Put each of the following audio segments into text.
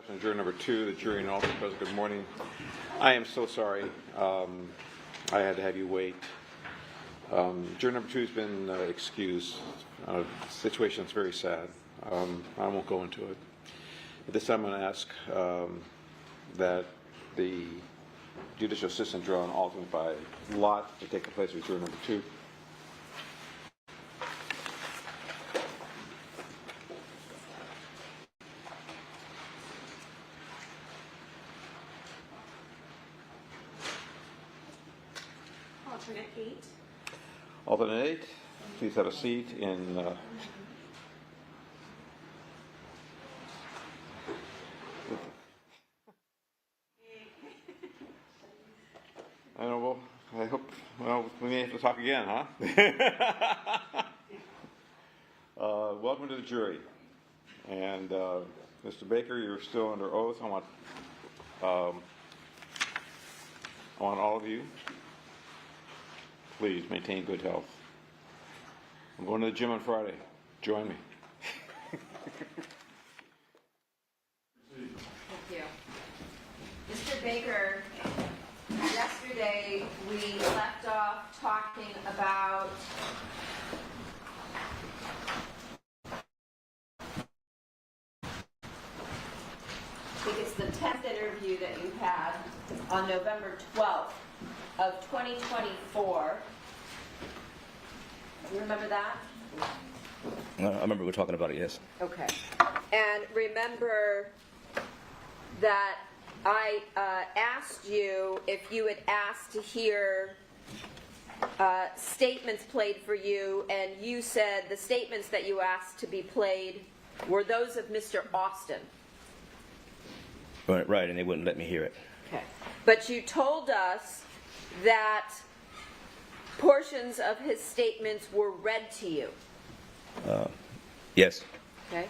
On juror number 2, the jury and alternate president, good morning. I am so sorry. I had to have you wait. Juror number 2 has been excused. Situation is very sad. I won't go into it. At this time, I'm going to ask that the judicial assistant draw an alternate by lot to take the place of juror number 2. Alternate 8. Alternate 8, please have a seat in I don't know, I hope, well, we may have to talk again, huh? Welcome to the jury. And Mr. Baker, you're still under oath. I want all of you, please maintain good health. I'm going to the gym on Friday. Join me. Thank you. Mr. Baker, yesterday we left off talking about I think it's the 10th interview that you had on November 12th of 2024. You remember that? I remember we were talking about it, yes. Okay. And remember that I asked you if you had asked to hear statements played for you, and you said the statements that you asked to be played were those of Mr. Austin. Right, and they wouldn't let me hear it. Okay. But you told us that portions of his statements were read to you. Yes. Okay.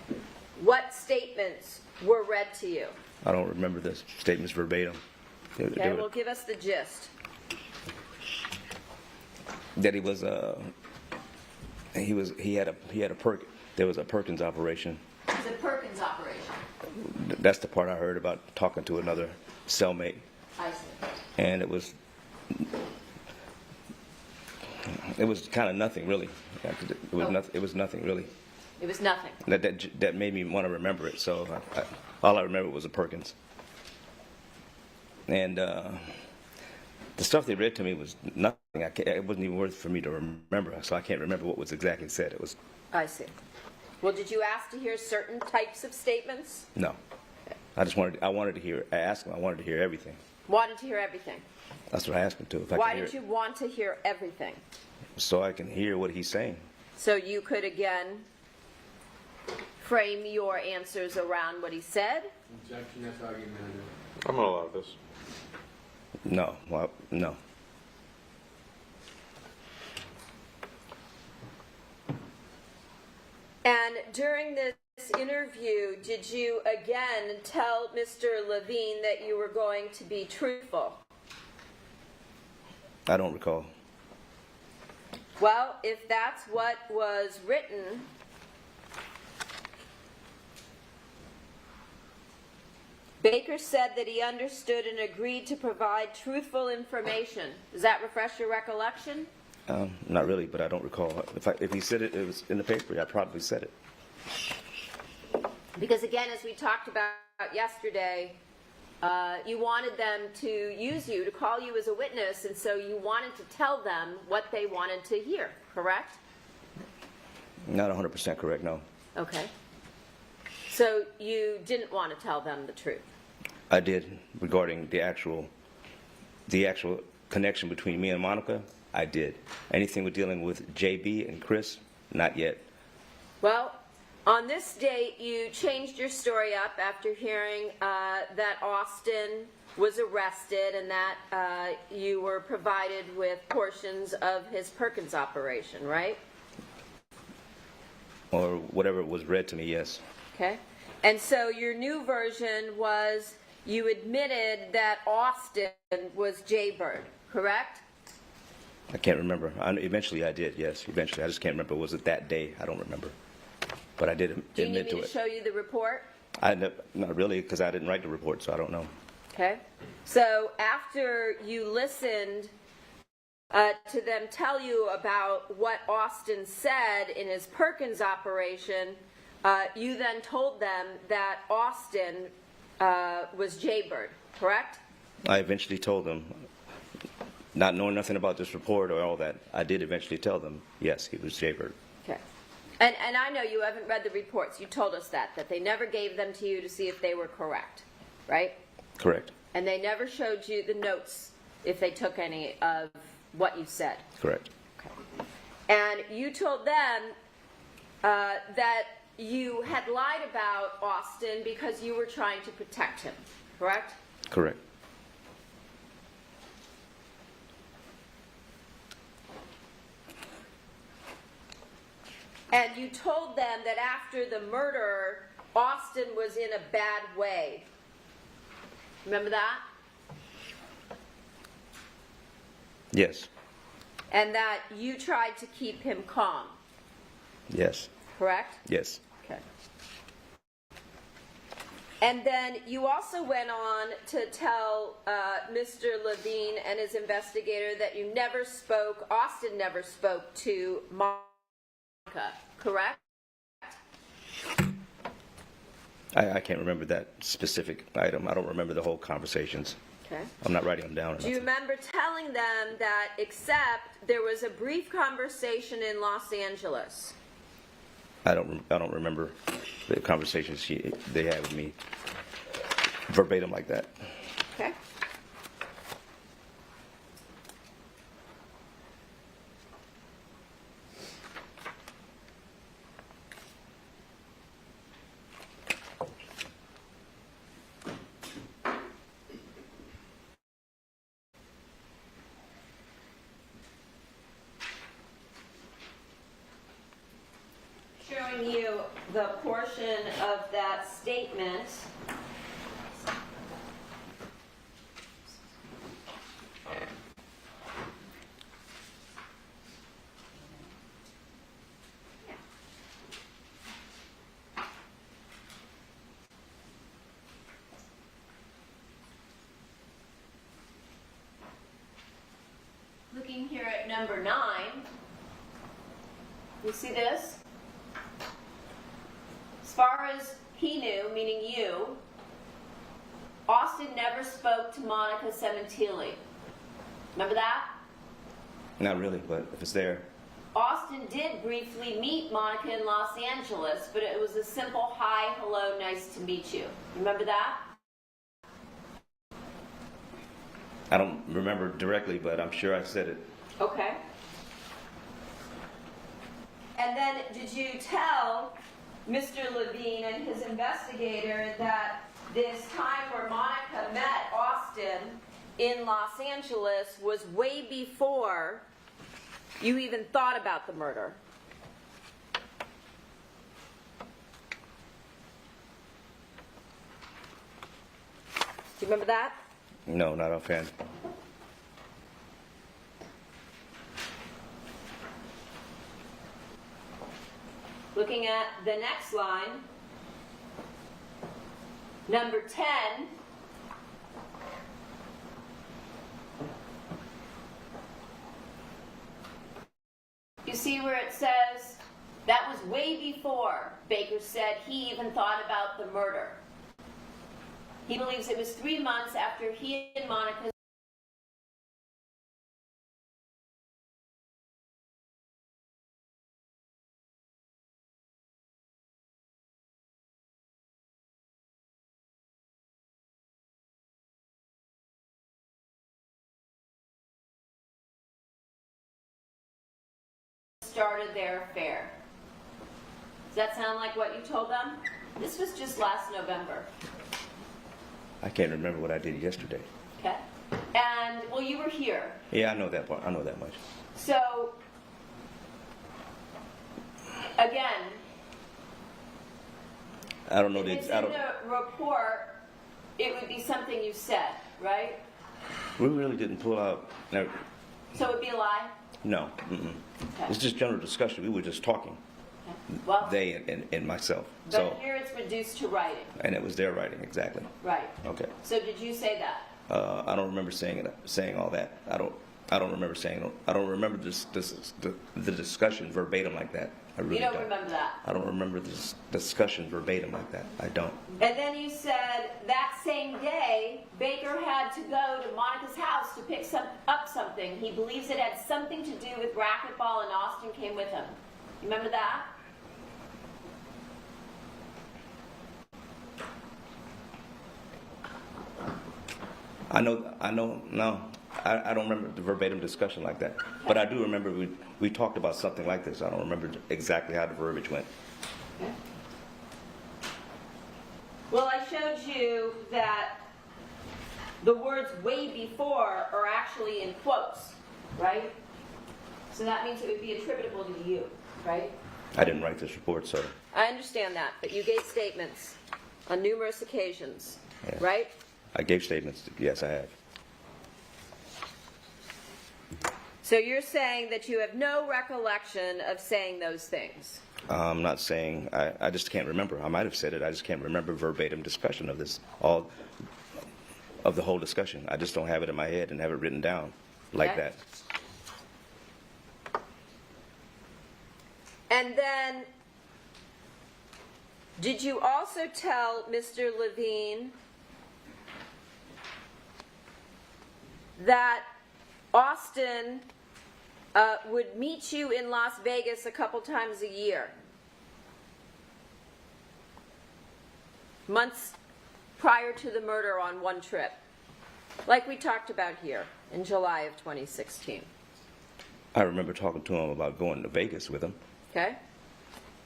What statements were read to you? I don't remember the statements verbatim. Okay, well, give us the gist. That he had a there was a Perkins operation. It's a Perkins operation. That's the part I heard about talking to another cellmate. I see. And it was kind of nothing really. It was nothing really. It was nothing. That made me want to remember it. So all I remember was a Perkins. And the stuff they read to me was nothing. It wasn't even worth for me to remember. So I can't remember what was exactly said. It was. I see. Well, did you ask to hear certain types of statements? No. Okay. I wanted to hear. I asked him. I wanted to hear everything. Wanted to hear everything. That's what I asked him to. Why did you want to hear everything? So I can hear what he's saying. So you could again frame your answers around what he said? Objection, that's argumentative. I'm going to allow this. No. Well, no. And during this interview, did you again tell Mr. Levine that you were going to be truthful? I don't recall. Well, if that's what was written, Baker said that he understood and agreed to provide truthful information. Does that refresh your recollection? Not really, but I don't recall. If he said it, it was in the paper, I probably said it. Because again, as we talked about yesterday, you wanted them to use you, to call you as a witness, and so you wanted to tell them what they wanted to hear, correct? Not 100% correct, no. Okay. So you didn't want to tell them the truth? I did, regarding the actual connection between me and Monica. I did. Anything with dealing with JB and Chris, not yet. Well, on this date, you changed your story up after hearing that Austin was arrested and that you were provided with portions of his Perkins operation, right? Or whatever was read to me, yes. Okay. And so your new version was you admitted that Austin was Jaybird, correct? I can't remember. Eventually I did, yes. Eventually. I just can't remember. Was it that day? I don't remember. But I did admit to it. Do you need me to show you the report? Not really, because I didn't write the report, so I don't know. Okay. So after you listened to them tell you about what Austin said in his Perkins operation, you then told them that Austin was jaybird, correct? I eventually told them, not knowing nothing about this report or all that, I did eventually tell them, yes, he was jaybird. Okay. And I know you haven't read the reports. You told us that they never gave them to you to see if they were correct, right? Correct. And they never showed you the notes if they took any of what you said. Correct. Okay. And you told them that you had lied about Austin because you were trying to protect him, correct? Correct. And you told them that after the murder, Austin was in a bad way. Remember that? Yes. And that you tried to keep him calm, Yes. correct? Yes. Okay. And then you also went on to tell Mr. Levine and his investigator that you never spoke, Austin never spoke to Monica, correct? I can't remember that specific item. I don't remember the whole conversations. Okay. I'm not writing them down. Or Do you nothing. remember telling them that except there was a brief conversation in Los Angeles? I don't remember the conversations they had with me verbatim like that. Okay. Showing you the portion of that statement. Looking here at number 9, you see this? As far as he knew, meaning you, Austin never spoke to Monica Sementilli. Remember that? Not really, but if it's there, Austin did briefly meet Monica in Los Angeles, but it was a simple hi, hello, nice to meet you. Remember that? I don't remember directly, but I'm sure I said it. Okay. And then did you tell Mr. Levine and his investigator that this time where Monica met Austin in Los Angeles was way before you even thought about the murder? Do you remember that? No, not offhand. Looking at the next line, number 10, you see where it says, that was way before Baker said he even thought about the murder. He believes it was 3 months after he and Monica started their affair. Does that sound like what you told them? This was just last November. I can't remember what I did yesterday. Okay. And, well, you were here. Yeah, I know that part. I know that much. So, again, I don't know if it's the. I in don't. the report, it would be something you said, right? We really didn't pull out. So it would be a lie? No. Mm-mm. Okay. It's just general discussion. We were just talking. Well, they and myself. but So, here it's reduced to writing. and it was their writing, exactly. Right. Okay. So did you say that? I don't remember saying all that. I don't remember saying. I don't remember the discussion verbatim like that. I really You don't remember that? I don't remember this discussion verbatim like that. I don't. And then you said that same day, Baker had to go to Monica's house to pick up something. He believes it had something to do with racquetball, and Austin came with him. You remember that? I know. No, I don't remember the verbatim discussion like that. But I do remember we talked about something like this. I don't remember exactly how the verbiage went. Okay. Well, I showed you that the words "way before" are actually in quotes, right? So that means it would be attributable to you, right? I didn't write this report, so I understand that, but you gave statements on numerous occasions, Yeah. right? I gave statements. Yes, I have. So you're saying that you have no recollection of saying those things. I'm not saying, I just can't remember. I might have said it, I just can't remember verbatim discussion of this, all of the whole discussion. I just don't have it in my head and have it written down like Okay. that. And then, did you also tell Mr. Levine that Austin would meet you in Las Vegas a couple times a year? Months prior to the murder on one trip, like we talked about here in July of 2016. I remember talking to him about going to Vegas with him. Okay?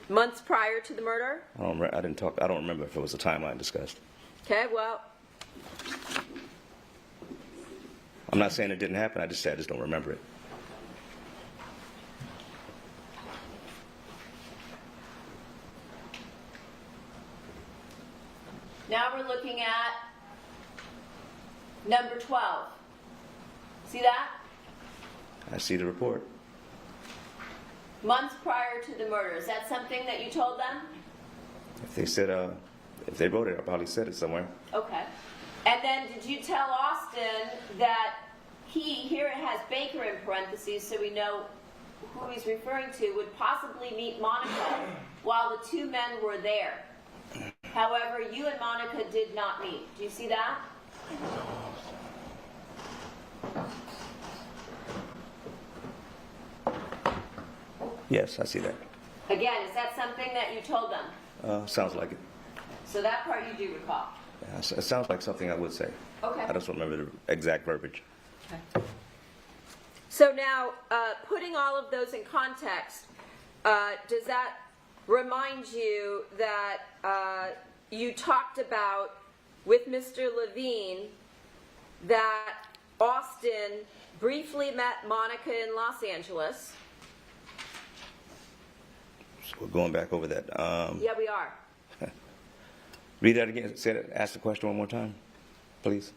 Months prior to the murder? I don't remember if it was a timeline discussed. Okay, well, I'm not saying it didn't happen, I just don't remember it. now we're looking at number 12. See that? I see the report. Months prior to the murder. Is that something that you told them? If they said, if they wrote it, I probably said it somewhere. Okay. And then did you tell Austin that here it has Baker in parentheses so we know who he's referring to, would possibly meet Monica while the two men were there? However, you and Monica did not meet. Do you see that? Yes, I see that. Again, is that something that you told them? Sounds like it. So that part you do recall. Yeah, it sounds like something I would say. Okay. I just don't remember the exact verbiage. Okay. So now, putting all of those in context, does that remind you that you talked about with Mr. Levine that Austin briefly met Monica in Los Angeles? So we're going back over that. Yeah, we are. Read that again. Ask the question one more time, please.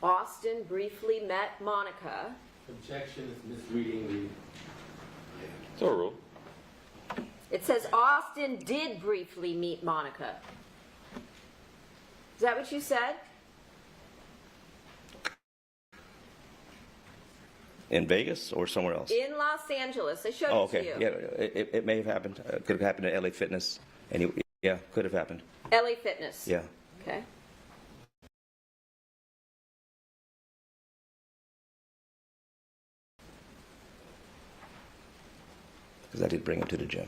Austin briefly met Monica. Objection is misreading It's overruled. It says Austin did briefly meet Monica. Is that what you said? In Vegas or somewhere else? In Los Angeles. I showed Oh, it to okay. you. Yeah, it may have happened. Could have happened at LA Fitness. Yeah, could have happened. LA Fitness. Yeah. Okay. Because I did bring him to the gym.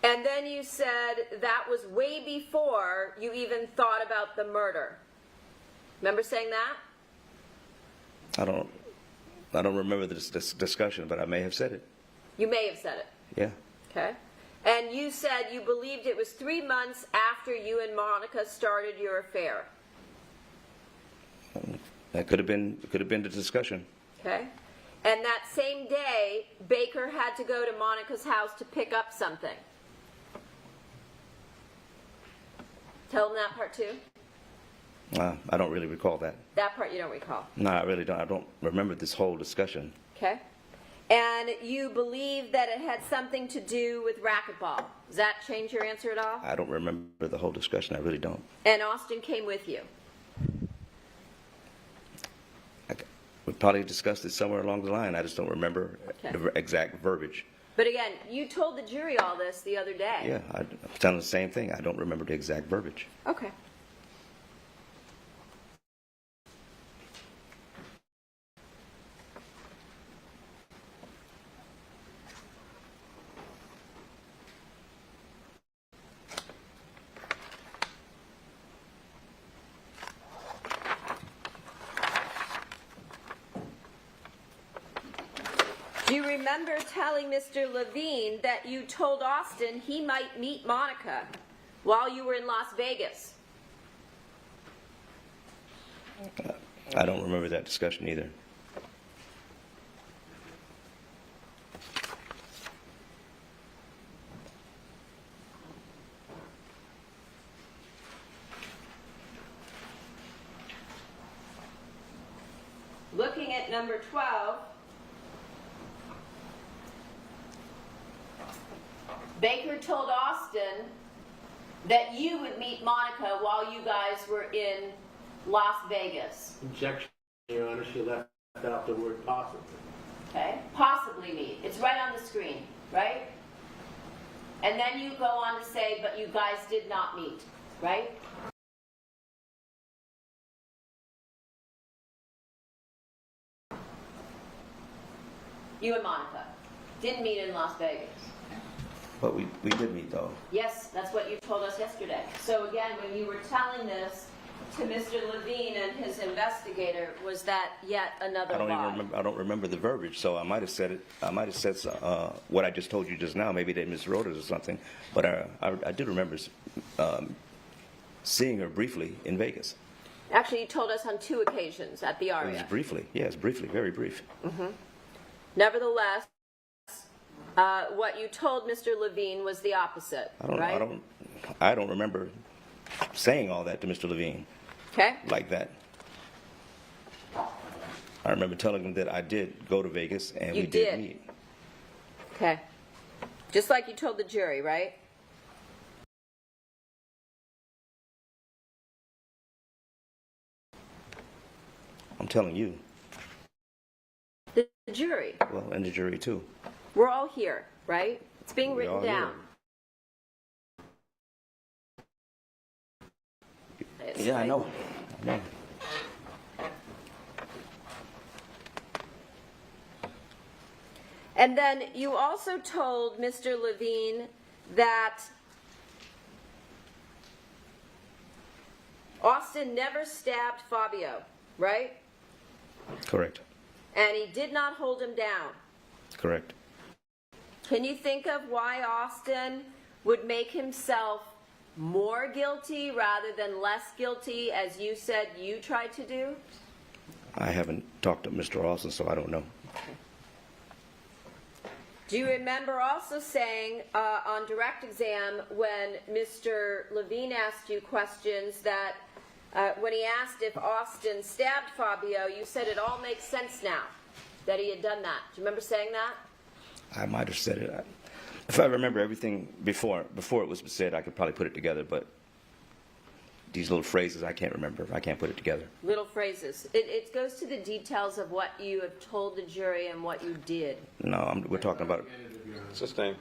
And then you said that was way before you even thought about the murder. Remember saying that? I don't remember this discussion, but I may have said it. You may have said it. Yeah. Okay. And you said you believed it was 3 months after you and Monica started your affair. That could have been the discussion. Okay. And that same day, Baker had to go to Monica's house to pick up something. Tell them that part too? I don't really recall that. That part you don't recall. No, I really don't. I don't remember this whole discussion. Okay. And you believe that it had something to do with racquetball. Does that change your answer at all? I don't remember the whole discussion. I really don't. And Austin came with you. We probably discussed it somewhere along the line. I just don't remember Okay. the exact verbiage. But again, you told the jury all this the other day. Yeah, I'm telling the same thing. I don't remember the exact verbiage. Okay. Do you remember telling Mr. Levine that you told Austin he might meet Monica while you were in Las Vegas? I don't remember that discussion either. Looking at number 12, Baker told Austin that you would meet Monica while you guys were in Las Vegas. Objection, Your Honor, she left out the word possibly. Okay? Possibly meet. It's right on the screen, right? And then you go on to say, but you guys did not meet, right? You and Monica didn't meet in Las Vegas. But we did meet, though. Yes, that's what you told us yesterday. So again, when you were telling this to Mr. Levine and his investigator, was that yet another lie? I don't remember the verbiage, so I might have said it. I might have said what I just told you just now. Maybe they miswrote it or something. But I did remember seeing her briefly in Vegas. Actually, you told us on 2 occasions at the It was Aria. briefly. Yes, briefly, very brief. Nevertheless, what you told Mr. Levine was the opposite, right? I don't remember saying all that to Mr. Levine Okay. like that. I remember telling him that I did go to Vegas and You we did. did meet. Okay. Just like you told the jury, right? I'm telling you. The jury. Well, and the jury too. We're all here, right? It's being We're written all down. Yeah, I know. And then you also told Mr. Levine that Austin never stabbed Fabio, right? Correct. And he did not hold him down. Correct. Can you think of why Austin would make himself more guilty rather than less guilty, as you said you tried to do? I haven't talked to Mr. Austin, so I don't know. Do you remember also saying on direct exam when Mr. Levine asked you questions that when he asked if Austin stabbed Fabio, you said it all makes sense now that he had done that. Do you remember saying that? I might have said it. If I remember everything before it was said, I could probably put it together, but these little phrases, I can't remember. I can't put it together. Little phrases. It goes to the details of what you have told the jury and what you did. No, we're talking about Sustained.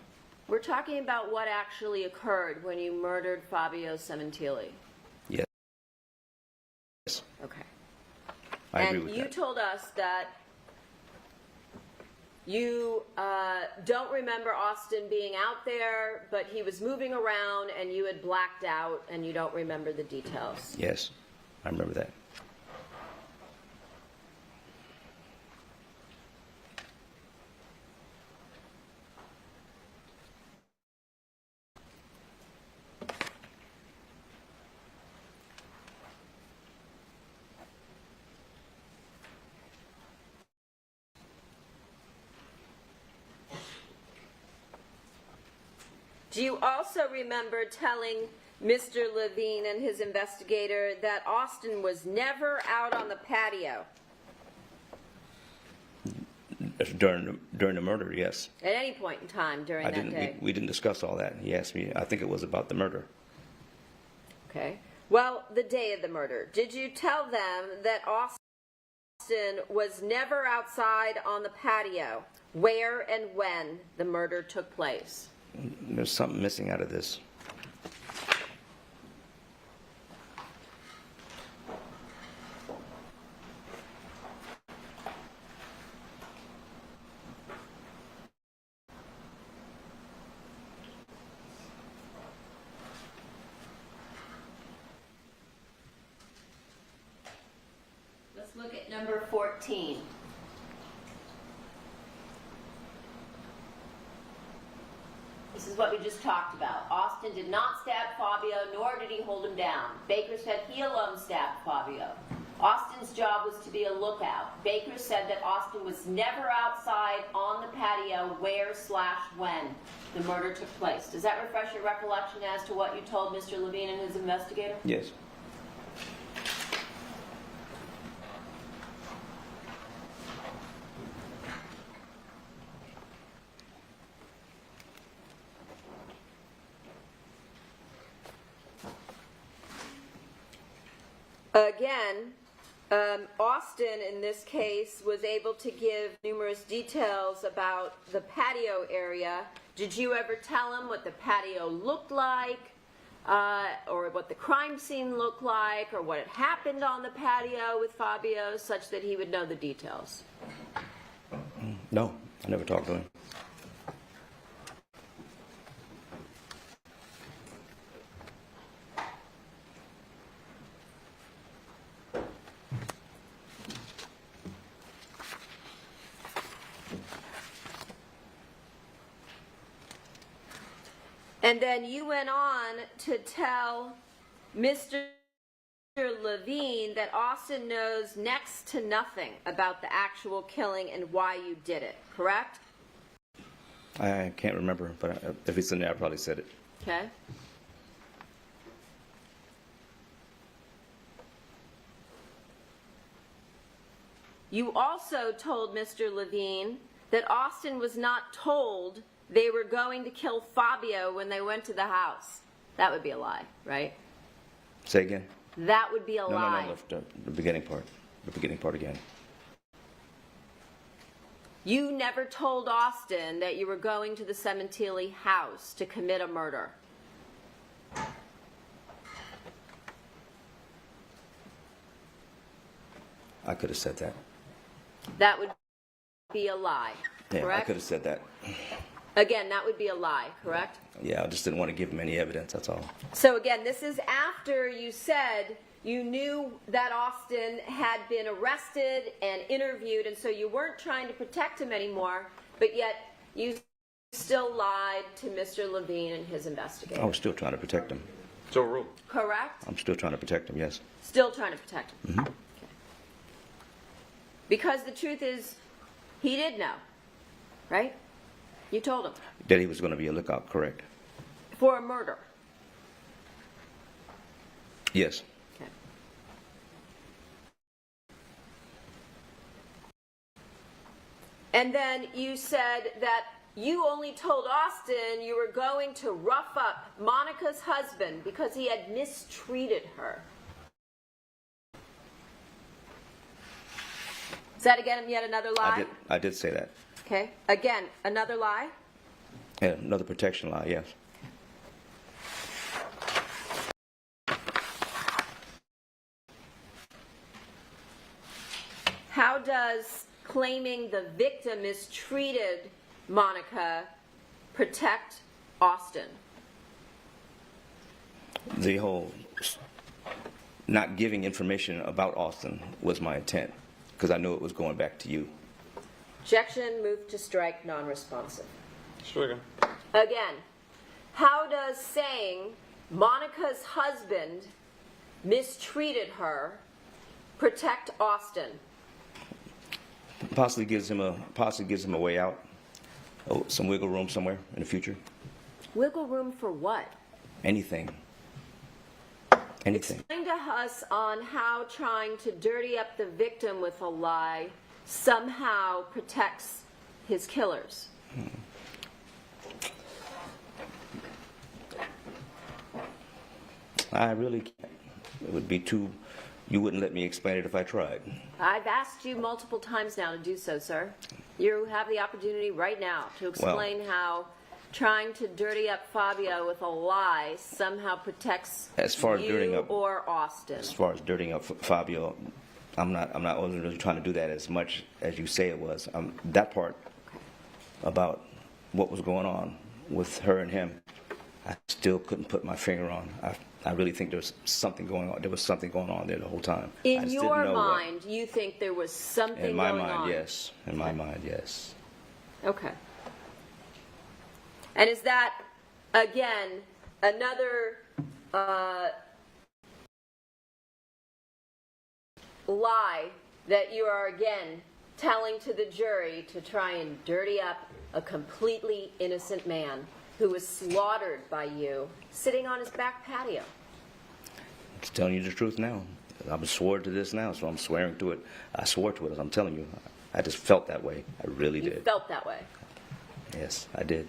We're talking about what actually occurred when you murdered Fabio Sementilli. yes. Okay. I agree And with you that. told us that you don't remember Austin being out there, but he was moving around and you had blacked out and you don't remember the details. Yes, I remember that. Do you also remember telling Mr. Levine and his investigator that Austin was never out on the patio? During the murder, yes. At any point in time during that day? We didn't discuss all that. He asked me, I think it was about the murder. Okay. Well, the day of the murder, did you tell them that Austin was never outside on the patio where and when the murder took place? There's something missing out of this. Let's look at number 14. This is what we just talked about. Austin did not stab Fabio, nor did he hold him down. Baker said he alone stabbed Fabio. Austin's job was to be a lookout. Baker said that Austin was never outside on the patio where/when the murder took place. Does that refresh your recollection as to what you told Mr. Levine and his investigator? Yes. Again, Austin, in this case, was able to give numerous details about the patio area. Did you ever tell him what the patio looked like, or what the crime scene looked like, or what had happened on the patio with Fabio, such that he would know the details? No, I never talked to him. And then you went on to tell Mr. Levine that Austin knows next to nothing about the actual killing and why you did it, correct? I can't remember, but if it's in there, I probably said it. Okay. You also told Mr. Levine that Austin was not told they were going to kill Fabio when they went to the house. That would be a lie, right? Say again? That would be a lie. No, the beginning part. The beginning part again. You never told Austin that you were going to the Sementilli house to commit a murder. I could have said that. That would be a lie, Yeah, correct? I could have said that. Again, that would be a lie, correct? Yeah, I just didn't want to give him any evidence, that's all. So again, this is after you said you knew that Austin had been arrested and interviewed, and so you weren't trying to protect him anymore, but yet you still lied to Mr. Levine and his investigator. I was still trying to protect him. So ruled. Correct? I'm still trying to protect him, yes. Still trying to protect him. Mm-hmm. Okay. Because the truth is, he did know, right? You told him. That he was going to be a lookout, correct? For a murder. Yes. Okay. And then you said that you only told Austin you were going to rough up Monica's husband because he had mistreated her. Is that again yet another lie? I did say that. Okay. Again, another lie? Yeah, another protection lie, yes. How does claiming the victim mistreated Monica protect Austin? The whole not giving information about Austin was my intent, because I knew it was going back to you. Objection, move to strike, non-responsive. Stricken. Again, how does saying Monica's husband mistreated her protect Austin? Possibly gives him a way out, some wiggle room somewhere in the future. Wiggle room for what? Anything. Anything. Explain to us on how trying to dirty up the victim with a lie somehow protects his killers? I really can't. It would be too, you wouldn't let me explain it if I tried. I've asked you multiple times now to do so, sir. You have the opportunity right now to explain how trying to dirty up Fabio with a lie somehow protects As far as dirtying you up- or Austin. As far as dirtying up Fabio, I wasn't really trying to do that as much as you say it was. That part about what was going on with her and him, I still couldn't put my finger on. I really think there was something going on. There was something going on there the whole time. I In just your didn't know what. mind, you think there was something In my going on? mind, yes. In my mind, yes. Okay. And is that, again, another lie that you are, again, telling to the jury to try and dirty up a completely innocent man who was slaughtered by you sitting on his back patio? I'm just telling you the truth now. I'm sworn to this now, so I'm swearing to it. I swore to it, as I'm telling you. I just felt that way. I really You did. felt that way. Yes, I did.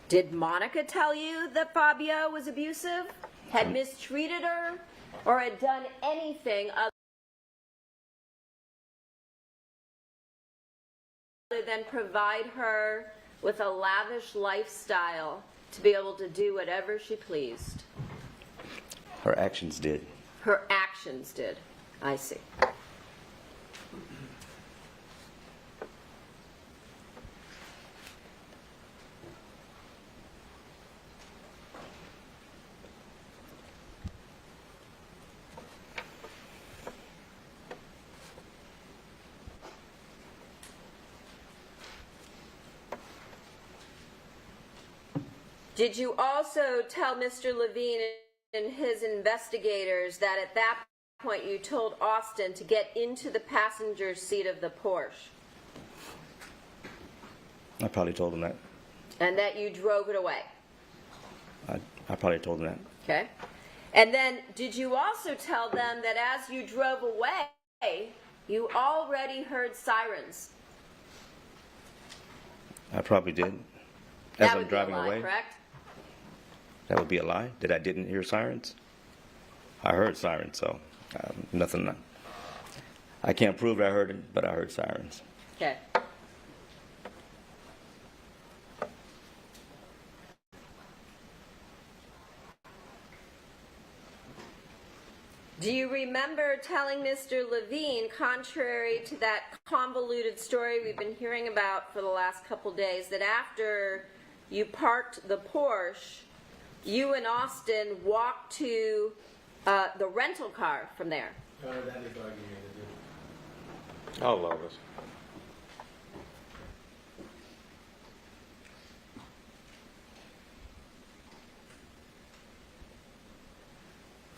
Did Monica tell you that Fabio was abusive, had mistreated her, or had done anything other than provide her with a lavish lifestyle to be able to do whatever she pleased? Her actions did. Her actions did. I see. Did you also tell Mr. Levine and his investigators that at that point you told Austin to get into the passenger seat of the Porsche I probably told him that. and that you drove it away? I probably told him that. Okay. And then did you also tell them that as you drove away, you already heard sirens? I probably did. As That I'm would driving be a lie, away. correct? That would be a lie? That I didn't hear sirens? I heard sirens, so nothing. I can't prove that I heard it, but I heard sirens. Okay. Do you remember telling Mr. Levine, contrary to that convoluted story we've been hearing about for the last couple days, that after you parked the Porsche, you and Austin walked to the rental car from there? That is argument. I'll allow this.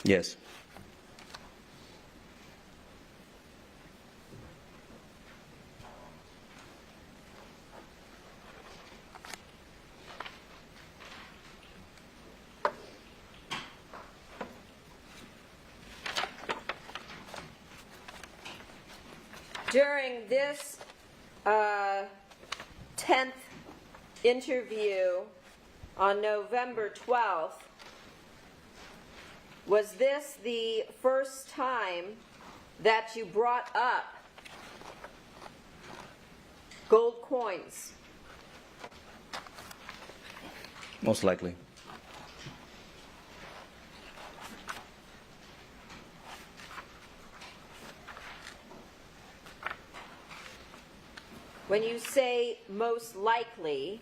Yes. During this 10th interview on November 12th, was this the first time that you brought up gold coins? Most likely. When you say most likely,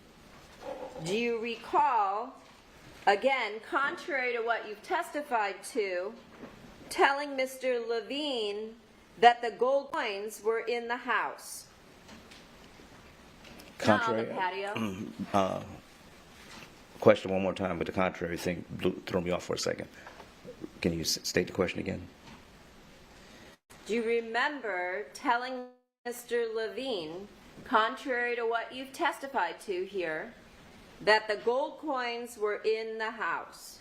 do you recall, again, contrary to what you've testified to, telling Mr. Levine that the gold coins were in the house? Contrary. Not on the patio. Question one more time, but the contrary thing threw me off for a second. Can you state the question again? Do you remember telling Mr. Levine, contrary to what you've testified to here, that the gold coins were in the house?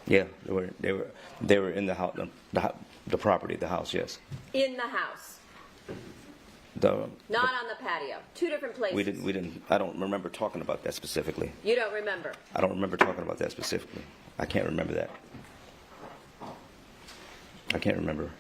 Yeah, they were in the house, the property, the house. Yes. In the house, The not on the patio. Two different places. we didn't. I don't remember talking about that specifically. You don't remember? I don't remember talking about that specifically. I can't remember that. I can't remember.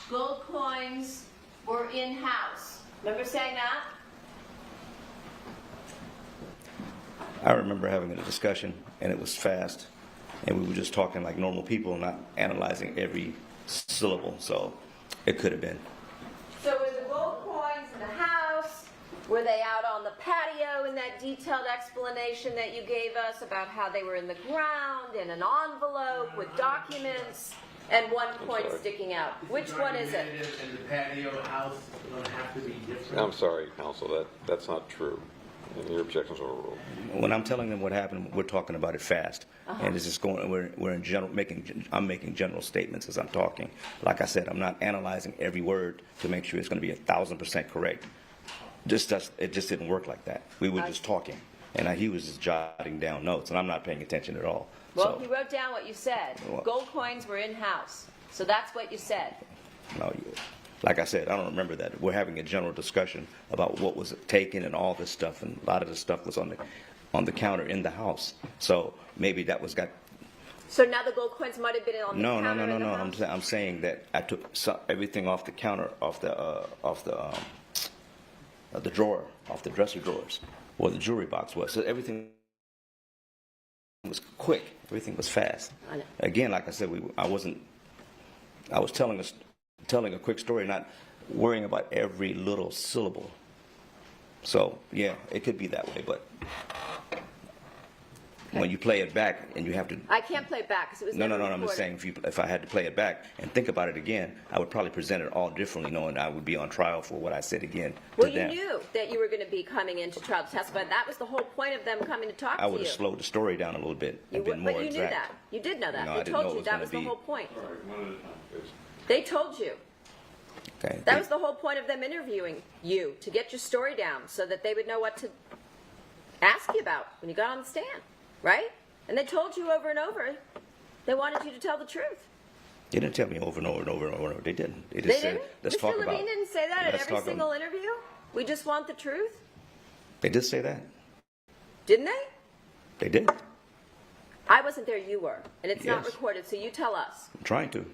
Gold coins were in-house. Remember saying that? I remember having a discussion, and it was fast, and we were just talking like normal people, not analyzing every syllable. So it could have been. So were the gold coins in the house? Were they out on the patio in that detailed explanation that you gave us about how they were in the ground, in an envelope with documents, and one coin sticking out? Which one is it? And the patio house is going to have to be different. I'm sorry, counsel, that's not true. And your objections are overruled. When I'm telling them what happened, we're talking about it fast, and it's just going. We're in general I'm making general statements as I'm talking. Like I said, I'm not analyzing every word to make sure it's going to be 1,000% correct. It just didn't work like that. We were just talking, and he was just jotting down notes, and I'm not paying attention at all. Well, So, he wrote down what you said. Well- Gold coins were in-house. So that's what you said. no, like I said, I don't remember that. We're having a general discussion about what was taken and all this stuff, and a lot of the stuff was on the counter in the house. So maybe that was got. So now the gold coins might have been on the No. counter in the house? I'm saying that I took everything off the counter, off the drawer, off the dresser drawers, where the jewelry box was. So everything was quick. Everything was fast. I know. Again, like I said, I was telling a quick story, not worrying about every little syllable. So yeah, it could be that way, but when you play it back and you have to. I can't play it back because it was No. never I'm just recorded. saying, if I had to play it back and think about it again, I would probably present it all differently, knowing I would be on trial for what I said again Well, to you them. knew that you were going to be coming into trial to testify. That was the whole point of them coming to talk I to would you. have slowed the story down a little bit and been But more you knew exact. that. You did know that. No, I They didn't know told it you was that gonna was the be- whole point. All right, one at a time, please. They told you. Okay. That was the whole point of them interviewing you, to get your story down so that they would know what to ask you about when you got on the stand, right? And they told you over and over they wanted you to tell the truth. They didn't tell me over and over and over and over. They didn't. They They just said, didn't? let's Mr. talk Levine about. didn't say that at let's every talk single interview? We just want the truth? They did say that. Didn't they? They did. I wasn't there, you were. And it's not Yes. recorded, so you tell us. I'm trying to.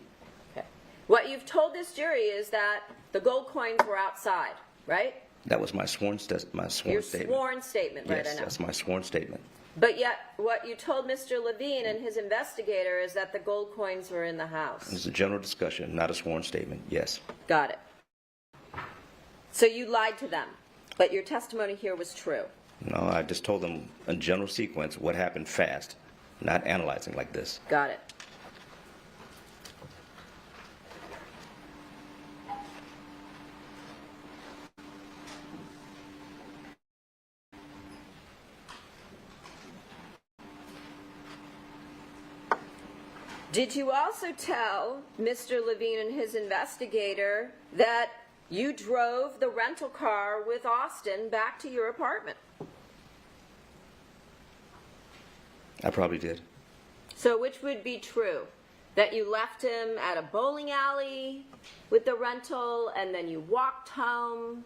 Okay. What you've told this jury is that the gold coins were outside, right? That was my sworn Your statement. sworn statement, right? Yes, I know. that's my sworn statement. But yet, what you told Mr. Levine and his investigator is that the gold coins were in the house. It's a general discussion, not a sworn statement. Yes. Got it. So you lied to them, but your testimony here was true. No, I just told them in general sequence what happened fast, not analyzing like this. Got it. Did you also tell Mr. Levine and his investigator that you drove the rental car with Austin back to your apartment? I probably did. So which would be true? That you left him at a bowling alley with the rental and then you walked home?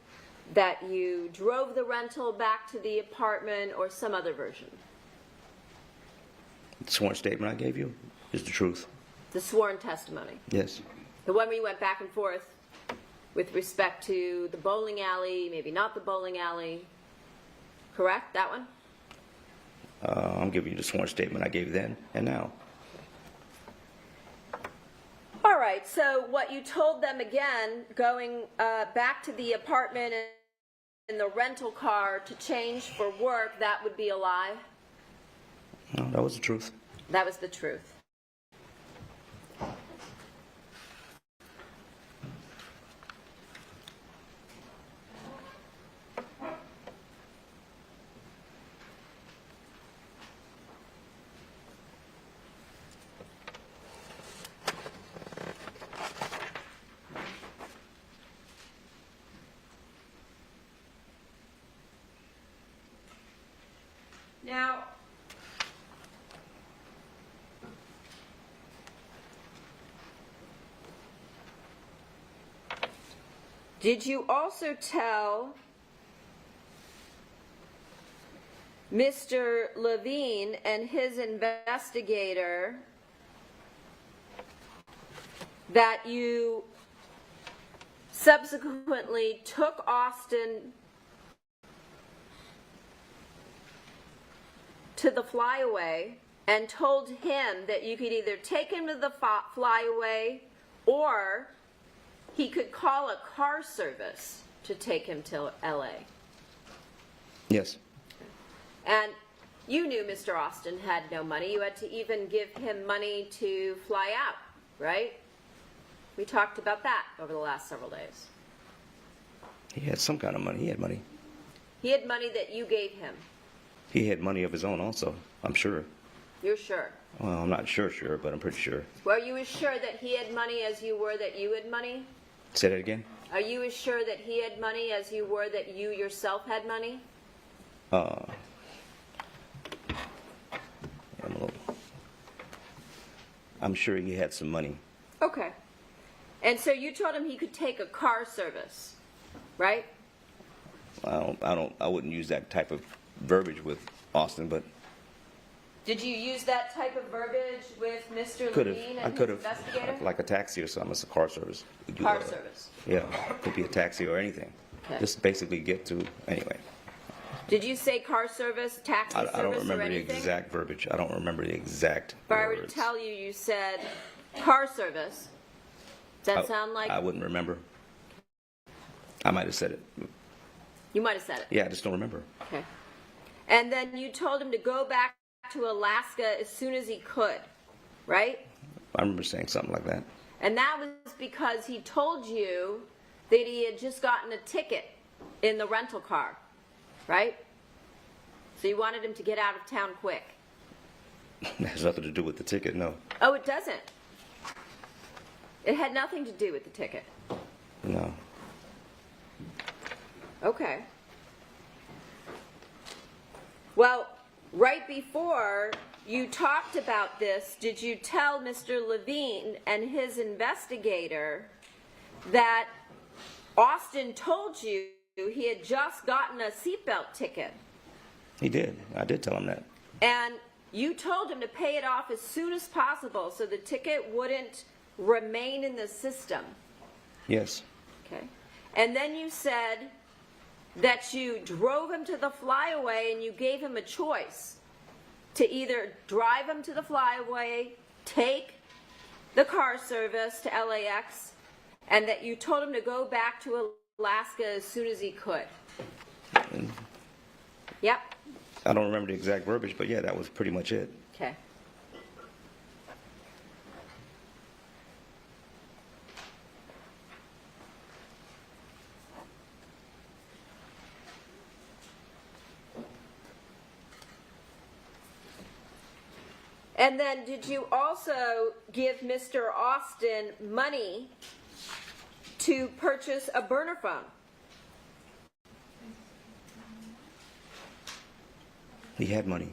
That you drove the rental back to the apartment, or some other version? The sworn statement I gave you is the truth. The sworn testimony. Yes. The one where you went back and forth with respect to the bowling alley, maybe not the bowling alley. Correct? That one? I'm giving you the sworn statement I gave then and now. All right, so what you told them again, going back to the apartment in the rental car to change for work, that would be a lie? No, that was the truth. That was the truth. Now, did you also tell Mr. Levine and his investigator that you subsequently took Austin to the flyaway and told him that you could either take him to the flyaway or he could call a car service to take him to LA? Yes. And you knew Mr. Austin had no money. You had to even give him money to fly out, right? We talked about that over the last several days. He had some kind of money. He had money. He had money that you gave him. He had money of his own also, I'm sure. You're sure? Well, I'm not sure, but I'm pretty sure. Were you as sure that he had money as you were that you had money? Say that again? Are you as sure that he had money as you were that you yourself had money? I'm sure he had some money. Okay. And so you told him he could take a car service, right? I wouldn't use that type of verbiage with Austin, but Did you use that type of verbiage with Mr. could have. Levine I and could his have, investigator? like a taxi or something. It's a car service. We do Car that. service. Yeah, could be a taxi or anything. Okay. Just basically get to anyway. Did you say car service, taxi service, I don't or remember the anything? exact verbiage. I don't remember the exact If I were to words. tell you, you said car service. Does that sound like I wouldn't remember. I might have said it. you might have said it? Yeah, I just don't remember. Okay. And then you told him to go back to Alaska as soon as he could, right? I remember saying something like that. And that was because he told you that he had just gotten a ticket in the rental car, right? So you wanted him to get out of town quick. It has nothing to do with the ticket, no. Oh, it doesn't. It had nothing to do with the ticket. No. Okay. Well, right before you talked about this, did you tell Mr. Levine and his investigator that Austin told you he had just gotten a seatbelt ticket? He did. I did tell him that. And you told him to pay it off as soon as possible so the ticket wouldn't remain in the system. Yes. Okay. And then you said that you drove him to the flyaway and you gave him a choice to either drive him to the flyaway, take the car service to LAX, and that you told him to go back to Alaska as soon as he could. Yep. I don't remember the exact verbiage, but yeah, that was pretty much it. Okay. And then did you also give Mr. Austin money to purchase a burner phone? He had money.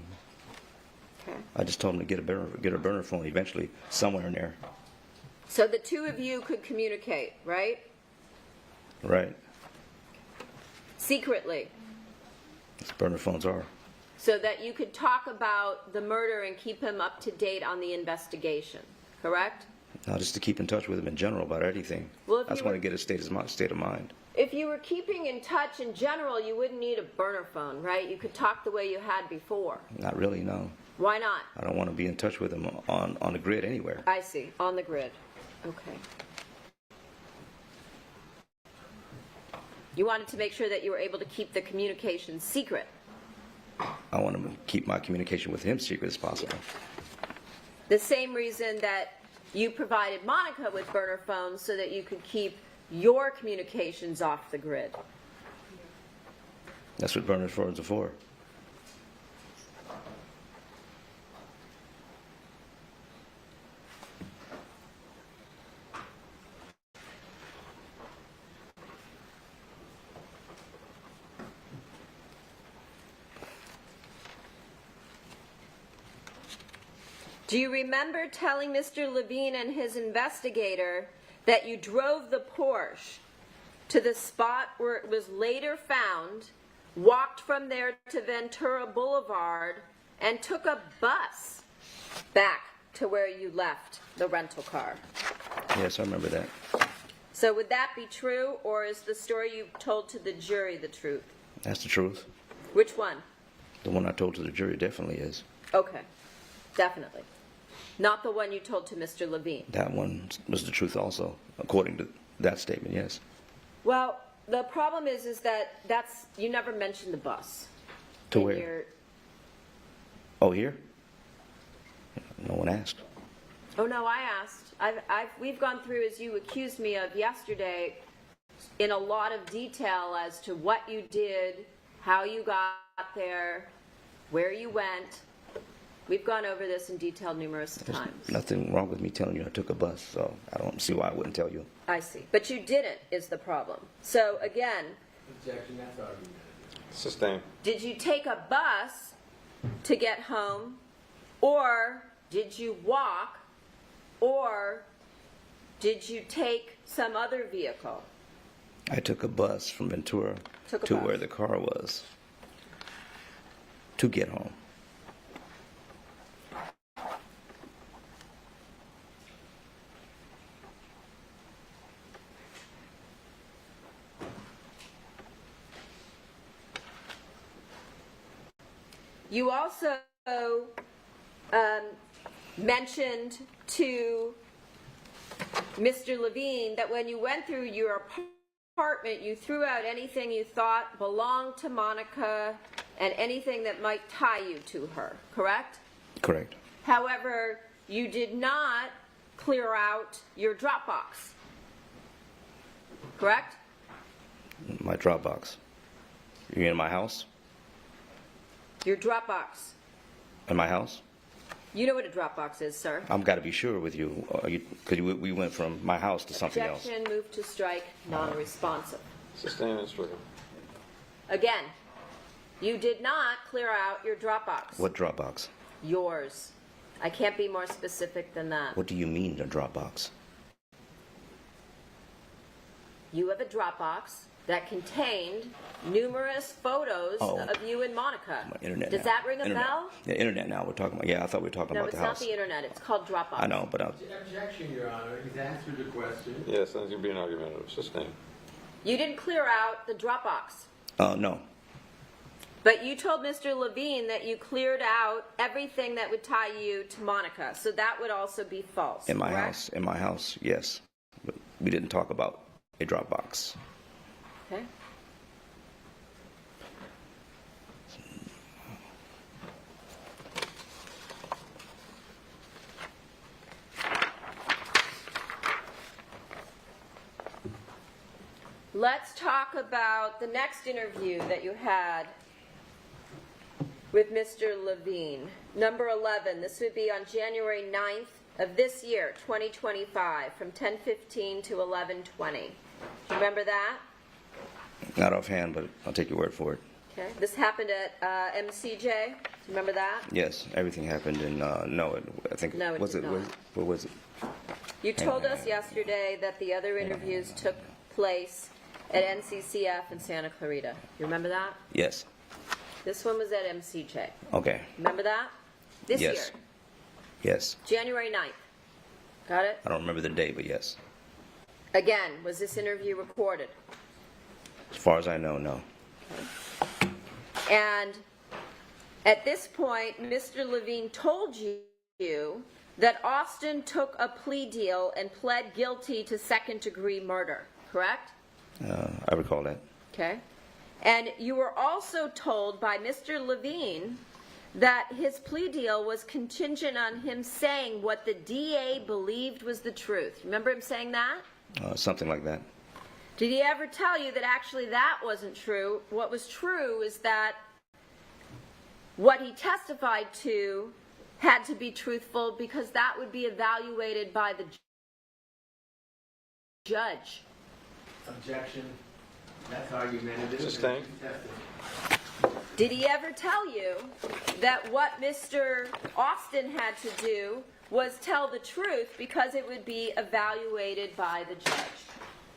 Okay. I just told him to get a burner phone eventually, somewhere in there. So the two of you could communicate, right? Right. Secretly. That's burner phones are. So that you could talk about the murder and keep him up to date on the investigation, correct? No, just to keep in touch with him in general about anything. Well, if I just you want were- to get his state of mind. If you were keeping in touch in general, you wouldn't need a burner phone, right? You could talk the way you had before. Not really, no. Why not? I don't want to be in touch with him on the grid anywhere. I see. On the grid. Okay. You wanted to make sure that you were able to keep the communication secret. I want to keep my communication with him secret as possible. The same reason that you provided Monica with burner phones so that you could keep your communications off the grid. That's what burner phones are for. Do you remember telling Mr. Levine and his investigator that you drove the Porsche to the spot where it was later found, walked from there to Ventura Boulevard, and took a bus back to where you left the rental car? Yes, I remember that. So would that be true, or is the story you told to the jury the truth? That's the truth. Which one? The one I told to the jury definitely is. Okay, definitely. Not the one you told to Mr. Levine. That one was the truth also, according to that statement, yes. Well, the problem is that you never mentioned the bus. To in where? your- Oh, here? No one asked. Oh no, I asked. We've gone through, as you accused me of yesterday, in a lot of detail as to what you did, how you got there, where you went. We've gone over this in detail numerous times. Nothing wrong with me telling you I took a bus, so I don't see why I wouldn't tell you. I see. But you didn't, is the problem. So again, Objection, that's argument. Sustained. did you take a bus to get home, or did you walk, or did you take some other vehicle? I took a bus from Ventura Took a to bus. where the car was to get home. You also mentioned to Mr. Levine that when you went through your apartment, you threw out anything you thought belonged to Monica and anything that might tie you to her, correct? Correct. However, you did not clear out your Dropbox, correct? My Dropbox. You in my house? Your Dropbox. In my house? You know what a Dropbox is, sir. I've got to be sure with you, because we went from my house to something else. Objection, move to strike, non-responsive. Sustained and stricken. Again, you did not clear out your Dropbox. What Dropbox? Yours. I can't be more specific than that. What do you mean, a Dropbox? You have a Dropbox that contained numerous photos Oh. of you and Monica. My internet Does now. that ring a Internet. bell? Yeah, internet now we're talking about. Yeah, I thought we were talking No, about it's the not house. the internet. It's called Dropbox. I know, but Objection, Your Honor. He's answered the question. Yes, and you're being argumentative. Sustained. You didn't clear out the Dropbox. no. But you told Mr. Levine that you cleared out everything that would tie you to Monica. So that would also be false. In my correct? house, yes. But we didn't talk about a Dropbox. Okay. Let's talk about the next interview that you had with Mr. Levine. Number 11, this would be on January 9th of this year, 2025, from 10:15 to 11:20. Do you remember that? Not offhand, but I'll take your word for it. Okay. This happened at MCJ. Do you remember that? Yes, everything happened in, I think, No, it was did it, not. what was it? You told us yesterday that the other interviews took place at NCCF in Santa Clarita. You remember that? Yes. This one was at MCJ. Okay. Remember that? This Yes. year, Yes. January 9th Got it? I don't remember the date, but yes. Again, was this interview recorded? As far as I know, no. And at this point, Mr. Levine told you that Austin took a plea deal and pled guilty to second-degree murder, correct? I recall that. Okay. And you were also told by Mr. Levine that his plea deal was contingent on him saying what the DA believed was the truth. Remember him saying that? Something like that. Did he ever tell you that actually that wasn't true? What was true is that what he testified to had to be truthful because that would be evaluated by the judge. Objection. That's argumentative. Sustained. Did he ever tell you that what Mr. Austin had to do was tell the truth because it would be evaluated by the judge?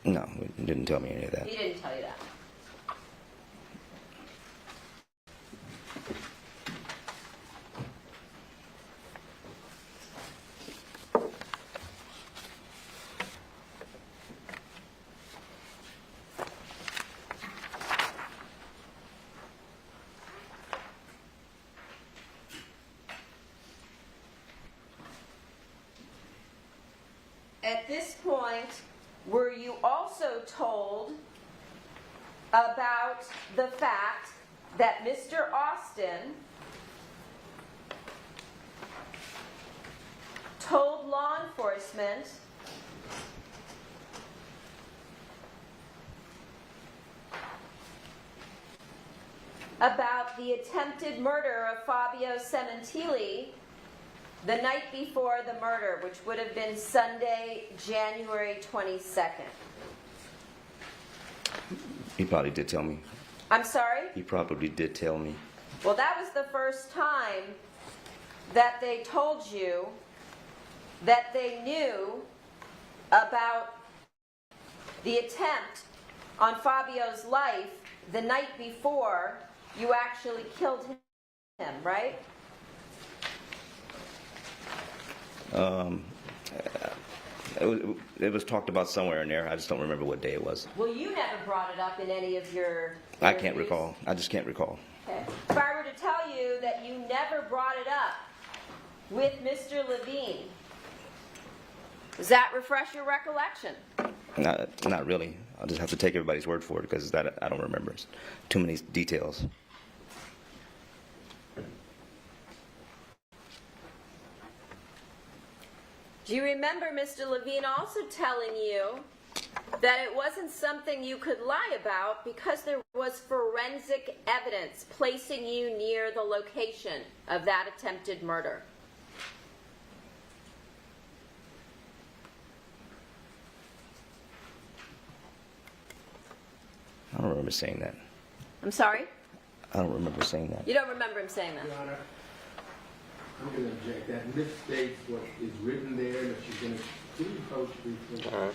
No, he didn't tell me any of that. He didn't tell you that. At this point, were you also told about the fact that Mr. Austin told law enforcement about the attempted murder of Fabio Sementilli the night before the murder, which would have been Sunday, January 22nd? He probably did tell me. I'm sorry? He probably did tell me. Well, that was the first time that they told you that they knew about the attempt on Fabio's life the night before you actually killed him, right? It was talked about somewhere in there. I just don't remember what day it was. Well, you never brought it up in any of your I can't interviews. recall. I just can't recall. Okay. If I were to tell you that you never brought it up with Mr. Levine, does that refresh your recollection? Not really. I'll just have to take everybody's word for it because that I don't remember. It's too many details. Do you remember Mr. Levine also telling you that it wasn't something you could lie about because there was forensic evidence placing you near the location of that attempted murder? I don't remember saying that. I'm sorry? I don't remember saying that. You don't remember him saying that? Your Honor, I'm going to object that misstates what is written there, and if she's going to please approach briefly. All right.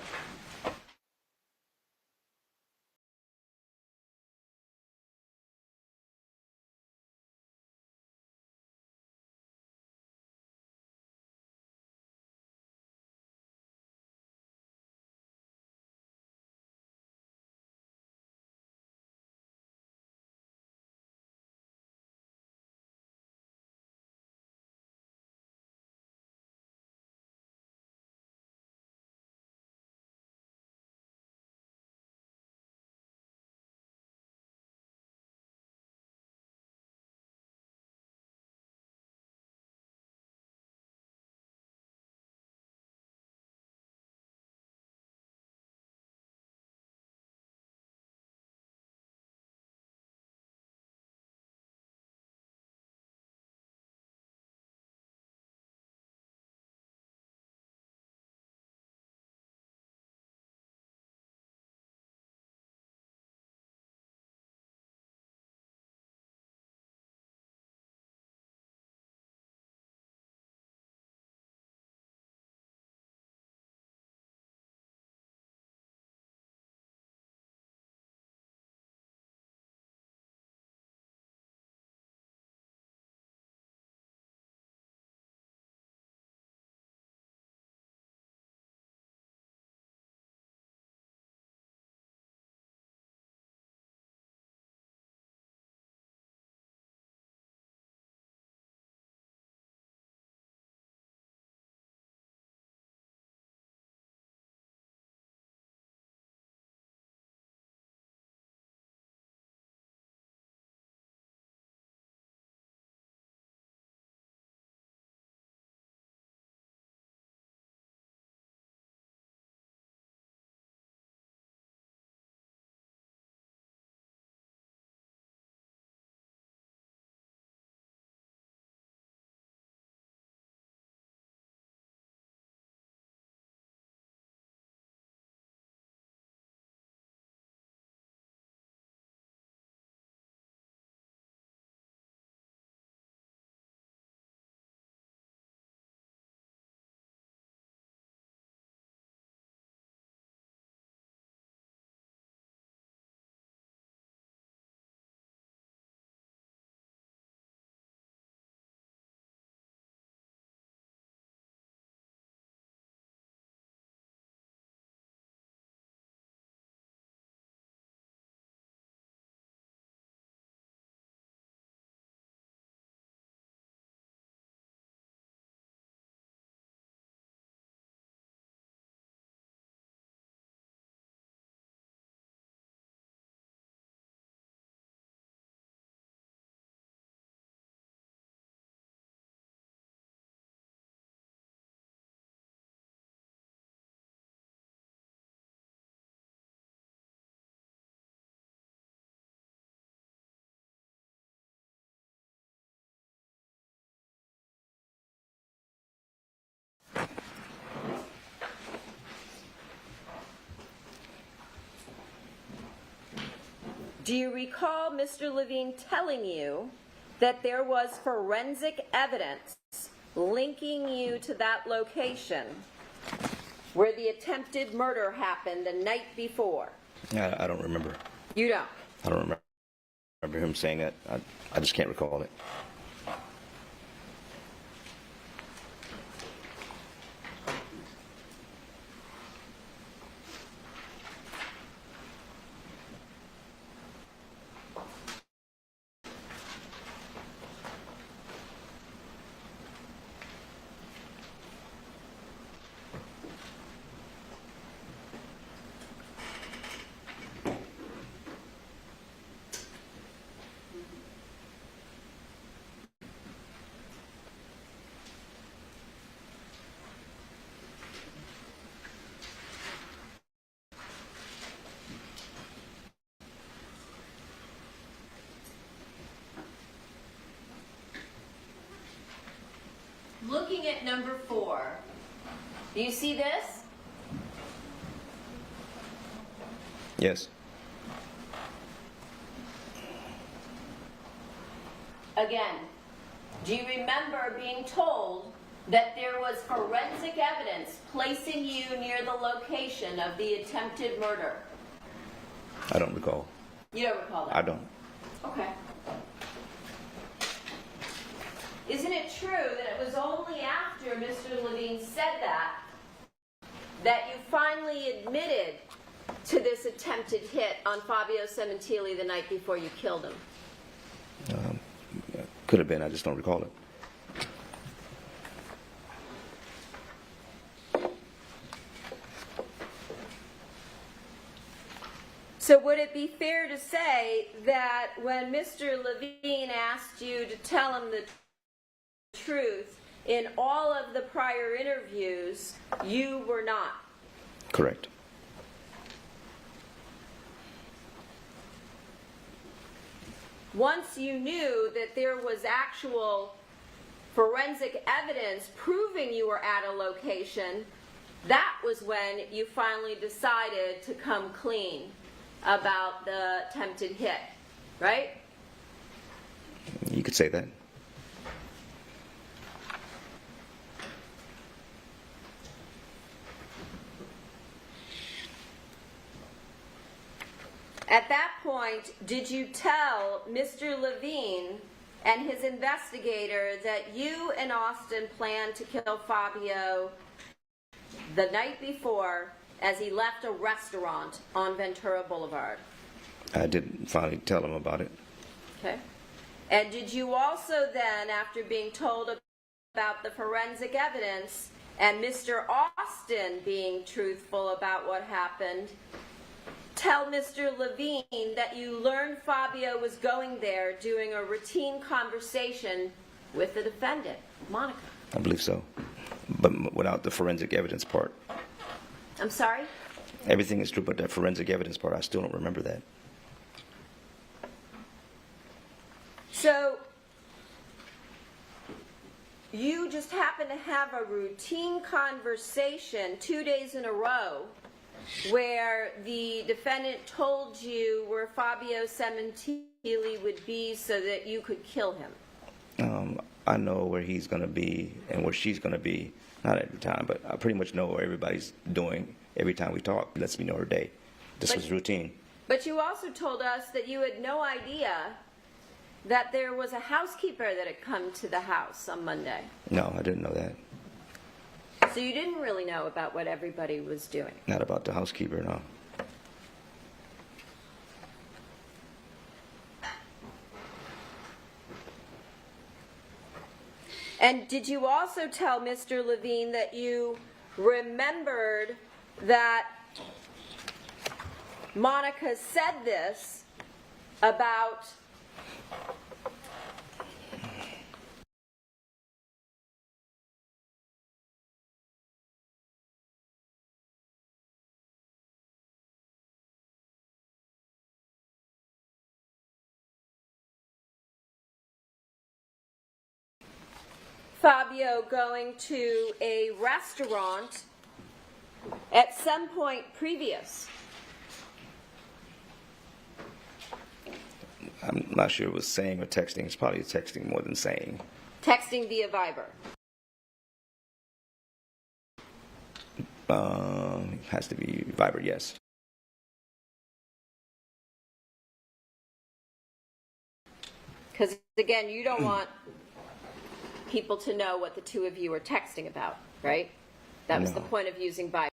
do you recall Mr. Levine telling you that there was forensic evidence linking you to that location where the attempted murder happened the night before? I don't remember. You don't? I don't remember him saying that. I just can't recall it. Looking at number 4, do you see this? Yes. Again, do you remember being told that there was forensic evidence placing you near the location of the attempted murder? I don't recall. You don't recall that? I don't. Okay. Isn't it true that it was only after Mr. Levine said that you finally admitted to this attempted hit on Fabio Sementilli the night before you killed him? Could have been. I just don't recall it. So would it be fair to say that when Mr. Levine asked you to tell him the truth in all of the prior interviews, you were not? Correct. Once you knew that there was actual forensic evidence proving you were at a location, that was when you finally decided to come clean about the attempted hit, right? You could say that. At that point, did you tell Mr. Levine and his investigator that you and Austin planned to kill Fabio the night before as he left a restaurant on Ventura Boulevard? I did finally tell him about it. Okay. And did you also then, after being told about the forensic evidence and Mr. Austin being truthful about what happened, tell Mr. Levine that you learned Fabio was going there doing a routine conversation with the defendant, Monica? I believe so. But without the forensic evidence part. I'm sorry? Everything is true, but that forensic evidence part, I still don't remember that. So, you just happened to have a routine conversation 2 days in a row where the defendant told you where Fabio Sementilli would be so that you could kill him. I know where he's going to be and where she's going to be, not every time, but I pretty much know where everybody's doing every time we talk. It lets me know her day. This was routine. But you also told us that you had no idea that there was a housekeeper that had come to the house on Monday. No, I didn't know that. So you didn't really know about what everybody was doing. Not about the housekeeper, no. And did you also tell Mr. Levine that you remembered that Monica said this about Fabio going to a restaurant at some point previous? I'm not sure it was saying or texting. It's probably texting more than saying. Texting via Viber. It has to be Viber, yes. Because, again, you don't want people to know what the two of you are texting about, right? That was the No. point of using Viber.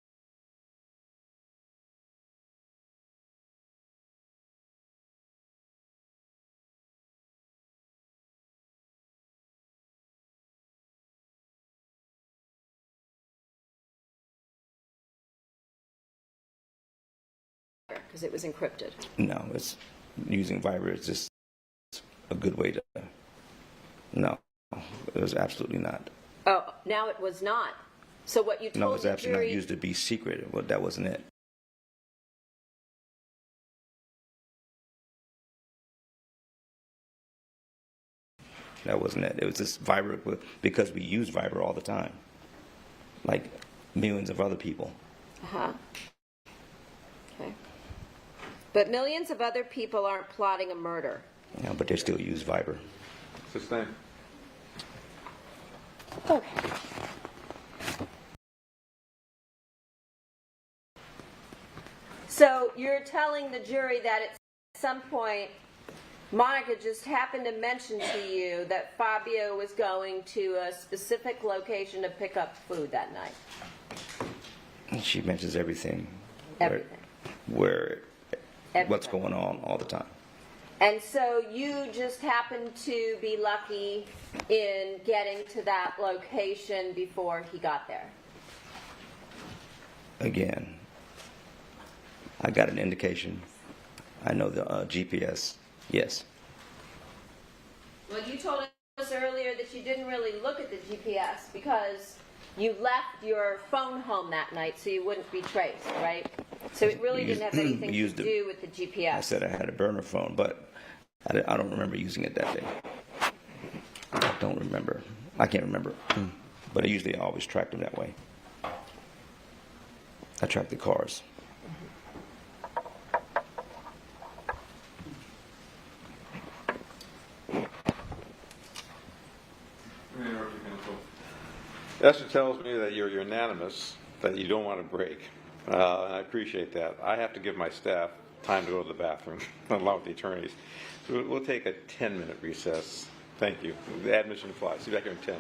Because it was encrypted. No, it's using Viber is just a good way to. No, it was absolutely not. Oh, now it was not. So what you No, told it's the absolutely jury... not used to be secret. Well, that wasn't it. That wasn't it. It was just Viber because we use Viber all the time, like millions of other people. Uh-huh. Okay. But millions of other people aren't plotting a murder. Yeah, but they still use Viber. It's his name. Okay. So you're telling the jury that at some point Monica just happened to mention to you that Fabio was going to a specific location to pick up food that night. She mentions everything. Everything. Where what's Everything. going on all the time. And so you just happened to be lucky in getting to that location before he got there. Again, I got an indication. I know the GPS. Yes. Well, you told us earlier that you didn't really look at the GPS because you left your phone home that night so you wouldn't be traced, right? So it really didn't have anything to do with the GPS. I said I had a burner phone, but I don't remember using it that day. I don't remember. I can't remember. But I usually always tracked them that way. I tracked the cars. Esther tells me that you're unanimous, that you don't want to break. And I appreciate that. I have to give my staff time to go to the bathroom, along with the attorneys. So we'll take a 10-minute recess. Thank you. The admission flies. See you back here in 10.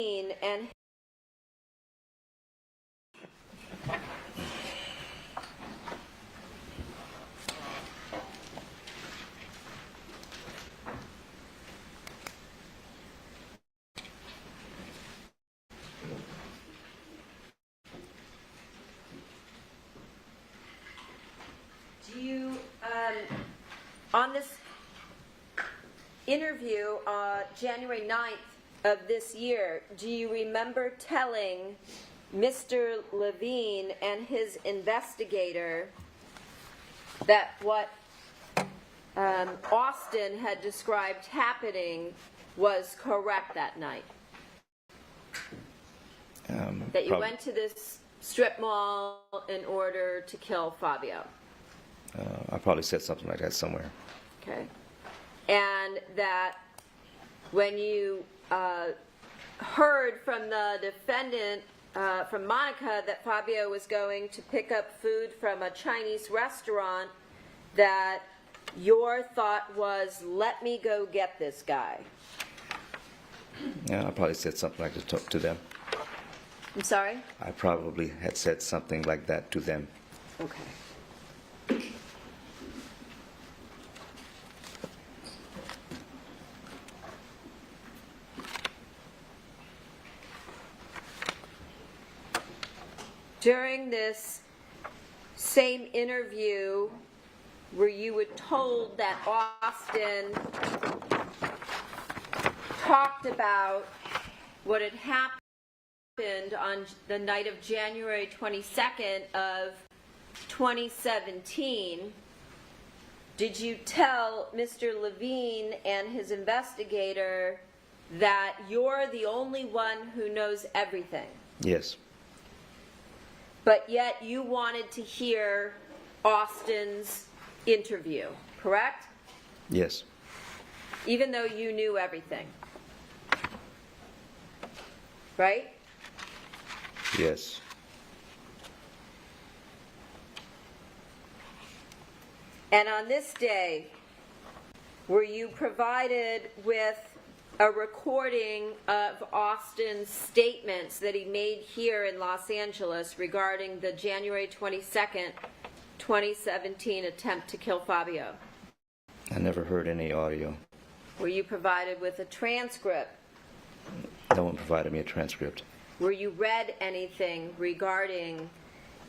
and do you, on this interview, January 9th of this year, do you remember telling Mr. Levine and his investigator that what Austin had described happening was correct that night? That you went to this strip mall in order to kill Fabio? I probably said something like that somewhere. Okay. And that when you heard from the defendant, from Monica, that Fabio was going to pick up food from a Chinese restaurant, that your thought was, let me go get this guy. Yeah, I probably said something like that to them. I'm sorry? I probably had said something like that to them. Okay. During this same interview where you were told that Austin talked about what had happened on the night of January 22nd of 2017, did you tell Mr. Levine and his investigator that you're the only one who knows everything? Yes. But yet you wanted to hear Austin's interview, correct? Yes. Even though you knew everything. Right? Yes. And on this day, were you provided with a recording of Austin's statements that he made here in Los Angeles regarding the January 22nd, 2017 attempt to kill Fabio? I never heard any audio. Were you provided with a transcript? No one provided me a transcript. Were you read anything regarding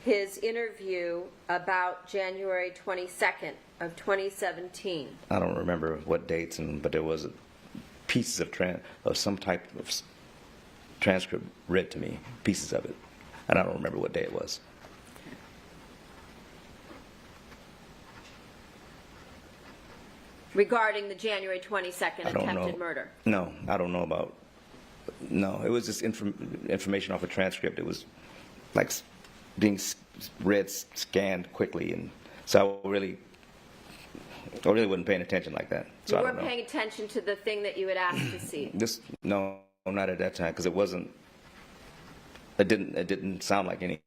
his interview about January 22nd of 2017? I don't remember what dates, but there was pieces of some type of transcript read to me, pieces of it, and I don't remember what day it was. Regarding the January 22nd I don't attempted know. murder? No, I don't know about. No, it was just information off a transcript. It was like being read, scanned quickly, and so I really wasn't paying attention like that. So You I weren't don't know. paying attention to the thing that you had asked to see? No, not at that time, because it wasn't. It didn't sound like anything.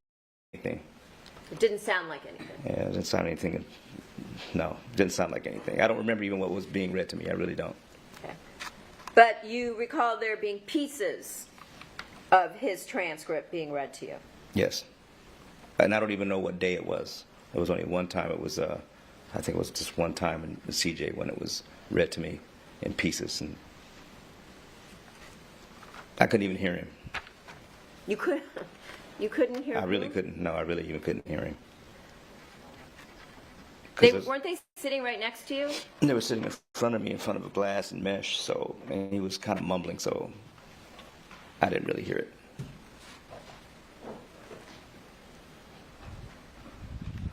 It didn't sound like anything. Yeah, it didn't sound anything. No, it didn't sound like anything. I don't remember even what was being read to me. I really don't. Okay. But you recall there being pieces of his transcript being read to you? Yes. And I don't even know what day it was. It was only one time. It was, I think it was just one time in the CJ when it was read to me in pieces. And I couldn't even hear him. You couldn't hear I who? really couldn't. No, I really even couldn't hear him. Weren't they sitting right next to you? They were sitting in front of me, in front of a glass and mesh, and he was kind of mumbling, so I didn't really hear it.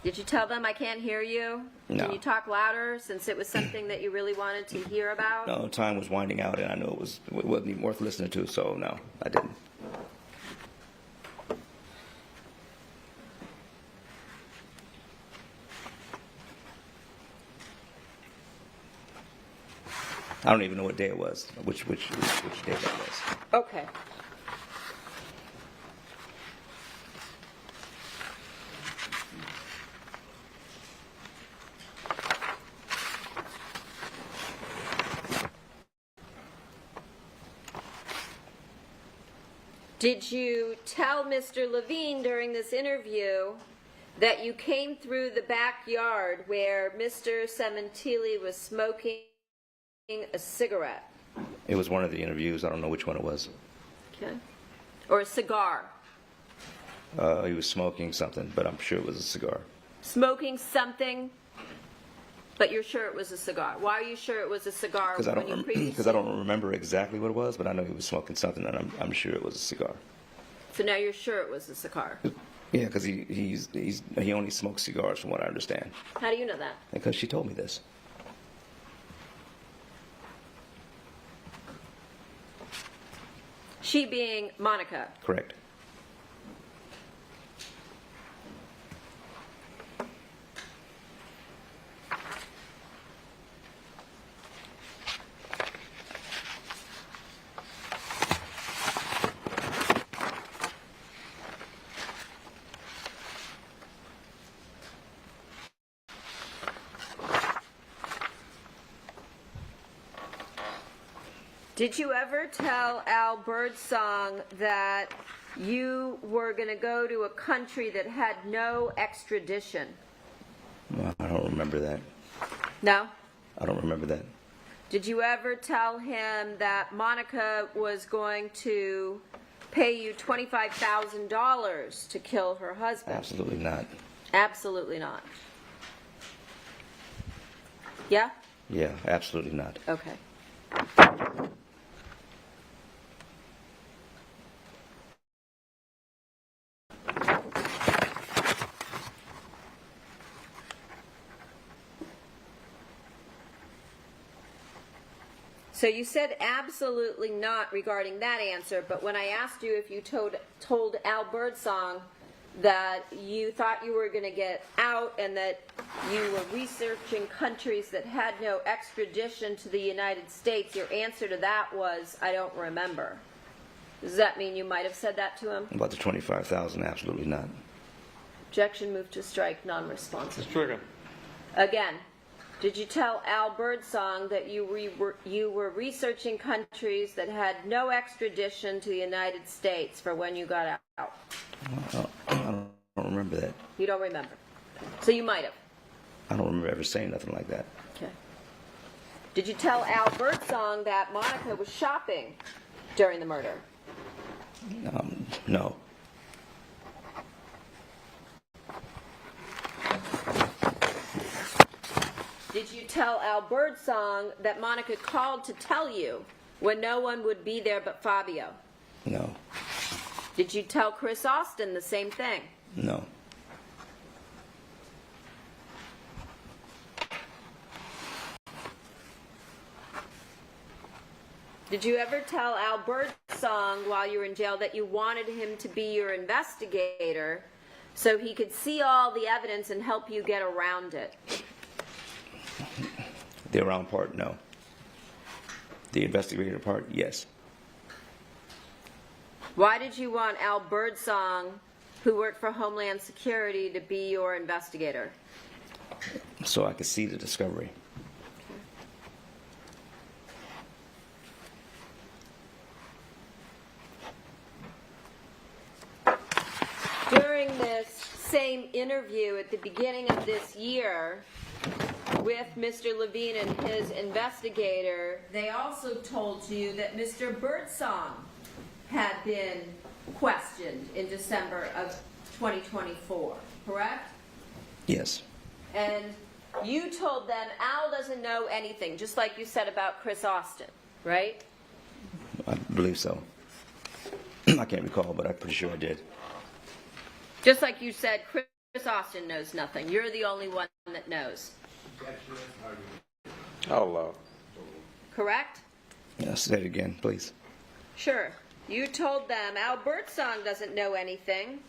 Did you tell them I can't hear you? No. Can you talk louder, since it was something that you really wanted to hear about? No, time was winding out, and I knew it wasn't even worth listening to, so no, I didn't. I don't even know what day it was, which day that was. Okay. Did you tell Mr. Levine during this interview that you came through the backyard where Mr. Sementilli was smoking a cigarette? It was one of the interviews. I don't know which one it was. Okay. Or a cigar? He was smoking something, but I'm sure it was a cigar. Smoking something, but you're sure it was a cigar. Why are you sure it was a cigar? Because I don't remember exactly what it was, but I know he was smoking something, and I'm sure it was a cigar. So now you're sure it was a cigar. Yeah, because he only smokes cigars, from what I understand. How do you know that? Because she told me this. She being Monica. Correct. Did you ever tell Al Birdsong that you were going to go to a country that had no extradition? Well, I don't remember that. No? I don't remember that. Did you ever tell him that Monica was going to pay you $25,000 to kill her husband? Absolutely not. Absolutely not. Yeah? Yeah, absolutely not. Okay. So you said absolutely not regarding that answer, but when I asked you if you told Al Birdsong that you thought you were going to get out and that you were researching countries that had no extradition to the United States, your answer to that was, I don't remember. Does that mean you might have said that to him? About the 25,000, absolutely not. Objection, move to strike, non-responsive. Stricken. Again, did you tell Al Birdsong that you were researching countries that had no extradition to the United States for when you got out? I don't remember that. You don't remember. So you might have. I don't remember ever saying nothing like that. Okay. Did you tell Al Birdsong that Monica was shopping during the murder? No. Did you tell Al Birdsong that Monica called to tell you when no one would be there but Fabio? No. Did you tell Chris Austin the same thing? No. Did you ever tell Al Birdsong while you were in jail that you wanted him to be your investigator so he could see all the evidence and help you get around it? The around part, no. The investigator part, yes. Why did you want Al Birdsong, who worked for Homeland Security, to be your investigator? So I could see the discovery. During this same interview at the beginning of this year with Mr. Levine and his investigator, they also told you that Mr. Birdsong had been questioned in December of 2024, correct? Yes. And you told them Al doesn't know anything, just like you said about Chris Austin, right? I believe so. I can't recall, but I'm pretty sure I did. Just like you said, Chris Austin knows nothing. You're the only one that knows. Oh, Correct? Yeah, say it again, please. Sure. You told them Al Birdsong doesn't know anything,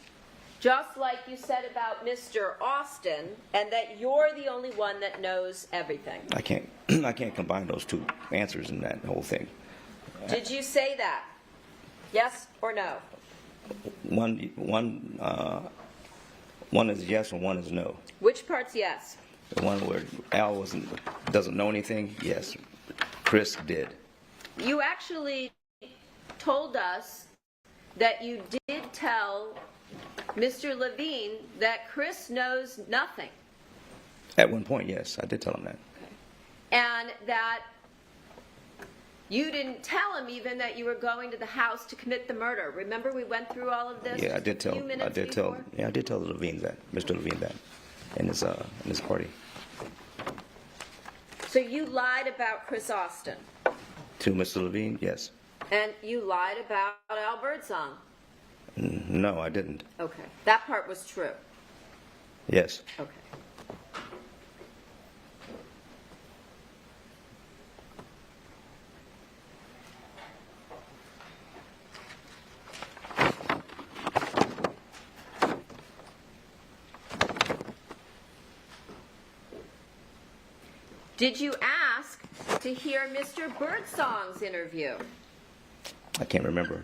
just like you said about Mr. Austin, and that you're the only one that knows everything. I can't combine those two answers in that whole thing. Did you say that? Yes or no? One is yes and one is no. Which part's yes? The one where Al doesn't know anything, yes. Chris did. You actually told us that you did tell Mr. Levine that Chris knows nothing, At one point, yes, I did tell him that. and that you didn't tell him even that you were going to the house to commit the murder. Remember, we went through all of this. Yeah, I just did a tell. few minutes I did before? tell. Yeah, I did tell Levine that, Mr. Levine that, in his party. So you lied about Chris Austin, To Mr. Levine, yes. and you lied about Al Birdsong. No, I didn't. Okay, that part was true. Yes. Okay. Did you ask to hear Mr. Birdsong's interview? I can't remember.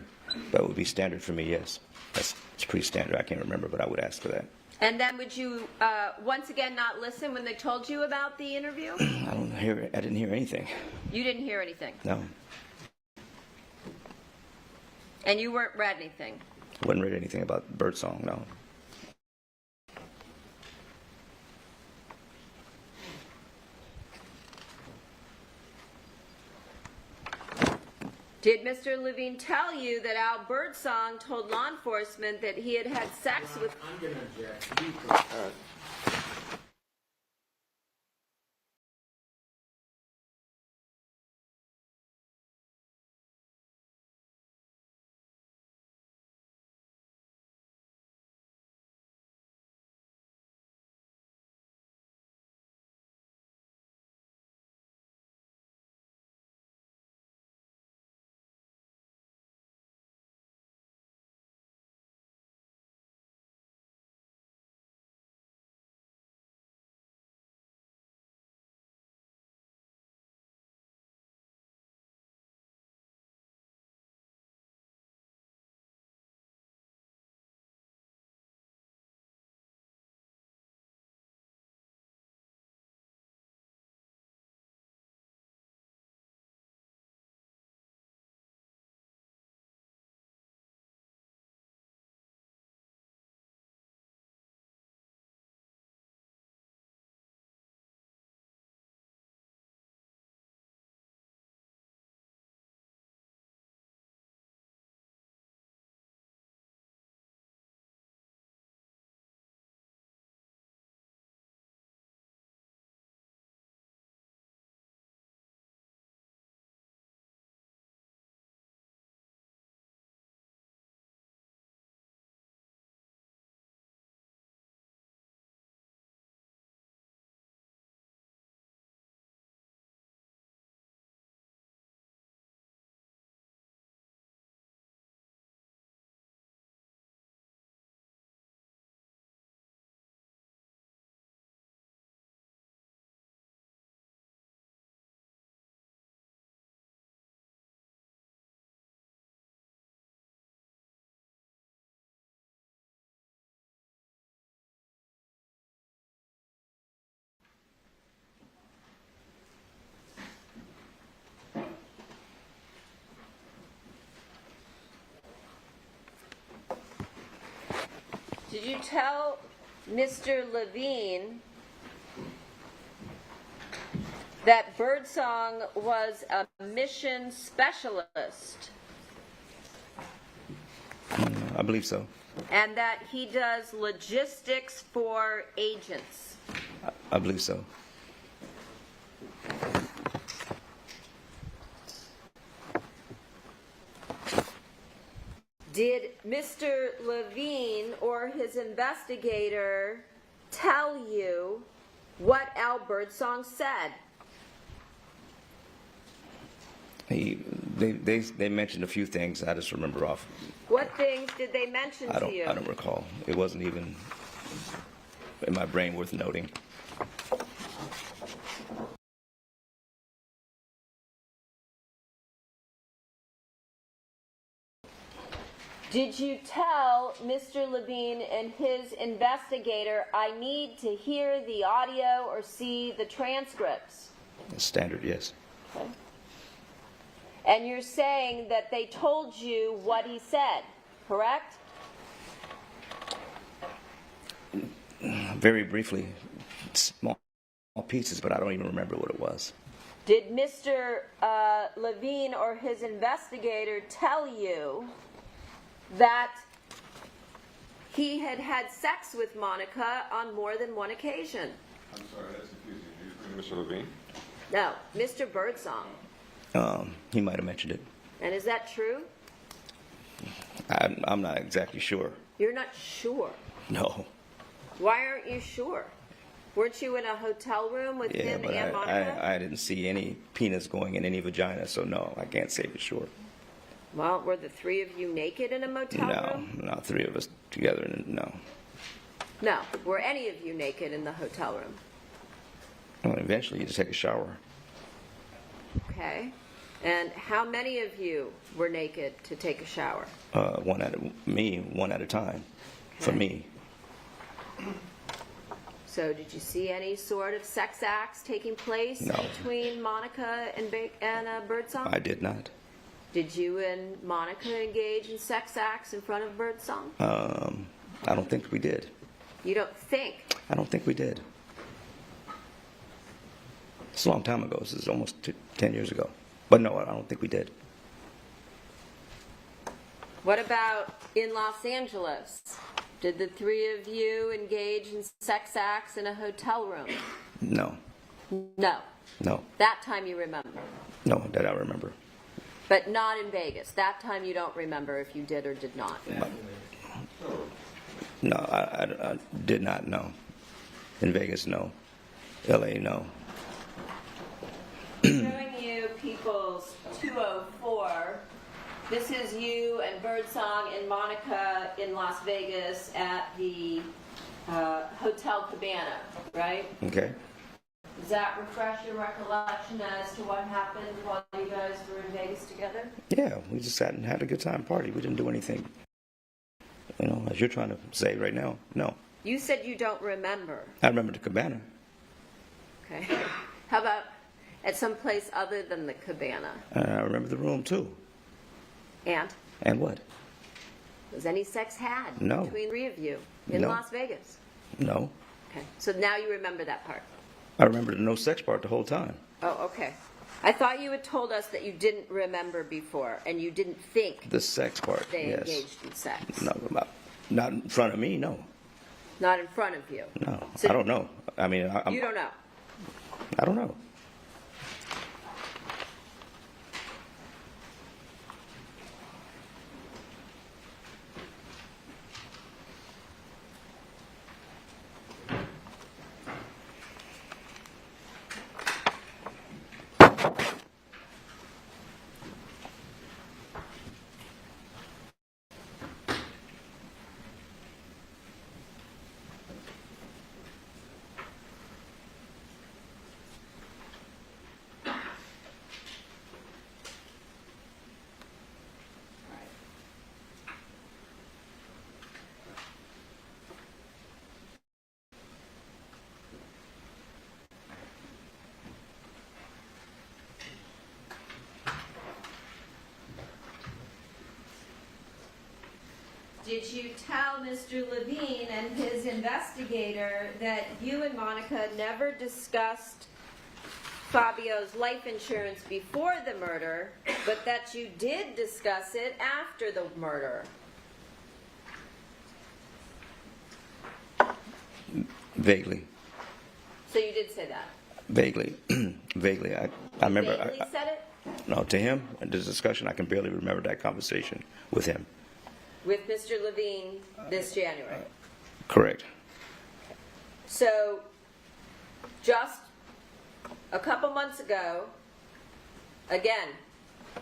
That would be standard for me, yes. It's pretty standard. I can't remember, but I would ask for that. And then would you once again not listen when they told you about the interview? I didn't hear anything. You didn't hear anything. No. And you weren't read anything. I wasn't read anything about Birdsong, no. Did Mr. Levine tell you that Al Birdsong told law enforcement that he had had sex with... I'm going to object. You first. All right. Did you tell Mr. Levine that Birdsong was a mission specialist I believe so. and that he does logistics for agents? I believe so. Did Mr. Levine or his investigator tell you what Al Birdsong said? They mentioned a few things. I just remember off. What things did they mention to you? I don't recall. It wasn't even in my brain worth noting. Did you tell Mr. Levine and his investigator, I need to hear the audio or see the transcripts? Standard, yes. Okay. And you're saying that they told you what he said? correct? Very briefly, small pieces, but I don't even remember what it was. Did Mr. Levine or his investigator tell you that he had had sex with Monica on more than one occasion? I'm sorry, that's confusing. Are you referring to Mr. Levine? No, Mr. Birdsong. He might have mentioned it. And is that true? I'm not exactly sure. You're not sure. No. Why aren't you sure? Weren't you in a hotel room with Yeah, him but and Monica? I didn't see any penis going in any vagina, so no, I can't say for sure. Well, were the three of you naked in a motel room? No, three of us together, no. No. Were any of you naked in the hotel room? Well, eventually you just take a shower. Okay. And how many of you were naked to take a shower? One at a time. For Okay. me. So did you see any sort of sex acts taking place No. between Monica and Birdsong? I did not. Did you and Monica engage in sex acts in front of Birdsong? I don't think we did. You don't think? I don't think we did. It's a long time ago. This is almost 10 years ago. But no, I don't think we did. What about in Los Angeles? Did the three of you engage in sex acts in a hotel room? No. No. No. That time you remember. No, that I remember. But not in Vegas. That time you don't remember if you did or did not. No, I did not know. In Vegas, no. LA, no. Showing you People's 204. This is you and Birdsong and Monica in Las Vegas at the Hotel Cabana, right? Okay. Does that refresh your recollection as to what happened while you guys were in Vegas together? Yeah, we just sat and had a good time party. We didn't do anything. You know, as you're trying to say right now, no. You said you don't remember. I remember the cabana. Okay. How about at some place other than the Cabana? I remember the room too. And? And what? Was any sex had No. between the three of you in No. Las Vegas? No. Okay. So now you remember that part. I remember the no sex part the whole time. Oh, okay. I thought you had told us that you didn't remember before and you didn't think The sex part, they yes. engaged in sex. No, not in front of me, no. Not in front of you. No, So I don't know. I mean, You don't know. I don't know. Did you tell Mr. Levine and his investigator that you and Monica never discussed Fabio's life insurance before the murder, but that you did discuss it after the murder? Vaguely. So you did say that? Vaguely. Vaguely. I remember. Vaguely said it? No, to him, in this discussion, I can barely remember that conversation with him. With Mr. Levine this January? Correct. So, just a couple months ago, again,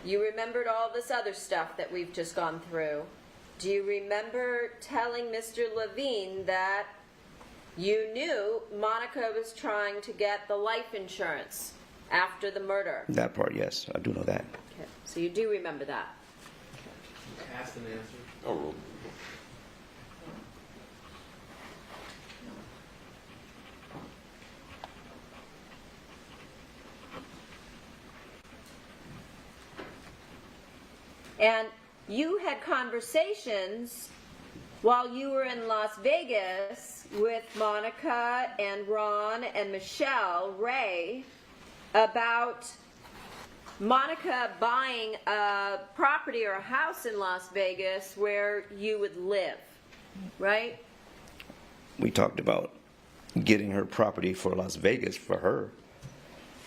you remembered all this other stuff that we've just gone through. Do you remember telling Mr. Levine that you knew Monica was trying to get the life insurance after the murder? That part, yes, I do know that. Okay. So you do remember that? Asked and answered. Oh, And you had conversations while you were in Las Vegas with Monica and Ron and Michelle Ray about Monica buying a property or a house in Las Vegas where you would live, right? We talked about getting her property for Las Vegas for her.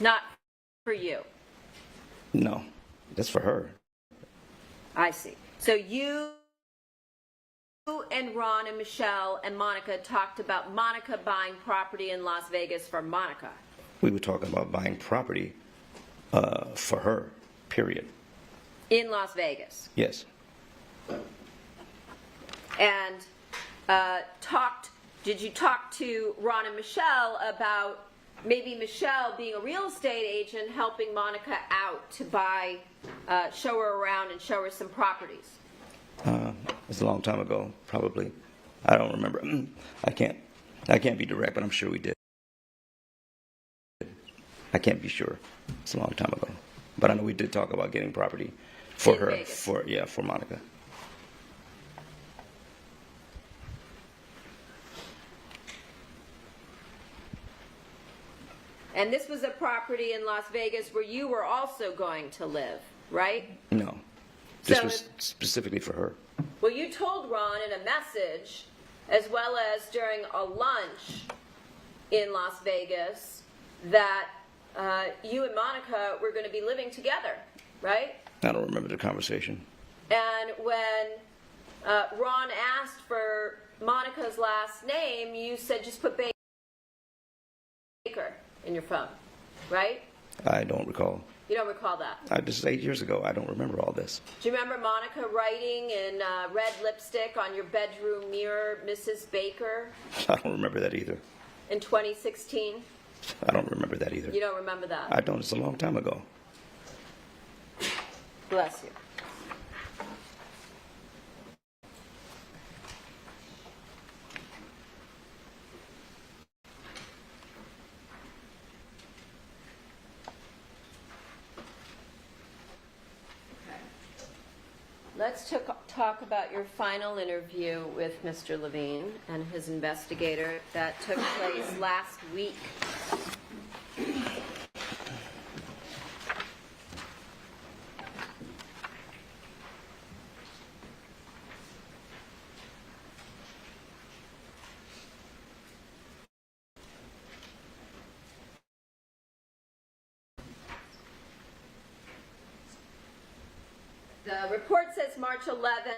Not for you. No, that's for her. I see. So you and Ron and Michelle and Monica talked about Monica buying property in Las Vegas for Monica. We were talking about buying property for her, period. In Las Vegas. Yes. And did you talk to Ron and Michelle about maybe Michelle being a real estate agent helping Monica out to buy, show her around and show her some properties? It's a long time ago, probably. I don't remember. I can't be direct, but I'm sure we did. I can't be sure. It's a long time ago. But I know we did talk about getting property for In her, Vegas. for Monica. And this was a property in Las Vegas where you were also going to live, right? No. This So was specifically for her. Well, you told Ron in a message, as well as during a lunch in Las Vegas, that you and Monica were going to be living together, right? I don't remember the conversation. And when Ron asked for Monica's last name, you said just put Baker in your phone, right? I don't recall. You don't recall that? This is 8 years ago. I don't remember all this. Do you remember Monica writing in red lipstick on your bedroom mirror, Mrs. Baker, I don't remember that either. in 2016? I don't remember that either. You don't remember that? I don't. It's a long time ago. Bless you. Let's talk about your final interview with Mr. Levine and his investigator that took place last week. The report says March 11th.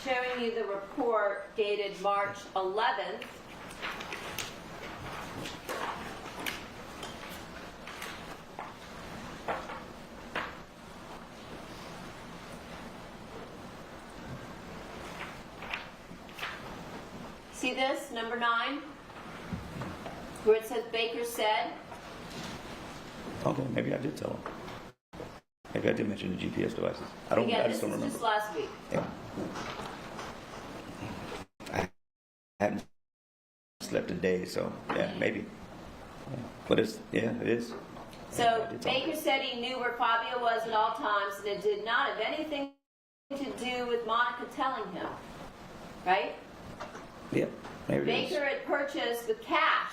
showing you the report dated March 11th. See this, number 9, where it says Baker said? Okay, maybe I did tell him. Maybe I did mention the GPS devices. I don't. Again, I this just don't is remember. just last week. Yeah. I hadn't slept a day, so yeah, maybe. Yeah. But it's it is. So Yeah, I did tell him. Baker said he knew where Fabio was at all times, and it did not have anything to do with Monica telling him, right? Yeah, maybe it is. Baker had purchased with cash,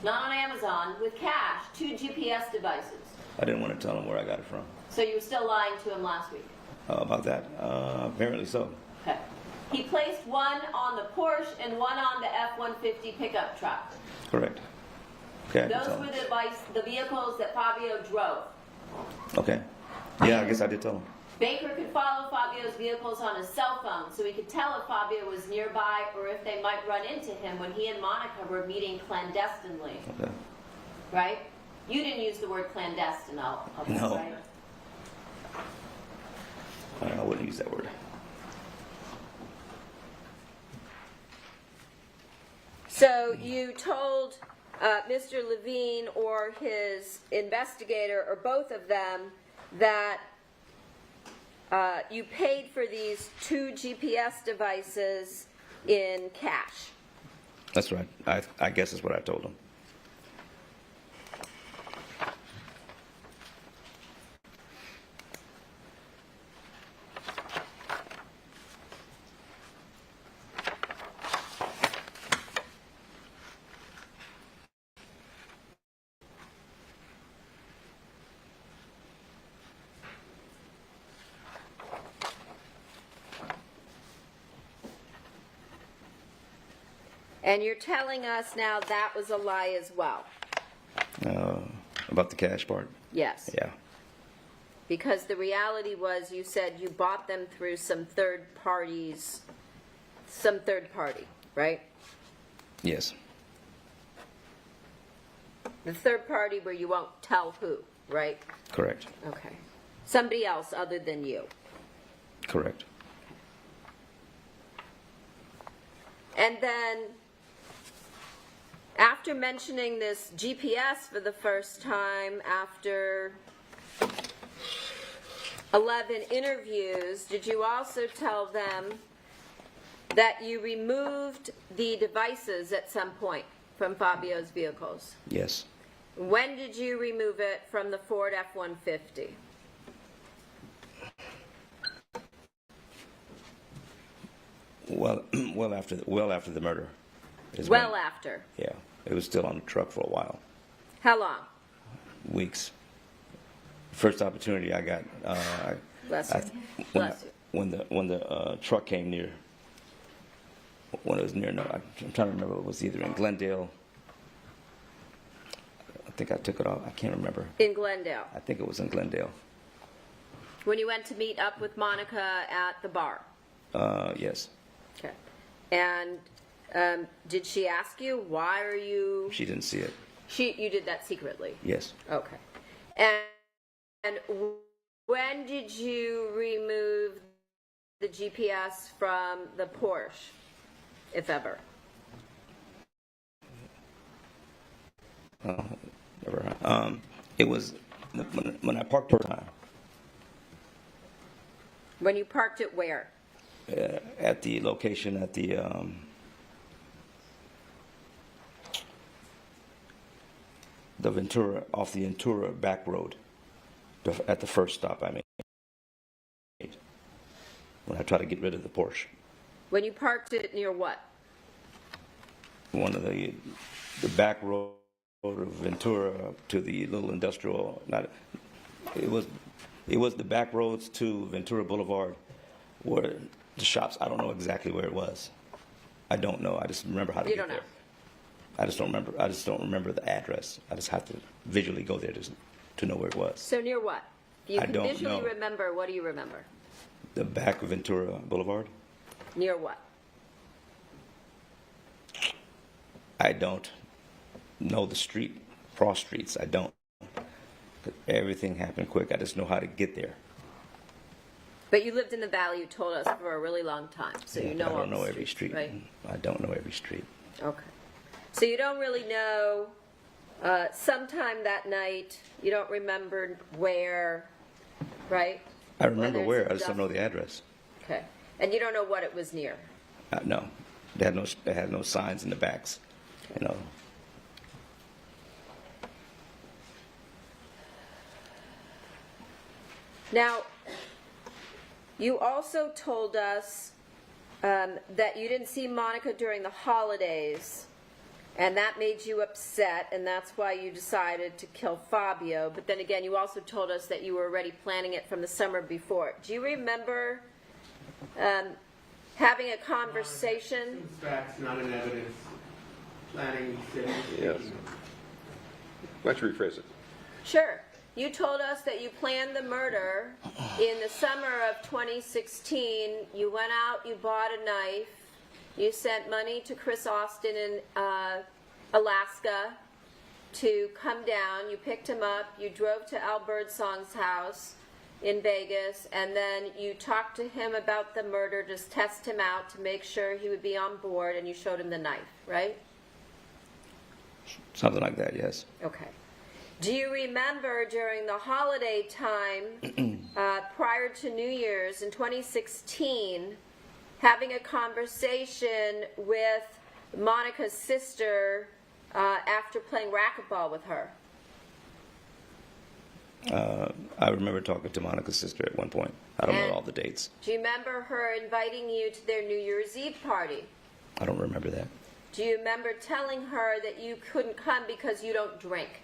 not on Amazon, with cash, 2 GPS devices. I didn't want to tell him where I got it from. So you were still lying to him last week. About that, apparently so. Okay. He placed one on the Porsche and one on the F-150 pickup truck. Correct. Okay. I did Those tell were him. the vehicles that Fabio drove. Okay. Yeah, I guess I did tell him. Baker could follow Fabio's vehicles on his cell phone, so he could tell if Fabio was nearby or if they might run into him when he and Monica were meeting clandestinely. Okay. Right? You didn't use the word clandestine, I'll bet, No. right? I wouldn't use that word. So you told Mr. Levine or his investigator, or both of them, that you paid for these 2 GPS devices in cash. That's right. I guess is what I told him. And you're telling us now that was a lie as well. About the cash part. Yes. Yeah. Because the reality was you said you bought them through some third party, right? Yes. The third party where you won't tell who, right? Correct. Okay. Somebody else other than you. Correct. And then, after mentioning this GPS for the first time, after 11 interviews, did you also tell them that you removed the devices at some point from Fabio's vehicles? Yes. When did you remove it from the Ford F-150? Well after the murder. is Well when- after. Yeah. It was still on the truck for a while. How long? Weeks. First opportunity I got. Bless you. Bless you. When the truck came near. When it was near, no, I'm trying to remember. It was either in Glendale. I think I took it off. I can't remember. In Glendale. I think it was in Glendale. When you went to meet up with Monica at the bar. Yes. Okay. And did she ask you, why are you... She didn't see it. You did that secretly? Yes. Okay. And when did you remove the GPS from the Porsche, if ever? Never. It was when I parked her time When you parked it where? at the location at the Ventura, off the Ventura back road, at the first stop I made, when I tried to get rid of the Porsche. When you parked it near what? One of the back road of Ventura to the little industrial, it was the back roads to Ventura Boulevard, where the shops, I don't know exactly where it was. I don't know. I just remember how to You get don't there. know. I just don't remember the address. I just have to visually go there to know where it was. So near what? If you I can don't visually know. remember, what do you remember? The back of Ventura Boulevard? Near what? I don't know the street, cross streets. I don't. Everything happened quick. I just know how to get there. But you lived in the valley, you told us, for a really long time, so you know I all don't the know every streets, street. right? I don't know every street. Okay. So you don't really know, sometime that night, you don't remember where, right? I remember Whether where. it's I just don't know the address. Okay. And you don't know what it was near? No, they had no signs in the backs. You know. Now, you also told us that you didn't see Monica during the holidays, and that made you upset, and that's why you decided to kill Fabio. But then again, you also told us that you were already planning it from the summer before. Do you remember having a conversation? It's facts, not an evidence. Planning, Yes. Why don't you rephrase it? Sure. You told us that you planned the murder in the summer of 2016. You went out, you bought a knife, you sent money to Chris Austin in Alaska to come down. You picked him up, you drove to Al Birdsong's house in Vegas, and then you talked to him about the murder, just test him out to make sure he would be on board, and you showed him the knife, right? Something like that, yes. Okay. Do you remember during the holiday time, prior to New Year's in 2016, having a conversation with Monica's sister after playing racquetball with her? I remember talking to Monica's sister at one point. I don't And know all the dates. Do you remember her inviting you to their New Year's Eve party? I don't remember that. Do you remember telling her that you couldn't come because you don't drink?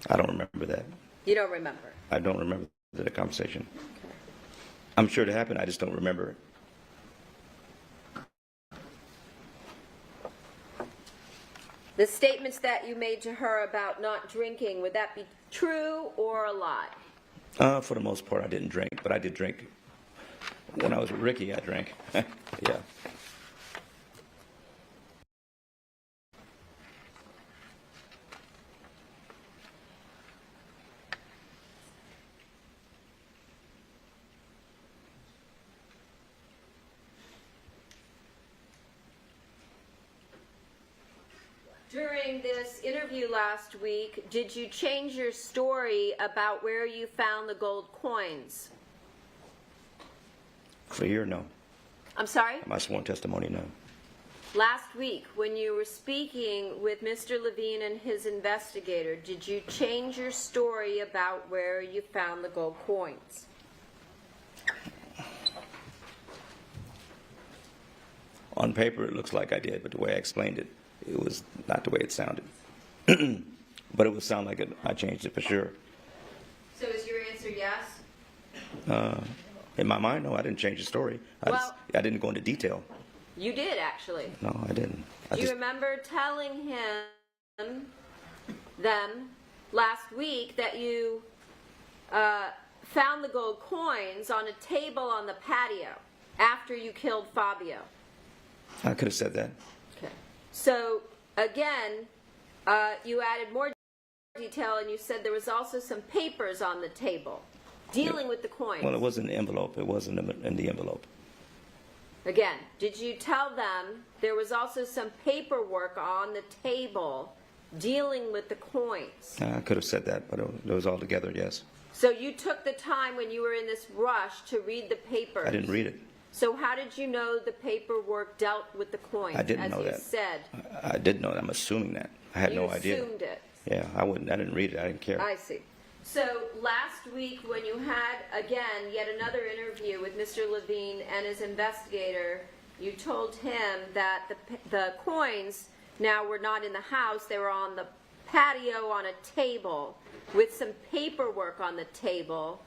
I don't remember that. You don't remember. I don't remember the conversation. I'm sure it happened. I just don't remember it. The statements that you made to her about not drinking, would that be true or a lie? For the most part, I didn't drink, but I did drink. When I was with Ricky, I drank. Yeah. During this interview last week, did you change your story about where you found the gold coins? For here, no. I'm sorry? My sworn testimony, no. Last week, when you were speaking with Mr. Levine and his investigator, did you change your story about where you found the gold coins? On paper, it looks like I did, but the way I explained it, it was not the way it sounded. But it would sound like it. I changed it for sure. So is your answer yes? In my mind, no, I didn't change the story. I didn't go into detail. You did, actually. No, I didn't. Do you remember telling them last week that you found the gold coins on a table on the patio after you killed Fabio? I could have said that. Okay. So, again, you added more detail and you said there was also some papers on the table dealing with the coins. Well, it was in the envelope. It wasn't in the envelope. Again, did you tell them there was also some paperwork on the table dealing with the coins? I could have said that, but it was all together, yes. So you took the time when you were in this rush to read the papers? I didn't read it. So how did you know the paperwork dealt with the coins? I didn't know that. As you said. I didn't know that. I'm assuming that. I had no idea. You assumed it. Yeah, I didn't read it. I didn't care. I see. So last week when you had, again, yet another interview with Mr. Levine and his investigator, you told him that the coins now were not in the house, they were on the patio on a table with some paperwork on the table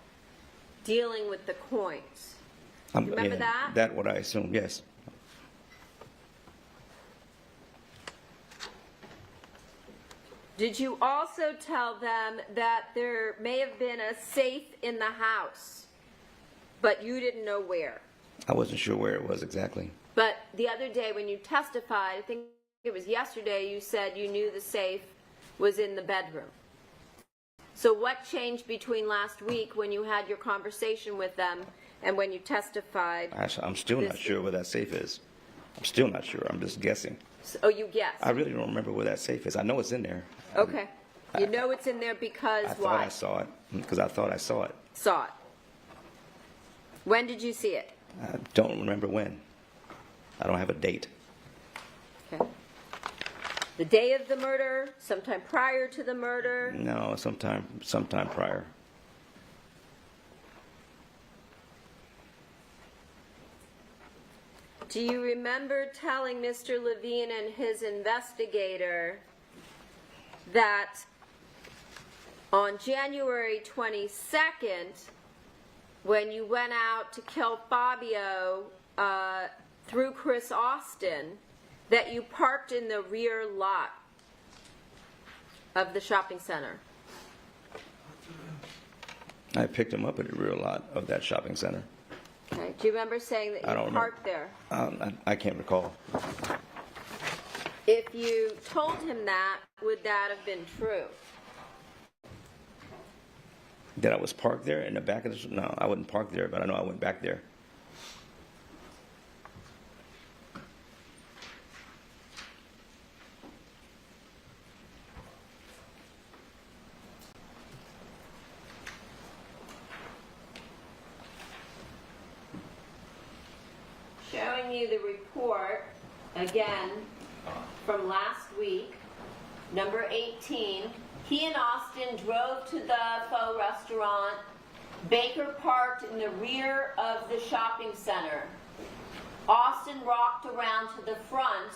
dealing with the coins. You remember that? That's what I assumed, yes. Did you also tell them that there may have been a safe in the house? but you didn't know where. I wasn't sure where it was exactly. But the other day when you testified, I think it was yesterday, you said you knew the safe was in the bedroom. So what changed between last week when you had your conversation with them and when you testified? I'm still not sure where that safe is. I'm still not sure. I'm just guessing. Oh, you guessed. I really don't remember where that safe is. I know it's in there. Okay. You know it's in there because I why? thought I saw it, because I thought I saw it. Saw it. When did you see it? I don't remember when. I don't have a date. Okay. The day of the murder, sometime prior to the murder? No, sometime prior. Do you remember telling Mr. Levine and his investigator that on January 22nd, when you went out to kill Fabio through Chris Austin, that you parked in the rear lot of the shopping center? I picked him up at the rear lot of that shopping center. Okay. Do you remember saying that I don't you parked there? I can't recall. If you told him that, would that have been true? That I was parked there in the back of the... No, I wasn't parked there, but I know I went back there. Showing you the report, again, from last week, number 18. He and Austin drove to the faux restaurant. Baker parked in the rear of the shopping center. Austin walked around to the front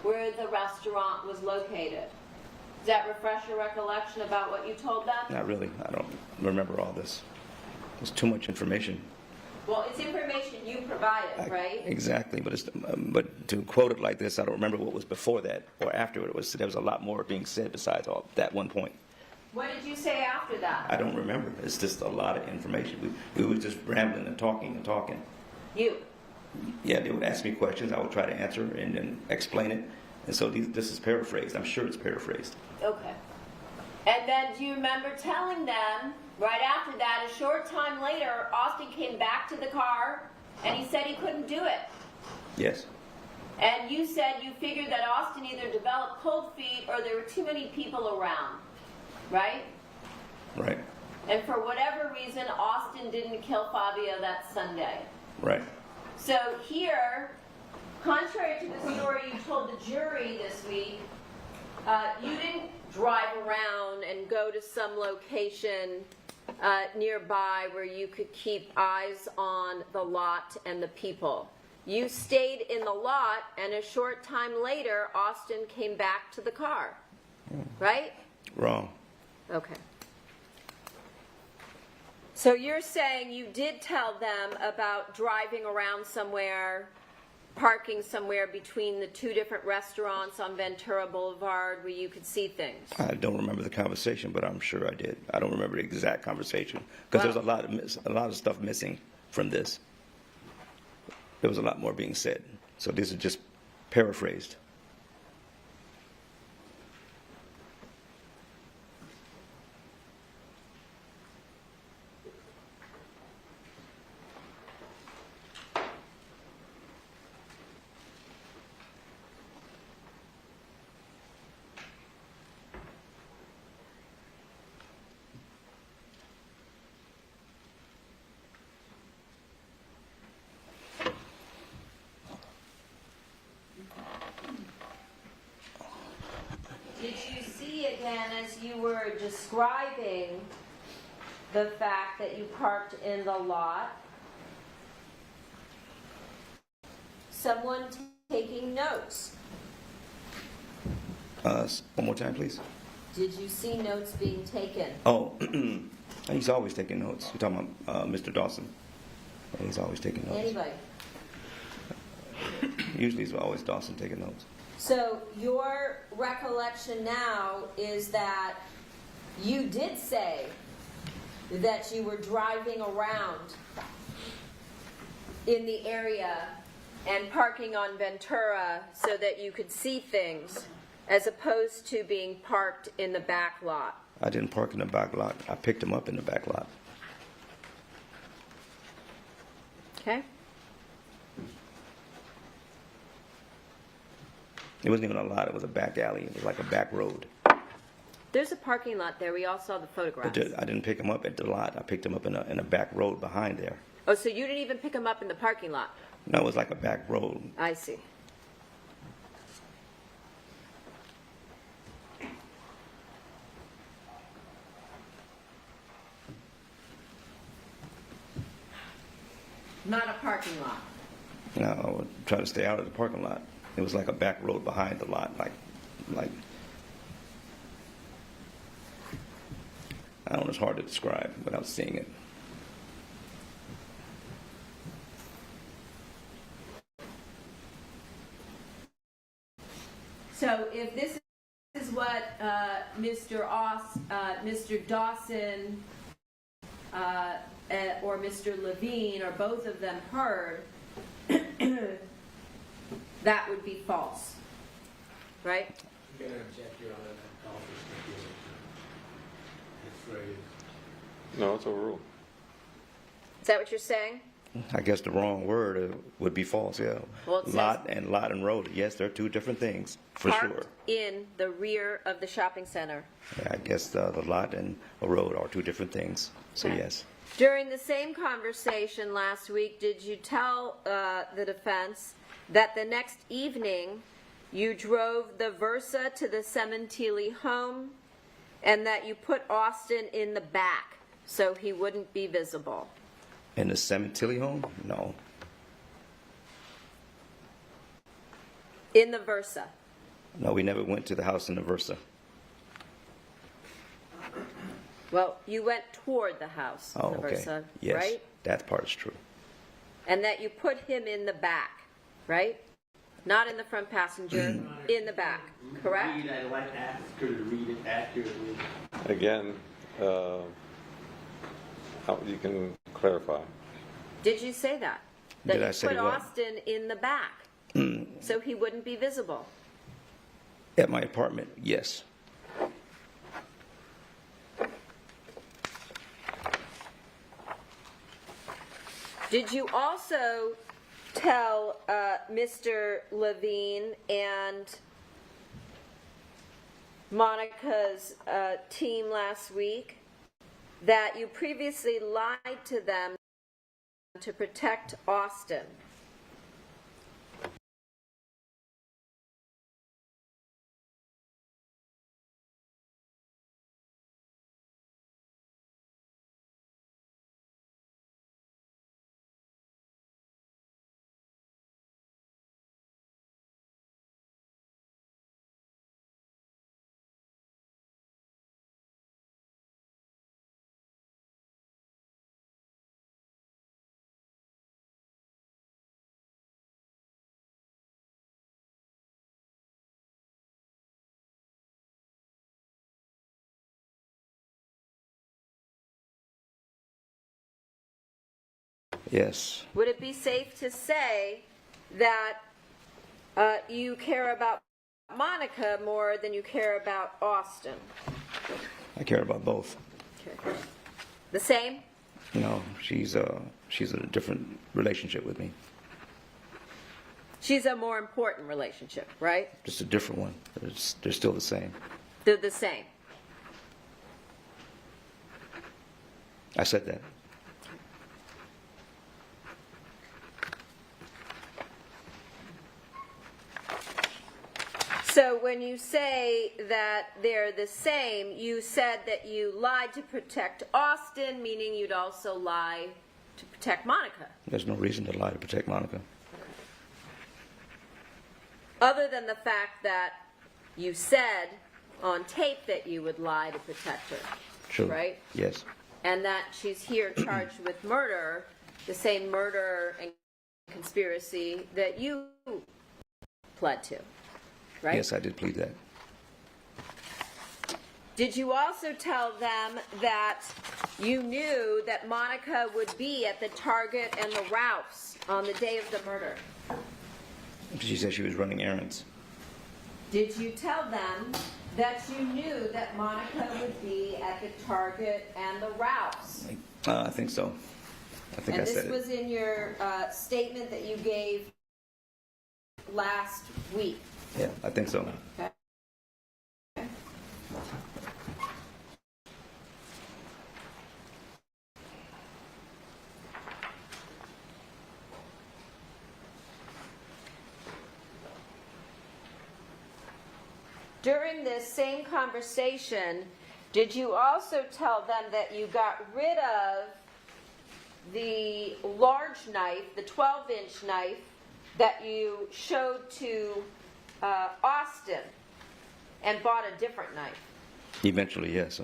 where the restaurant was located. Does that refresh your recollection about what you told them? Not really. I don't remember all this. There's too much information. Well, it's information you provided, right? Exactly, but to quote it like this, I don't remember what was before that or after it. There was a lot more being said besides all that one point. What did you say after that? I don't remember. It's just a lot of information. We were just rambling and talking and talking. You? Yeah, they would ask me questions. I would try to answer and then explain it. And so this is paraphrased. I'm sure it's paraphrased. Okay. And then do you remember telling them, right after that, a short time later, Austin came back to the car and he said he couldn't do it? Yes. And you said you figured that Austin either developed cold feet or there were too many people around, right? Right. And for whatever reason, Austin didn't kill Fabio that Sunday. Right. So here, contrary to the story you told the jury this week, you didn't drive around and go to some location nearby where you could keep eyes on the lot and the people. You stayed in the lot, and a short time later, Austin came back to the car, right? Wrong. Okay. So you're saying you did tell them about driving around somewhere, parking somewhere between the two different restaurants on Ventura Boulevard where you could see things? I don't remember the conversation, but I'm sure I did. I don't remember the exact conversation because there's a lot of stuff missing from this. There was a lot more being said, so this is just paraphrased. Did you see again, as you were describing the fact that you parked in the lot, someone taking notes? One more time, please. Did you see notes being taken? Oh, he's always taking notes. You're talking about Mr. Dawson. Yeah, he's always taking notes. Anybody? Usually it's always Dawson taking notes. So your recollection now is that you did say that you were driving around in the area and parking on Ventura so that you could see things, as opposed to being parked in the back lot? I didn't park in the back lot. I picked him up in the back lot. Okay. It wasn't even a lot. It was a back alley. It was like a back road. There's a parking lot there. We all saw the photographs. I didn't pick him up at the lot. I picked him up in a back road behind there. Oh, so you didn't even pick him up in the parking lot? No, it was like a back road. I see. Not a parking lot. No, I would try to stay out of the parking lot. It was like a back road behind the lot, like I don't know, it's hard to describe without seeing it. So if this is what Mr. Dawson or Mr. Levine or both of them heard, that would be false, right? I'm going to object, Your Honor, that office phrase. No, it's overruled. Is that what you're saying? I guess the wrong word would be false, yeah. Well, it says- lot and road, yes, they're two different things, for sure. Parked in the rear of the shopping center. Yeah, I guess the lot and a road are two different things, so Okay. yes. During the same conversation last week, did you tell the defense that the next evening you drove the Versa to the Sementilli home and that you put Austin in the back so he wouldn't be visible? In the Sementilli home? No. In the Versa? No, we never went to the house in the Versa. Well, you went toward the house Oh, in the okay. Versa, Yes, right? that part is true. And that you put him in the back, right? Not in the front passenger, in the back, correct? Read, I'd like to ask her to read it accurately. Again, you can clarify. Did you say that? That Did you I say put what? Austin in the back so he wouldn't be visible? At my apartment, yes. Did you also tell Mr. Levine and Monica's team last week that you previously lied to them to protect Austin? Yes. Would it be safe to say that you care about Monica more than you care about Austin? I care about both. Okay. The same? No, she's in a different relationship with me. She's a more important relationship, right? Just a different one. They're still the same. They're the same. I said that. So when you say that they're the same, you said that you lied to protect Austin, meaning you'd also lie to protect Monica. There's no reason to lie to protect Monica. Other than the fact that you said on tape that you would lie to protect her. True. Right? Yes. And that she's here charged with murder, the same murder and conspiracy that you pled to. Right? Yes, I did plead that. Did you also tell them that you knew that Monica would be at the Target and the Ralphs on the day of the murder? She said she was running errands. Did you tell them that you knew that Monica would be at the Target and the Ralph's? I think so. I think And I said this it. was in your statement that you gave last week. Yeah, I think so. Okay. During this same conversation, did you also tell them that you got rid of the large knife, the 12-inch knife, that you showed to Austin and bought a different knife? Eventually, yes.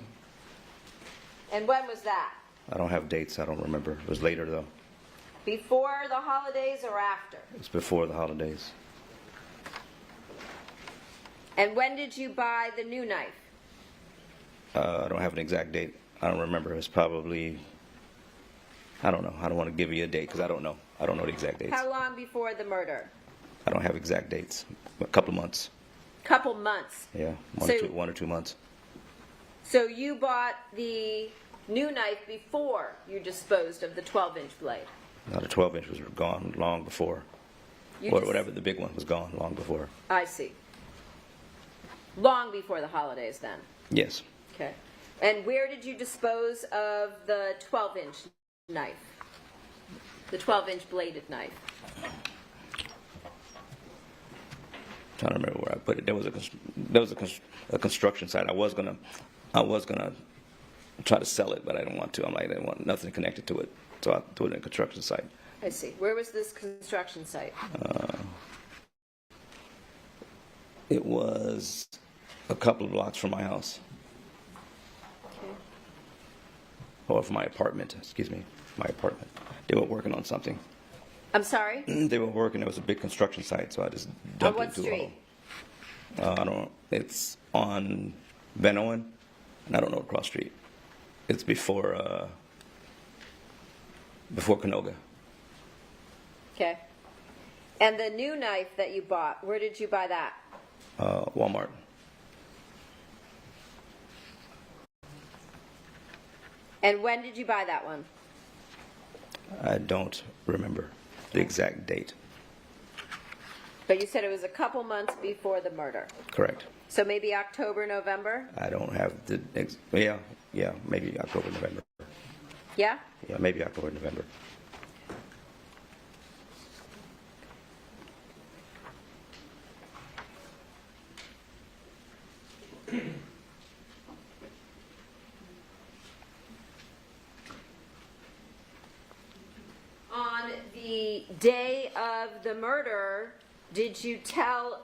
And when was that? I don't have dates. I don't remember. It was later, though. Before the holidays or after? It was before the holidays. And when did you buy the new knife? I don't have an exact date. I don't remember. It was probably, I don't know. I don't want to give you a date because I don't know. I don't know the exact dates. How long before the murder? I don't have exact dates. A couple of months. Couple months. Yeah, So- 1 or 2 months. So you bought the new knife before you disposed of the 12-inch blade? Now the 12-inch was gone long before. You Or just- whatever, the big one was gone long before. I see. Long before the holidays then? Yes. Okay. And where did you dispose of the 12-inch knife? The 12-inch bladed knife? Trying to remember where I put it. There was a construction site. I was gonna try to sell it, but I didn't want to. I didn't want nothing connected to it, so I threw it in a construction site. I see. Where was this construction site? It was a couple of blocks from my house, Okay. or from my apartment. Excuse me, my apartment. They were working on something. I'm sorry? They were working. There was a big construction site, so I just On dumped what it into street? a hole. I don't. It's on Ben Owen, and I don't know the cross street. It's before Canoga. Okay. And the new knife that you bought, where did you buy that? Walmart. And when did you buy that one? I don't remember the exact date. But you said it was a couple months before the murder. Correct. So maybe October, November? I don't have the yeah, maybe October, November. Yeah? Yeah, maybe October, November. On the day of the murder, did you tell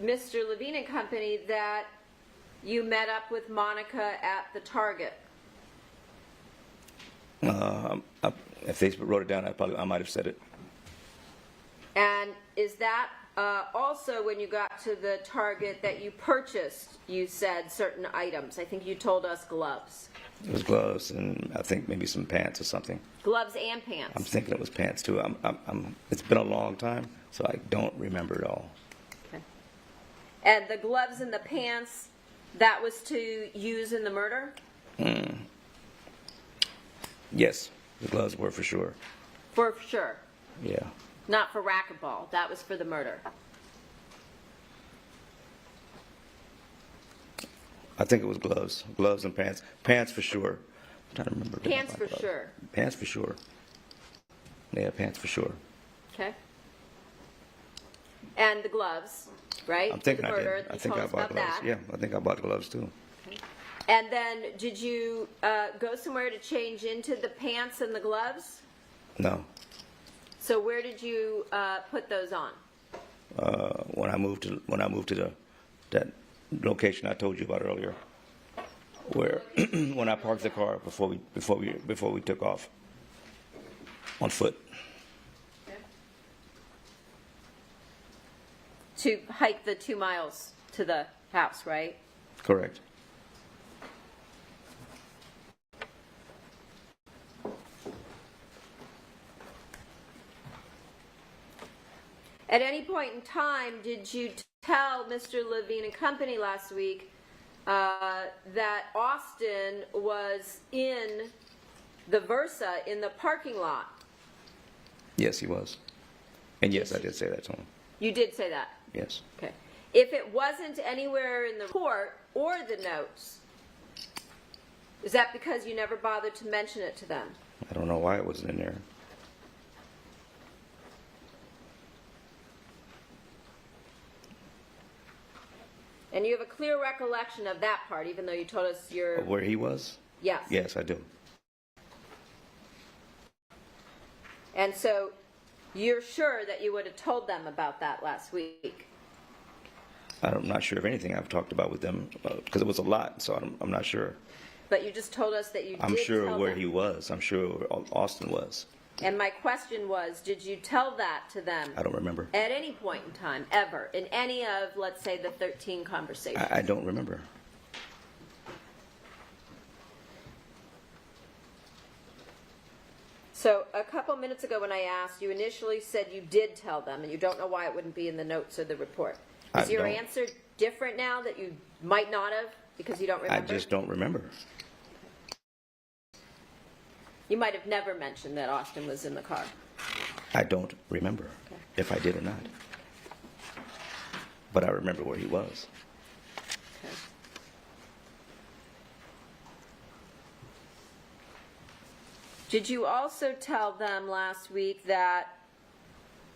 Mr. Levine and Company that you met up with Monica at the Target? If they wrote it down, I might have said it. And is that also when you got to the Target that you purchased, you said, certain items? I think you told us gloves. It was gloves and I think maybe some pants or something. Gloves and pants. I'm thinking it was pants too. It's been a long time, so I don't remember it all. Okay. And the gloves and the pants, that was to use in the murder? Yes, the gloves were for sure. For sure. Yeah. Not for racquetball. That was for the murder. I think it was gloves and pants. Pants for sure. I'm trying to remember. Pants for Gloves. sure. Pants for sure. Yeah, pants for sure. Okay. And the gloves, right? I'm thinking the I murder. did. I You think told I us bought about gloves. that. Yeah, I think I bought gloves too. And then did you go somewhere to change into the pants and the gloves? No. So where did you put those on? When I moved to that location I told you about earlier, where when I parked the car before we took off on foot. To hike the 2 miles to the house, right? Correct. At any point in time, did you tell Mr. Levine and company last week that Austin was in the Versa in the parking lot? Yes, he was. And yes, I did say that to him. You did say that? Yes. Okay. If it wasn't anywhere in the report or the notes, is that because you never bothered to mention it to them? I don't know why it wasn't in there. And you have a clear recollection of that part, even though you told us your... Where he was? Yes. Yes, I do. And so you're sure that you would have told them about that last week? I'm not sure of anything I've talked about with them, because it was a lot, so I'm not sure. But you just told us that you did I'm sure tell where them. he was. I'm sure where Austin was. And my question was, did you tell that to them? I don't remember. At any point in time, ever, in any of, let's say, the 13 conversations? I don't remember. So a couple minutes ago when I asked, you initially said you did tell them, and you don't know why it wouldn't be in the notes or the report. Is your don't. answer different now that you might not have because you don't I remember? just don't remember. You might have never mentioned that Austin was in the car. I don't remember if I did or not. But I remember where he was. Okay. Did you also tell them last week that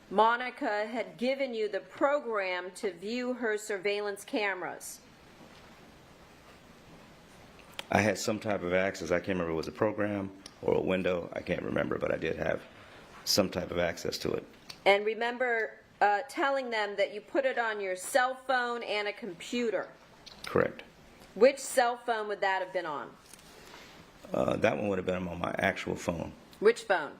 Monica had given you the program to view her surveillance cameras? I had some type of access. I can't remember if it was a program or a window. I can't remember, but I did have some type of access to it. And remember telling them that you put it on your cell phone and a computer. Correct. Which cell phone would that have been on? That one would have been on my actual phone. Which phone?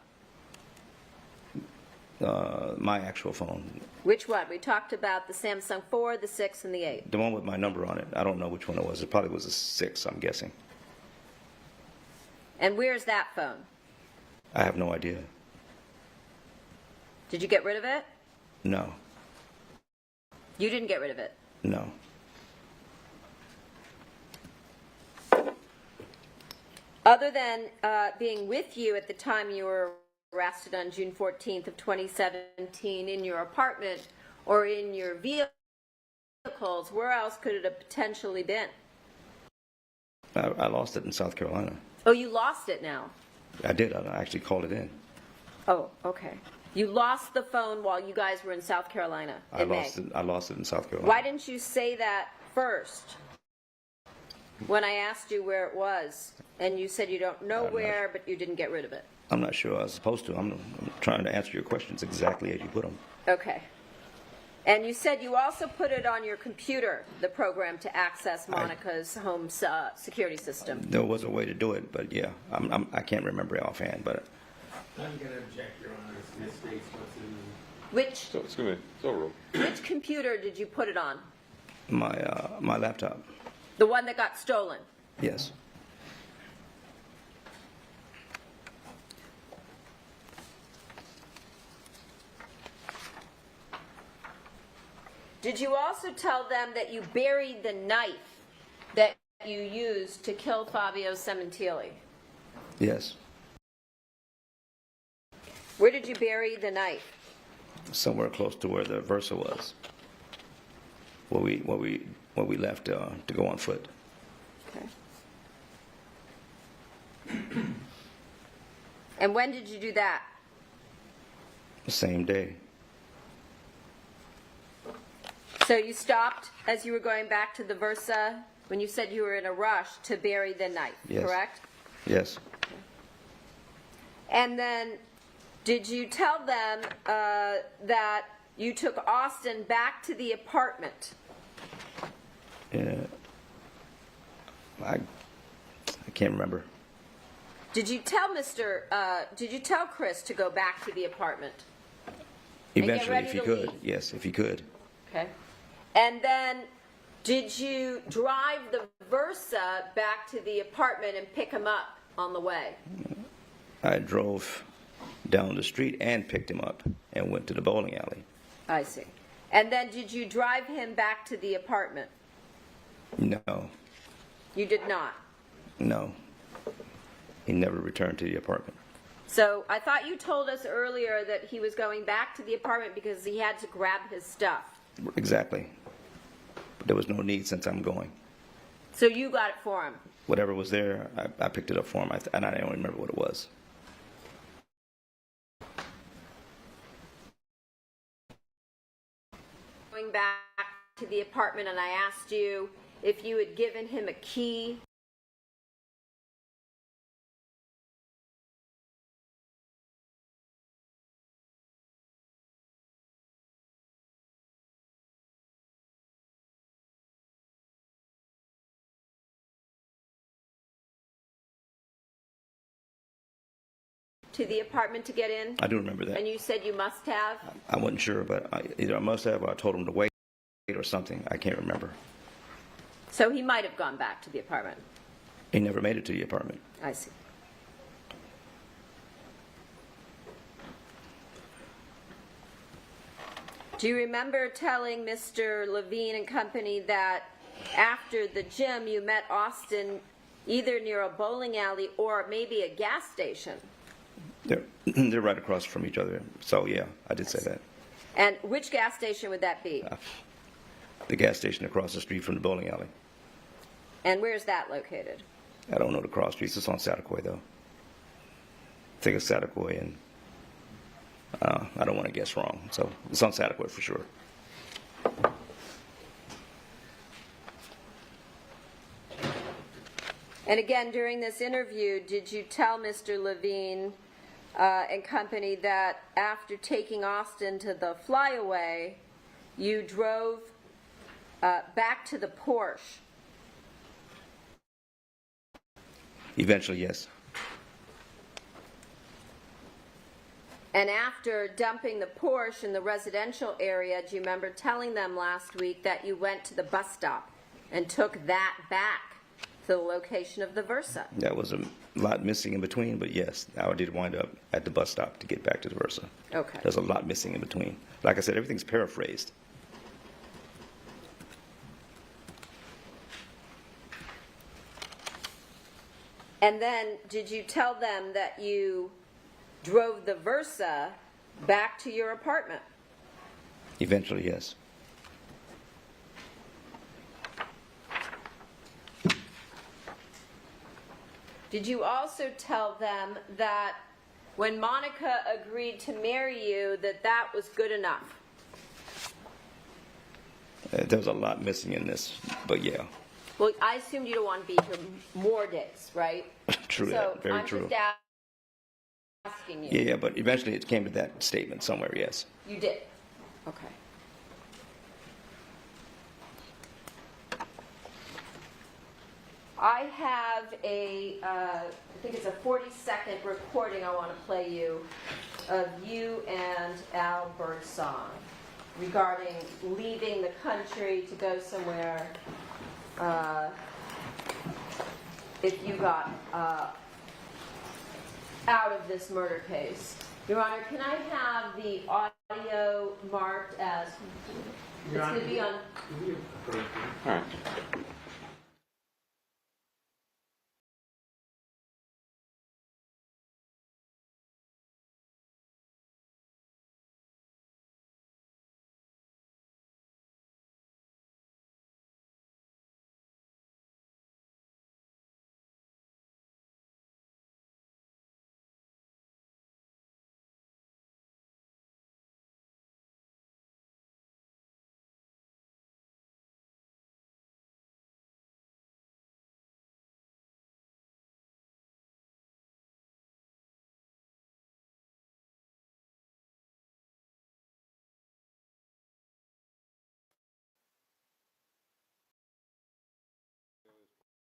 My actual phone. Which one? We talked about the Samsung 4, the 6, and the 8. The one with my number on it. I don't know which one it was. It probably was a 6, I'm guessing. And where's that phone? I have no idea. Did you get rid of it? No. You didn't get rid of it. No. Other than being with you at the time you were arrested on June 14th of 2017 in your apartment or in your vehicles, where else could it have potentially been? I lost it in South Carolina. Oh, you lost it now? I did. I actually called it in. Oh, okay. You lost the phone while you guys were in South Carolina in May. I lost it in South Carolina. Why didn't you say that first when I asked you where it was? And you said you don't know where, but you didn't get rid of it. I'm not sure I was supposed to. I'm trying to answer your questions exactly as you put them. Okay. And you said you also put it on your computer, the program to access Monica's home security system. There was a way to do it, but yeah, I can't remember it offhand. But I'm going to object, Your Honor. This states what's in Which So, excuse me, it's overruled. which computer did you put it on? my laptop, The one that got stolen? yes. Did you also tell them that you buried the knife that you used to kill Fabio Sementilli? Yes. Where did you bury the knife? Somewhere close to where the Versa was, where we left to go on foot. Okay. And when did you do that? The same day. So you stopped as you were going back to the Versa when you said you were in a rush to bury the knife, Yes. correct? Yes. And then did you tell them that you took Austin back to the apartment? Yeah. I can't remember. Did you tell Chris to go back to the apartment? get Eventually, ready if he to could. leave. Yes, if he could. Okay. And then did you drive the Versa back to the apartment and pick him up on the way? I drove down the street and picked him up and went to the bowling alley. I see. And then did you drive him back to the apartment? No, You did not. no. He never returned to the apartment. So I thought you told us earlier that he was going back to the apartment because he had to grab his stuff. Exactly. But there was no need since I'm going. So you got it for him. Whatever was there, I picked it up for him, and I don't remember what it was. Going back to the apartment, and I asked you if you had given him a key. To the apartment to get in? I do remember that. And you said you must have? I wasn't sure, but either I must have or I told him to wait or something. I can't remember. So he might have gone back to the apartment. He never made it to the apartment. I see. Do you remember telling Mr. Levine and company that after the gym you met Austin either near a bowling alley or maybe a gas station? They're right across from each other. So, yeah, I did say that. And which gas station would that be? The gas station across the street from the bowling alley. And where's that located? I don't know the cross streets. It's on Satakoy, though. I think it's Satakoy, and I don't want to guess wrong. So it's on Satakoy for sure. And again, during this interview, did you tell Mr. Levine and company that after taking Austin to the flyaway, you drove back to the Porsche? Eventually, yes. And after dumping the Porsche in the residential area, do you remember telling them last week that you went to the bus stop and took that back to the location of the Versa? That was a lot missing in between, but yes, I did wind up at the bus stop to get back to the Versa. Okay. There's a lot missing in between. Like I said, everything's paraphrased. And then did you tell them that you drove the Versa back to your apartment? Eventually, yes. Did you also tell them that when Monica agreed to marry you, that that was good enough? There was a lot missing in this, but yeah. Well, I assumed you don't want to be here more days, right? True So that, very I'm true. just asking you. Yeah, but eventually it came to that statement somewhere, yes. You did? Okay. I have I think it's a 40-second recording I want to play you of you and Al Birdsong regarding leaving the country to go somewhere if you got out of this murder case. Your Honor, can I have the audio marked as, it's going to be on... All right.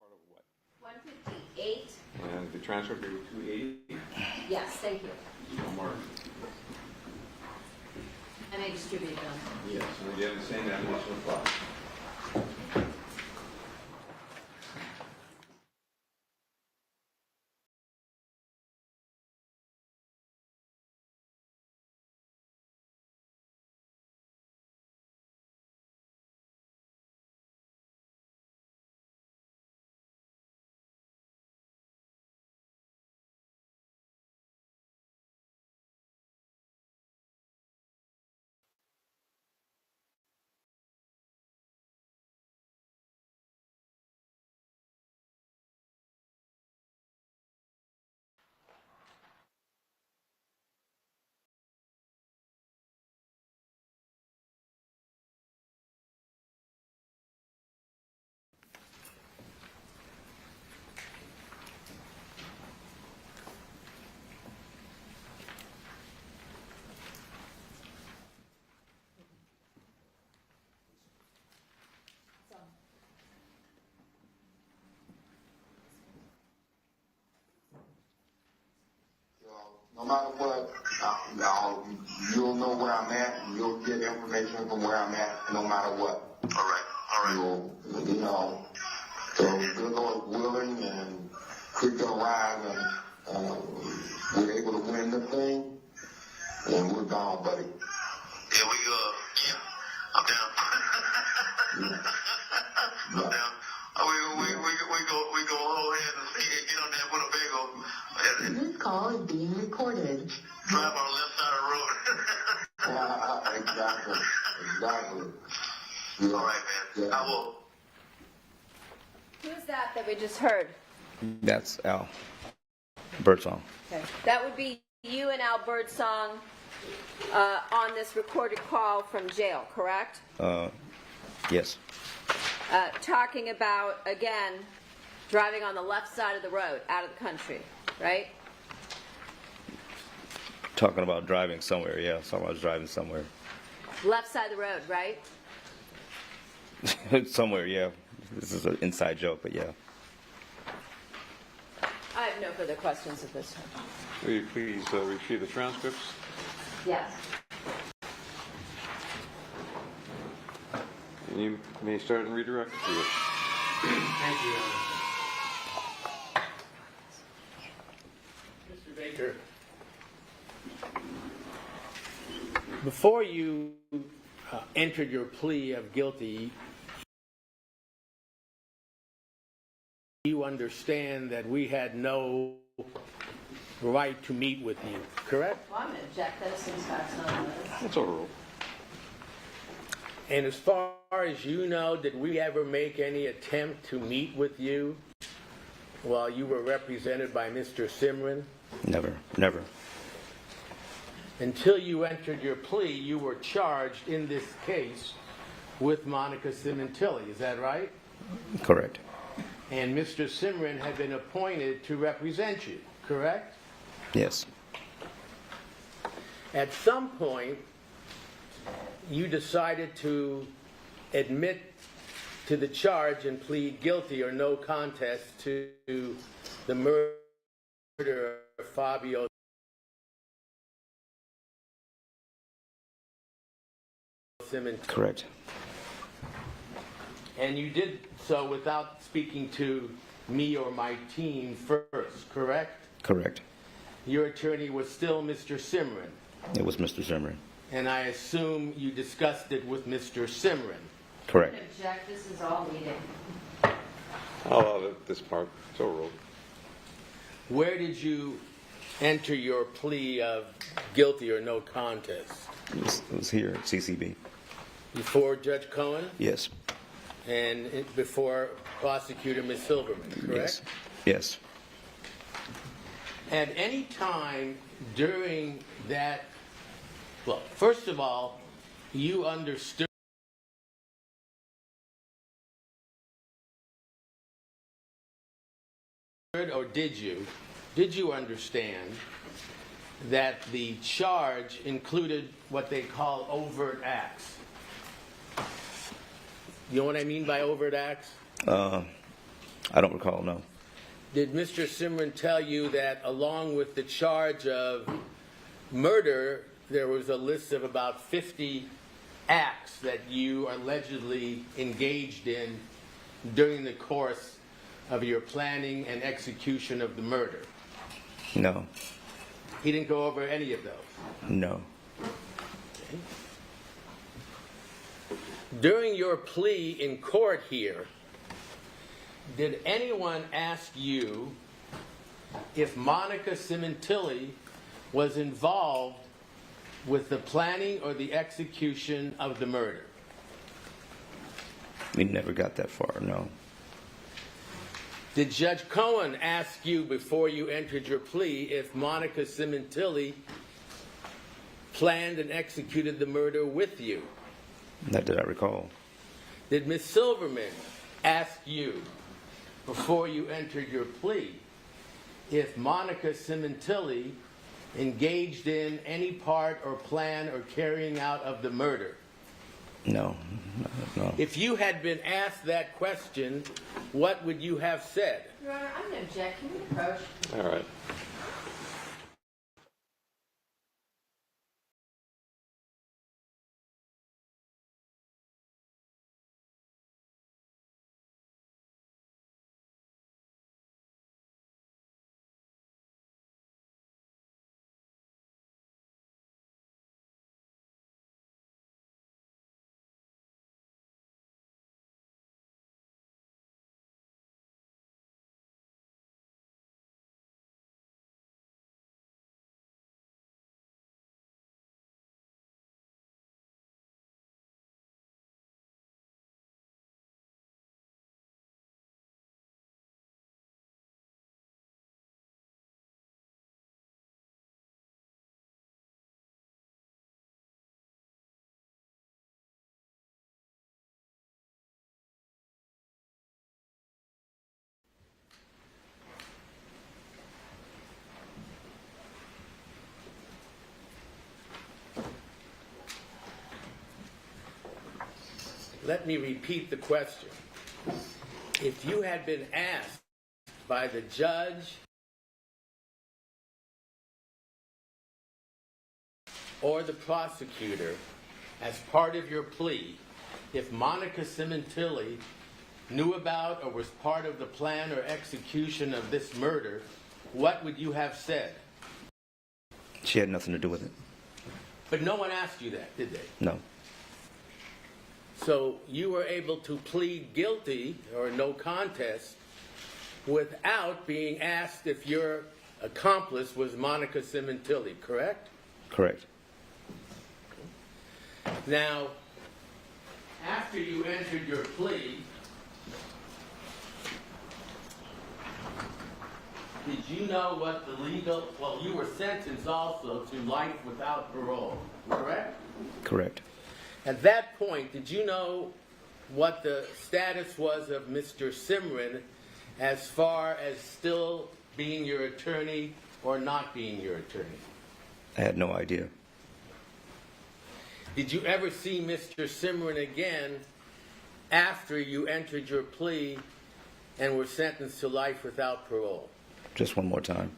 Part of what? 158. And the transfer will be 280. Yes, thank you. Mark. And I distribute them. Yes, and again, same ammunition applies. matter what, you'll know where I'm at, and you'll get information from where I'm at, no matter what. All right. So the Lord willing, and creek will rise, and we're able to win the thing, and we're gone, buddy. Yeah, I'm down. I'm down. We go hold hands and get on that Winnebago. This call is being recorded. Drive on the left side of the road. Exactly. All right, man. Yeah. I will. Who's that we just heard? That's Al. Birdsong. Okay. That would be you and Al Birdsong on this recorded call from jail, correct? Yes. Talking about, again, driving on the left side of the road, out of the country, right? Talking about driving somewhere, yeah. Someone was driving somewhere. Left side of the road, right? Somewhere, yeah. This is an inside joke, but yeah. I have no further questions at this time. Will you please retrieve the transcripts? Yes. And you may start and redirect if you wish. Thank you, Mr. Baker, before you entered your plea of guilty, you understand that we had no right to meet with you, correct? Well, I'm going to object that since that's not on the list. That's overruled. And as far as you know, did we ever make any attempt to meet with you while you were represented by Mr. Simran? Never. Never. Until you entered your plea, you were charged in this case with Monica Sementilli, is that right? Correct. And Mr. Simran had been appointed to represent you, correct? Yes. At some point, you decided to admit to the charge and plead guilty or no contest to the murder of Fabio Sementilli. Correct. And you did so without speaking to me or my team first, correct? Correct. Your attorney was still Mr. Simran, It was Mr. Zimmerman. and I assume you discussed it with Mr. Simran. Correct. Object, this is all needed. I'll allow this part. It's overruled. Where did you enter your plea of guilty or no contest? It was here at CCB. Before Judge Cohen Yes. and before Prosecutor Ms. Silverman, correct? Yes. Yes. At any time during that, well, first of all, you understood or did you understand that the charge included what they call overt acts? You know what I mean by overt acts? I don't recall, no. Did Mr. Simran tell you that along with the charge of murder, there was a list of about 50 acts that you allegedly engaged in during the course of your planning and execution of the murder? No. He didn't go over any of those. No. During your plea in court here, did anyone ask you if Monica Sementilli was involved with the planning or the execution of the murder? We never got that far, no. Did Judge Cohen ask you before you entered your plea if Monica Sementilli planned and executed the murder with you? Not that I recall. Did Ms. Silverman ask you before you entered your plea if Monica Sementilli engaged in any part or plan or carrying out of the murder? No. No. If you had been asked that question, what would you have said? Your Honor, I'm going to object. Can we approach? All right. let me repeat the question. If you had been asked by the judge or the prosecutor as part of your plea, if Monica Sementilli knew about or was part of the plan or execution of this murder, what would you have said? She had nothing to do with it. But no one asked you that, did they? No. So you were able to plead guilty or no contest without being asked if your accomplice was Monica Sementilli, correct? Correct. Now, after you entered your plea, did you know what the legal, well, you were sentenced also to life without parole, correct? Correct. At that point, did you know what the status was of Mr. Simran as far as still being your attorney or not being your attorney? I had no idea. Did you ever see Mr. Simran again after you entered your plea and were sentenced to life without parole? Just one more time.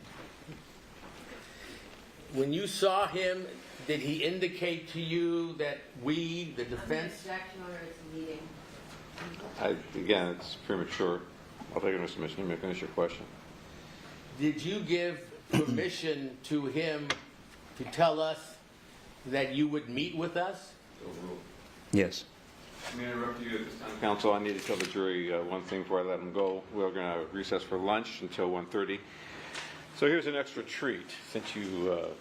When you saw him, did he indicate to you that we, the defense... Objection order, it's a meeting. Again, it's premature. I'll take it as submission. You may finish your question. Did you give permission to him to tell us that you would meet with us? Yes. Let me interrupt you at this time, counsel. I need to tell the jury one thing before I let them go. We're going to recess for lunch until 1:30. So here's an extra treat since you...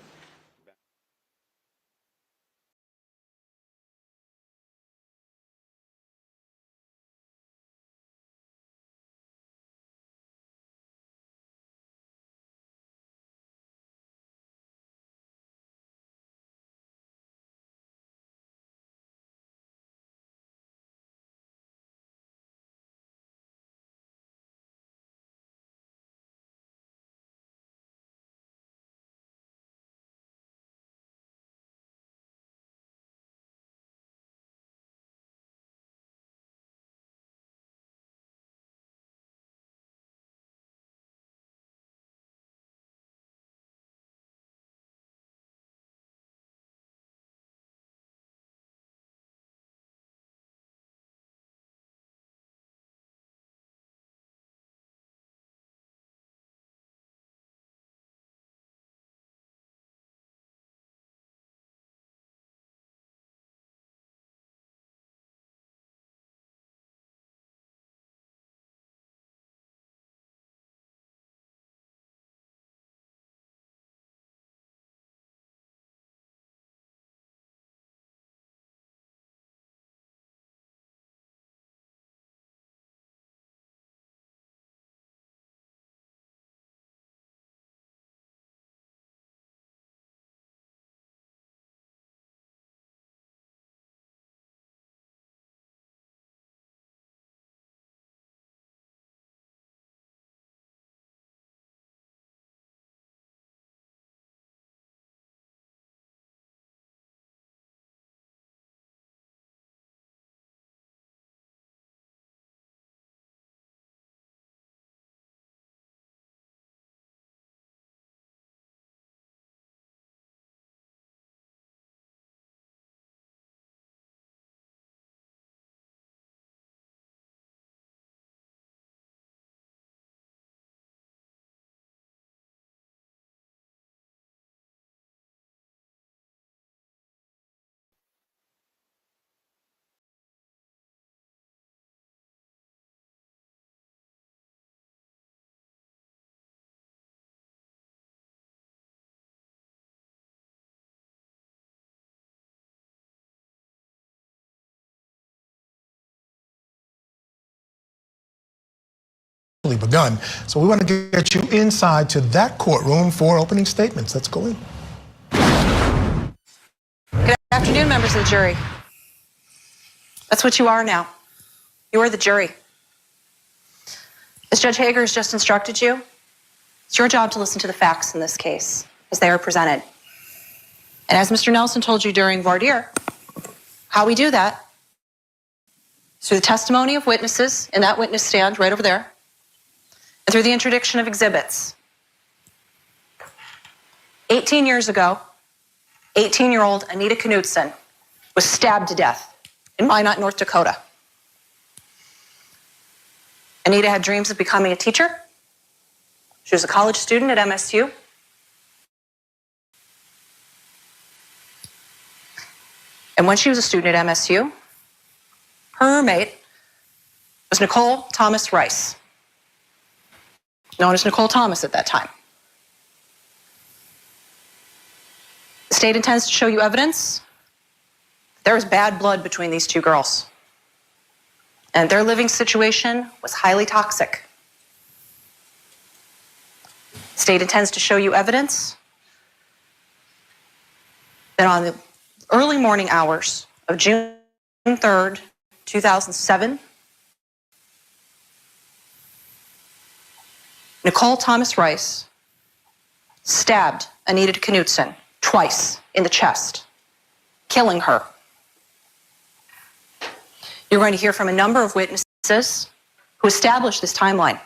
begun. So we want to get you inside to that courtroom for opening statements. Let's go in. Good afternoon, members of the jury. That's what you are now. You are the jury. As Judge Hager has just instructed you, it's your job to listen to the facts in this case as they are presented. And as Mr. Nelson told you during voir dire, how we do that through the testimony of witnesses in that witness stand right over there, and through the introduction of exhibits. 18 years ago, 18-year-old Anita Knutson was stabbed to death in Minot, North Dakota. Anita had dreams of becoming a teacher. She was a college student at MSU. And when she was a student at MSU, her roommate was Nicole Thomas Rice, known as Nicole Thomas at that time. The state intends to show you evidence. There was bad blood between these two girls, and their living situation was highly toxic. The state intends to show you evidence that on the early morning hours of June 3rd, 2007, Nicole Thomas Rice stabbed Anita Knutson twice in the chest, killing her. You're going to hear from a number of witnesses who established this timeline.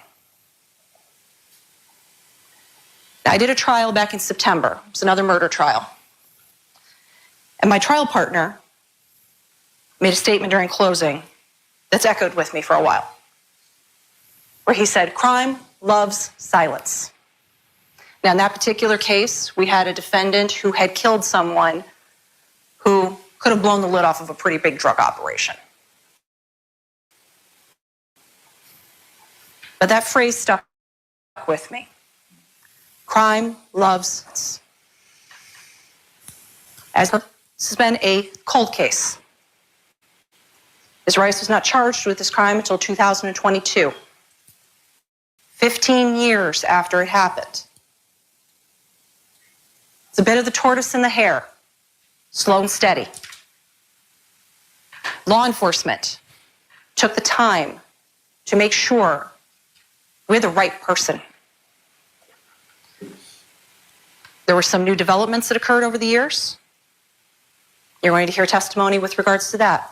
Now, I did a trial back in September. It was another murder trial. And my trial partner made a statement during closing that's echoed with me for a while, where he said, "Crime loves silence." Now, in that particular case, we had a defendant who had killed someone who could have blown the lid off of a pretty big drug operation. But that phrase stuck with me. Crime loves silence. As this has been a cold case. Ms. Rice was not charged with this crime until 2022, 15 years after it happened. It's a bit of the tortoise and the hare, slow and steady. Law enforcement took the time to make sure we're the right person. There were some new developments that occurred over the years. You're going to hear testimony with regards to that.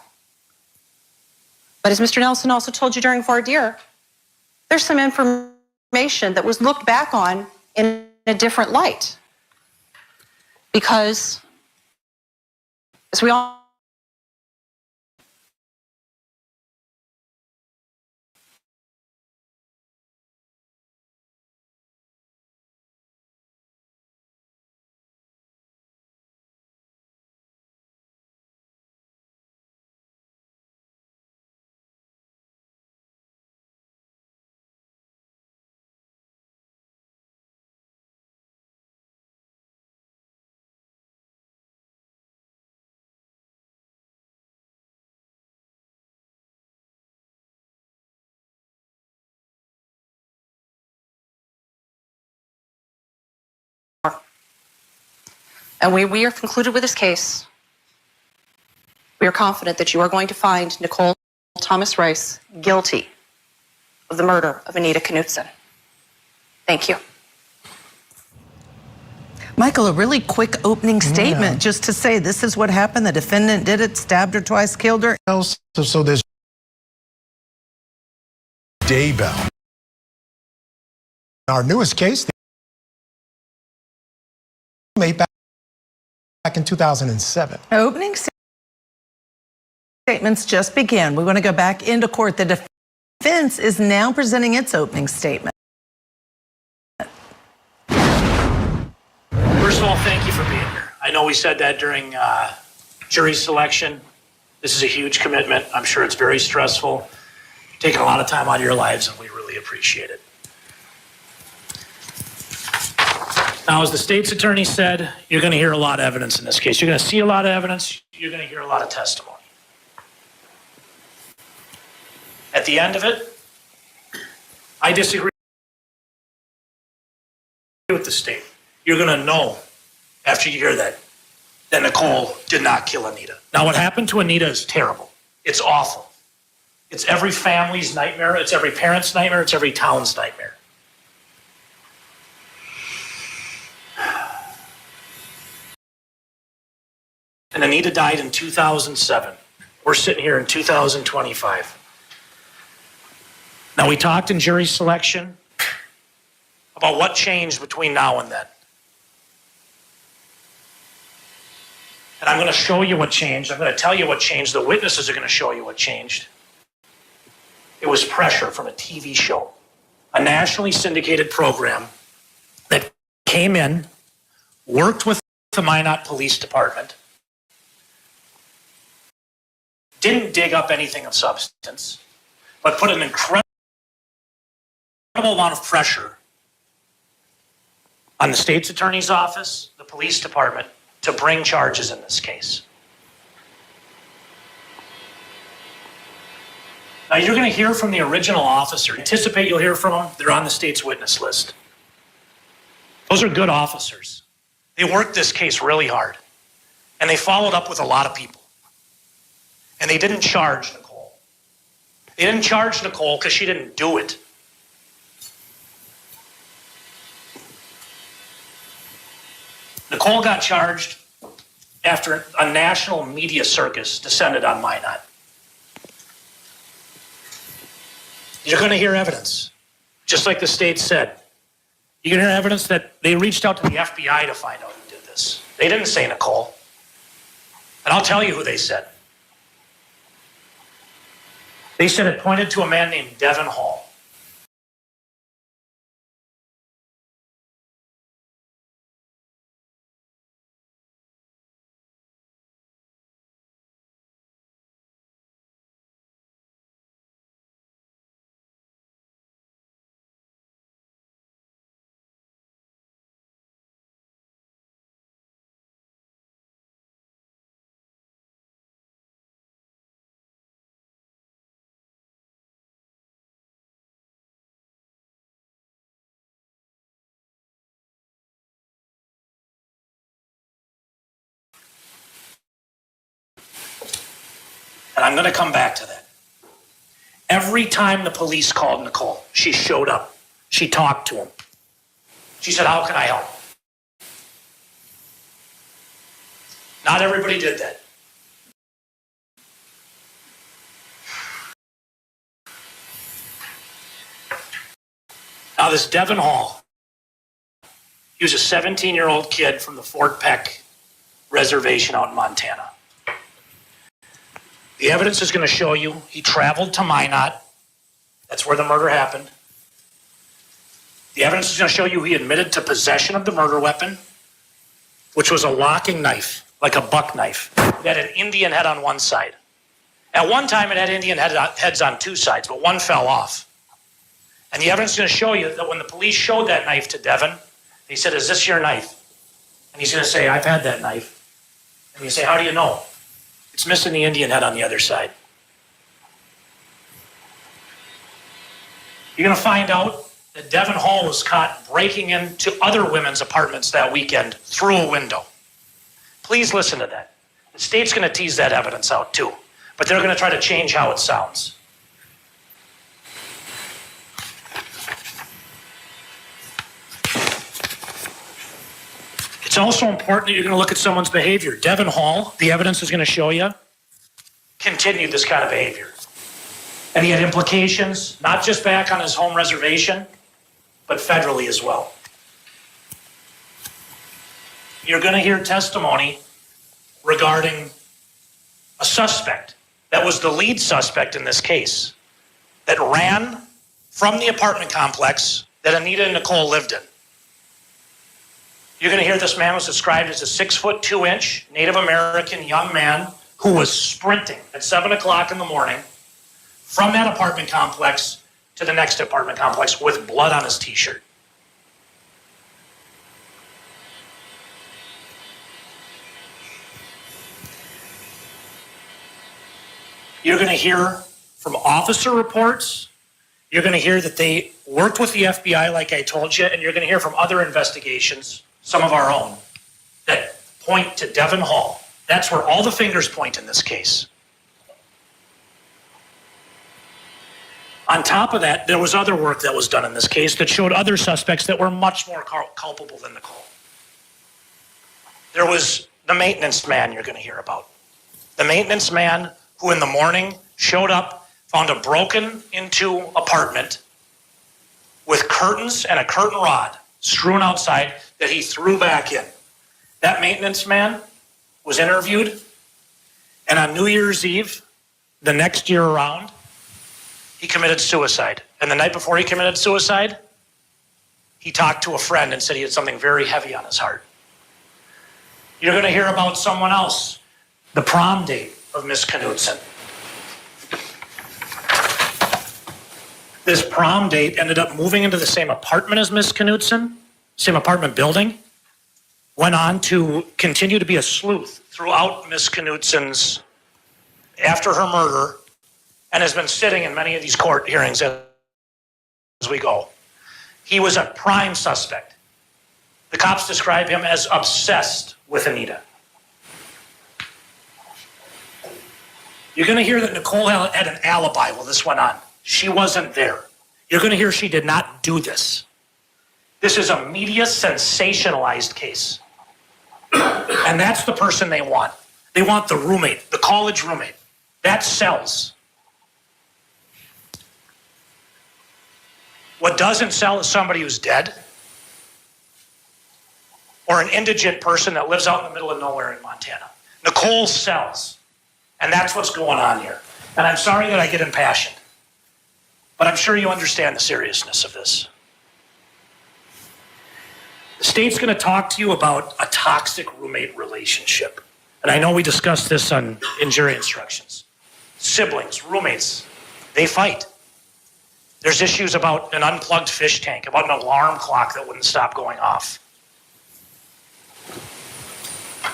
But as Mr. Nelson also told you during voir dire, there's some information that was looked back on in a different light. Because, as we all and we are concluded with this case. We are confident that you are going to find Nicole Thomas Rice guilty of the murder of Anita Knutson. Thank you. Michael, a really quick opening statement just to say this is what happened. The defendant did it, stabbed her twice, killed her. So there's Daybell. Our newest case, made back in 2007. Opening statements just began. We want to go back into court. The defense is now presenting its opening statement. First of all, thank you for being here. I know we said that during jury selection. This is a huge commitment. I'm sure it's very stressful. You're taking a lot of time out of your lives, and we really appreciate it. Now, as the state's attorney said, you're going to hear a lot of evidence in this case. You're going to see a lot of evidence. You're going to hear a lot of testimony. At the end of it, I disagree with the state. You're going to know after you hear that Nicole did not kill Anita. Now, what happened to Anita is terrible. It's awful. It's every family's nightmare. It's every parent's nightmare. It's every town's nightmare. And Anita died in 2007. We're sitting here in 2025. Now, we talked in jury selection about what changed between now and then. And I'm going to show you what changed. I'm going to tell you what changed. The witnesses are going to show you what changed. It was pressure from a TV show, a nationally syndicated program that came in, worked with the Minot Police Department, didn't dig up anything of substance, but put an incredible amount of pressure on the state's attorney's office, the police department, to bring charges in this case. Now, you're going to hear from the original officer. Anticipate you'll hear from them. They're on the state's witness list. Those are good officers. They worked this case really hard, and they followed up with a lot of people. And they didn't charge Nicole. They didn't charge Nicole because she didn't do it. Nicole got charged after a national media circus descended on Minot. You're going to hear evidence, just like the state said. You're going to hear evidence that they reached out to the FBI to find out who did this. They didn't say Nicole. And I'll tell you who they said. They said it pointed to a man named Devin Hall. And I'm going to come back to that. Every time the police called Nicole, she showed up. She talked to him. She said, "How can I help?" Not everybody did that. Now, this Devin Hall, he was a 17-year-old kid from the Fort Peck Reservation out in Montana. The evidence is going to show you he traveled to Minot. That's where the murder happened. The evidence is going to show you he admitted to possession of the murder weapon, which was a locking knife, like a buck knife. It had an Indian head on one side. At one time, it had Indian heads on two sides, but one fell off. And the evidence is going to show you that when the police showed that knife to Devin, they said, "Is this your knife?" And he's going to say, "I've had that knife." And you say, "How do you know?" It's missing the Indian head on the other side. You're going to find out that Devin Hall was caught breaking into other women's apartments that weekend through a window. Please listen to that. The state's going to tease that evidence out too, but they're going to try to change how it sounds. It's also important that you're going to look at someone's behavior. Devin Hall, the evidence is going to show you, continued this kind of behavior. And he had implications, not just back on his home reservation, but federally as well. You're going to hear testimony regarding a suspect that was the lead suspect in this case that ran from the apartment complex that Anita and Nicole lived in. You're going to hear this man was described as a 6'2" Native American young man who was sprinting at 7 o'clock in the morning from that apartment complex to the next apartment complex with blood on his t-shirt. You're going to hear from officer reports. You're going to hear that they worked with the FBI, like I told you, and you're going to hear from other investigations, some of our own, that point to Devin Hall. That's where all the fingers point in this case. On top of that, there was other work that was done in this case that showed other suspects that were much more culpable than Nicole. There was the maintenance man you're going to hear about. The maintenance man who in the morning showed up, found a broken into apartment with curtains and a curtain rod strewn outside that he threw back in. That maintenance man was interviewed, and on New Year's Eve, the next year around, he committed suicide. And the night before he committed suicide, he talked to a friend and said he had something very heavy on his heart. You're going to hear about someone else, the prom date of Miss Knudsen. This prom date ended up moving into the same apartment as Miss Knudsen, same apartment building, went on to continue to be a sleuth throughout Miss Knudsen's, after her murder, and has been sitting in many of these court hearings as we go. He was a prime suspect. The cops describe him as obsessed with Anita. You're going to hear that Nicole had an alibi while this went on. She wasn't there. You're going to hear she did not do this. This is a media sensationalized case. And that's the person they want. They want the roommate, the college roommate. That sells. What doesn't sell is somebody who's dead or an indigent person that lives out in the middle of nowhere in Montana. Nicole sells. And that's what's going on here. And I'm sorry that I get impassioned, but I'm sure you understand the seriousness of this. The state's going to talk to you about a toxic roommate relationship. And I know we discussed this in jury instructions. Siblings, roommates, they fight. There's issues about an unplugged fish tank, about an alarm clock that wouldn't stop going off.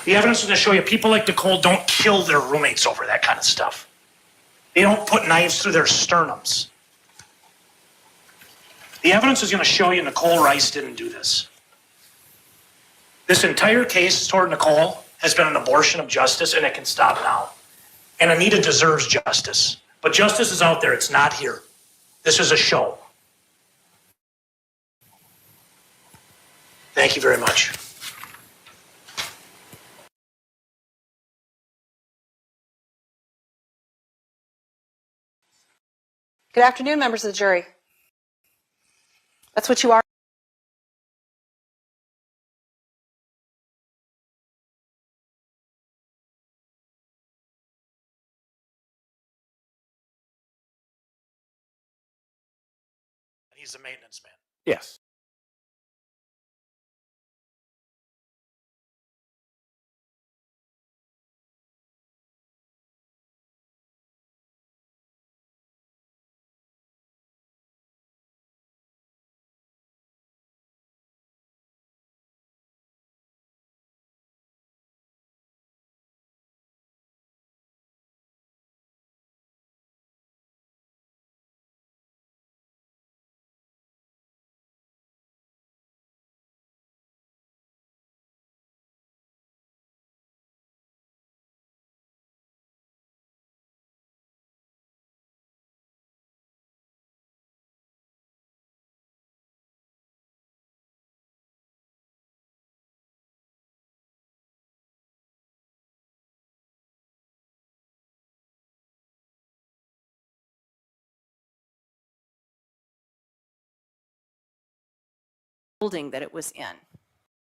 The evidence is going to show you people like Nicole don't kill their roommates over that kind of stuff. They don't put knives through their sternums. The evidence is going to show you Nicole Rice didn't do this. This entire case toward Nicole has been an abortion of justice, and it can stop now. And Anita deserves justice. But justice is out there. It's not here. This is a show. Thank you very much. Good afternoon, members of the jury. That's what you are. He's the maintenance man. Yes. Building that it was in.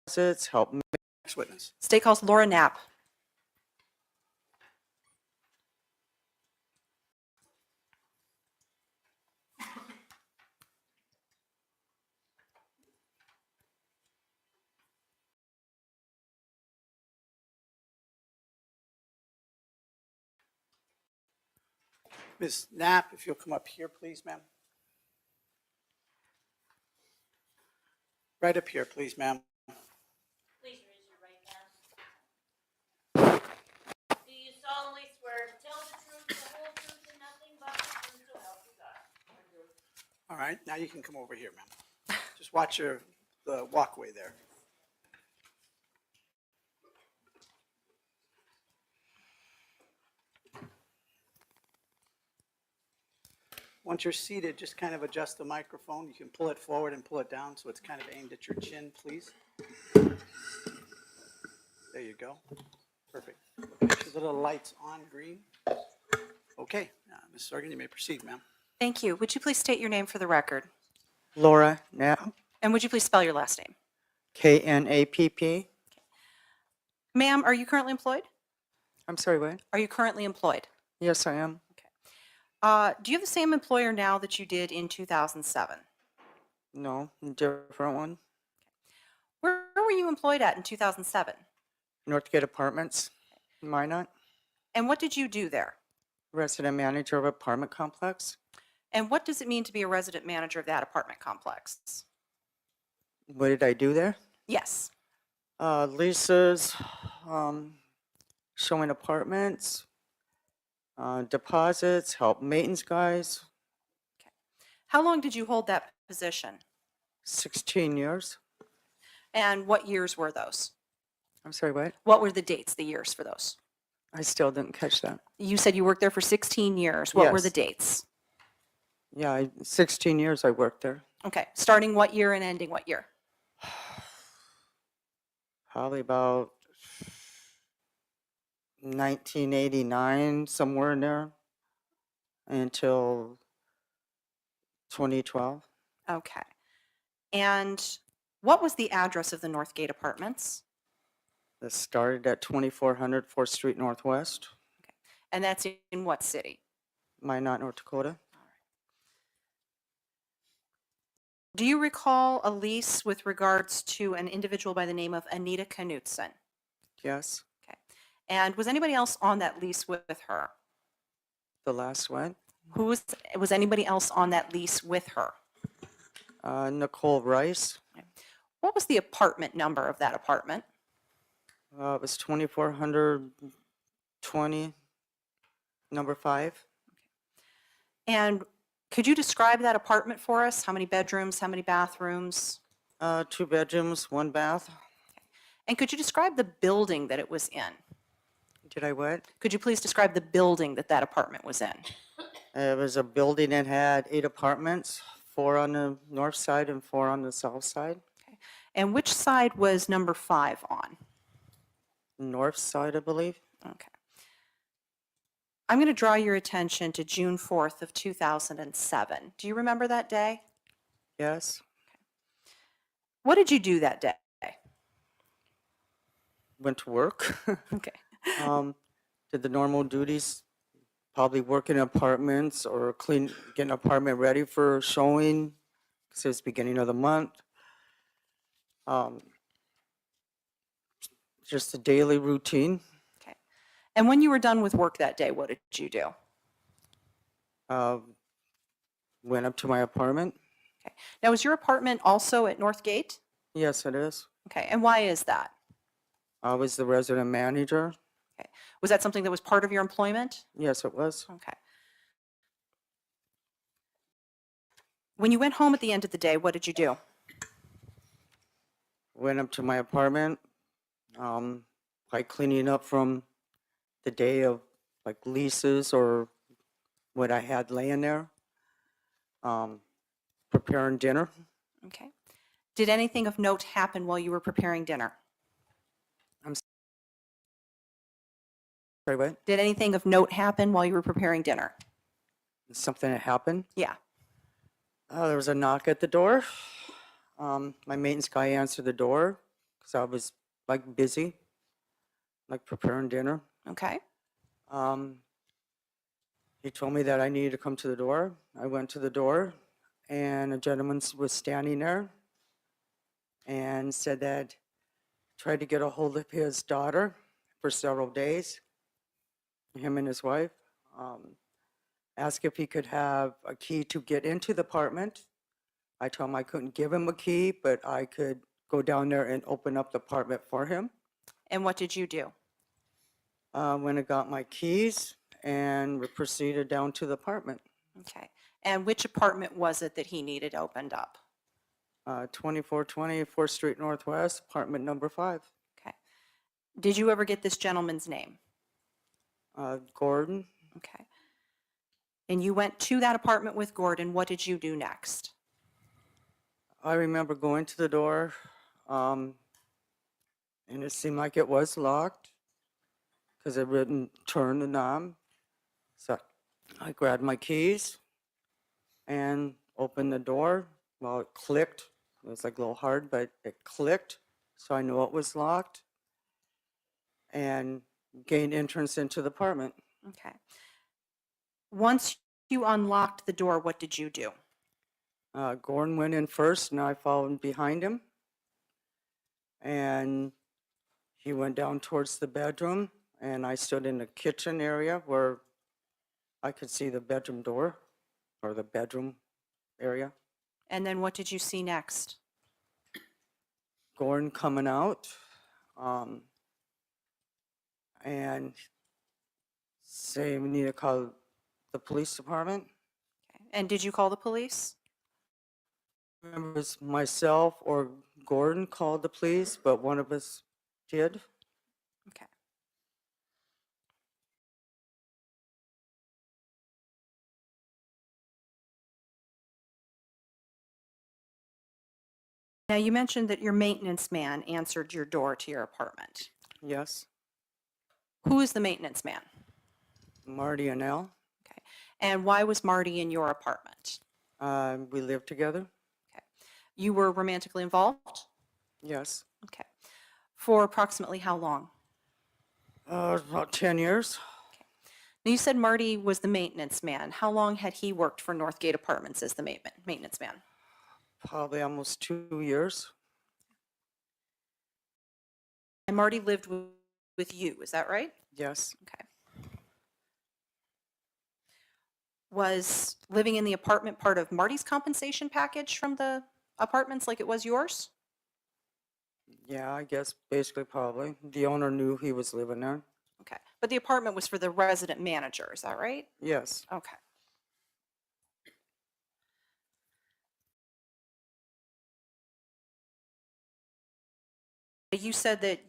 It's help next witness. State calls Laura Knapp. Ms. Knapp, if you'll come up here, please, ma'am. Right up here, please, ma'am. Please raise your right hand. Do you solemnly swear to tell the truth, the whole truth, and nothing but the truth, so help you God? All right, now you can come over here, ma'am. Just watch the walkway there. Once you're seated, just kind of adjust the microphone. You can pull it forward and pull it down so it's kind of aimed at your chin, please. There you go. Perfect. Make sure the little light's on green. Okay, Ms. Sorgan, you may proceed, ma'am. Thank you. Would you please state your name for the record? Laura Knapp, And would you please spell your last name? Knapp. Ma'am, are you currently employed? I'm sorry, what? Are you currently employed? Yes, I am. Do you have the same employer now that you did in 2007? No, different one. Where were you employed at in 2007? Northgate Apartments, Minot, And what did you do there? resident manager of apartment complex. And what does it mean to be a resident manager of that apartment complex? What did I do there? Yes. Leases, showing apartments, deposits, help maintenance guys, How long did you hold that position? 16 years. And what years were those? I'm sorry, what? What were the dates, the years for those? I still didn't catch that. You said you worked there for 16 years. What were Yes. the dates? Yeah, 16 years I worked there. Okay. Starting what year and ending what year? Probably about 1989, somewhere in there, until 2012. Okay. And what was the address of the Northgate Apartments? That started at 2400 4th Street Northwest, And that's in what city? Minot, North Dakota. Do you recall a lease with regards to an individual by the name of Anita Knutson? Yes. Okay. And was anybody else on that lease with her? The last one, Was anybody else on that lease with her? Nicole Rice. What was the apartment number of that apartment? It was 2420, number 5. And could you describe that apartment for us? How many bedrooms, how many bathrooms? 2 bedrooms, 1 bath. And could you describe the building that it was in? Did I what? Could you please describe the building that that apartment was in? It was a building that had 8 apartments, 4 on the north side and 4 on the south side. And which side was number 5 on? North side, I believe. Okay. I'm going to draw your attention to June 4th of 2007. Do you remember that day? Yes. What did you do that day? Went to work. Okay. Did the normal duties, probably work in apartments or get an apartment ready for showing, because it was beginning of the month. Just a daily routine. Okay. And when you were done with work that day, what did you do? Went up to my apartment. Okay. Now, is your apartment also at Northgate? Yes, it is. Okay. And why is that? I was the resident manager. Okay. Was that something that was part of your employment? Yes, it was. Okay. When you went home at the end of the day, what did you do? Went up to my apartment, like cleaning up from the day of like leases or what I had laying there, preparing dinner. Okay. Did anything of note happen while you were preparing dinner? Sorry, what? Did anything of note happen while you were preparing dinner? Something that happened. Yeah. There was a knock at the door. My maintenance guy answered the door because I was like busy, like preparing dinner. Okay. He told me that I needed to come to the door. I went to the door, and a gentleman was standing there and said that tried to get a hold of his daughter for several days, him and his wife. Asked if he could have a key to get into the apartment. I told him I couldn't give him a key, but I could go down there and open up the apartment for him. And what did you do? When I got my keys and we proceeded down to the apartment. Okay. And which apartment was it that he needed opened up? 2420 4th Street Northwest, apartment number 5. Okay. Did you ever get this gentleman's name? Gordon. Okay. And you went to that apartment with Gordon. What did you do next? I remember going to the door, and it seemed like it was locked because it wouldn't turn the knob. So I grabbed my keys and opened the door. Well, it clicked. It was like a little hard, but it clicked, so I knew it was locked, and gained entrance into the apartment. Okay. Once you unlocked the door, what did you do? Gordon went in first, and I followed behind him. And he went down towards the bedroom, and I stood in the kitchen area where I could see the bedroom door, or the bedroom area. And then what did you see next? Gordon coming out, and say we need to call the police department. Okay. And did you call the police? I remember it was myself or Gordon called the police, but one of us did. Okay. Now, you mentioned that your maintenance man answered your door to your apartment. Yes. Who is the maintenance man? Marty and Al. Okay. And why was Marty in your apartment? We lived together. Okay. You were romantically involved? Yes. Okay. For approximately how long? About 10 years. Now, you said Marty was the maintenance man. How long had he worked for Northgate Apartments as the maintenance man? Probably almost 2 years. And Marty lived with you, is that right? Yes. Okay. Was living in the apartment part of Marty's compensation package from the apartments like it was yours? Yeah, I guess basically probably. The owner knew he was living there. Okay. But the apartment was for the resident manager, is that right? Yes. Okay. You said that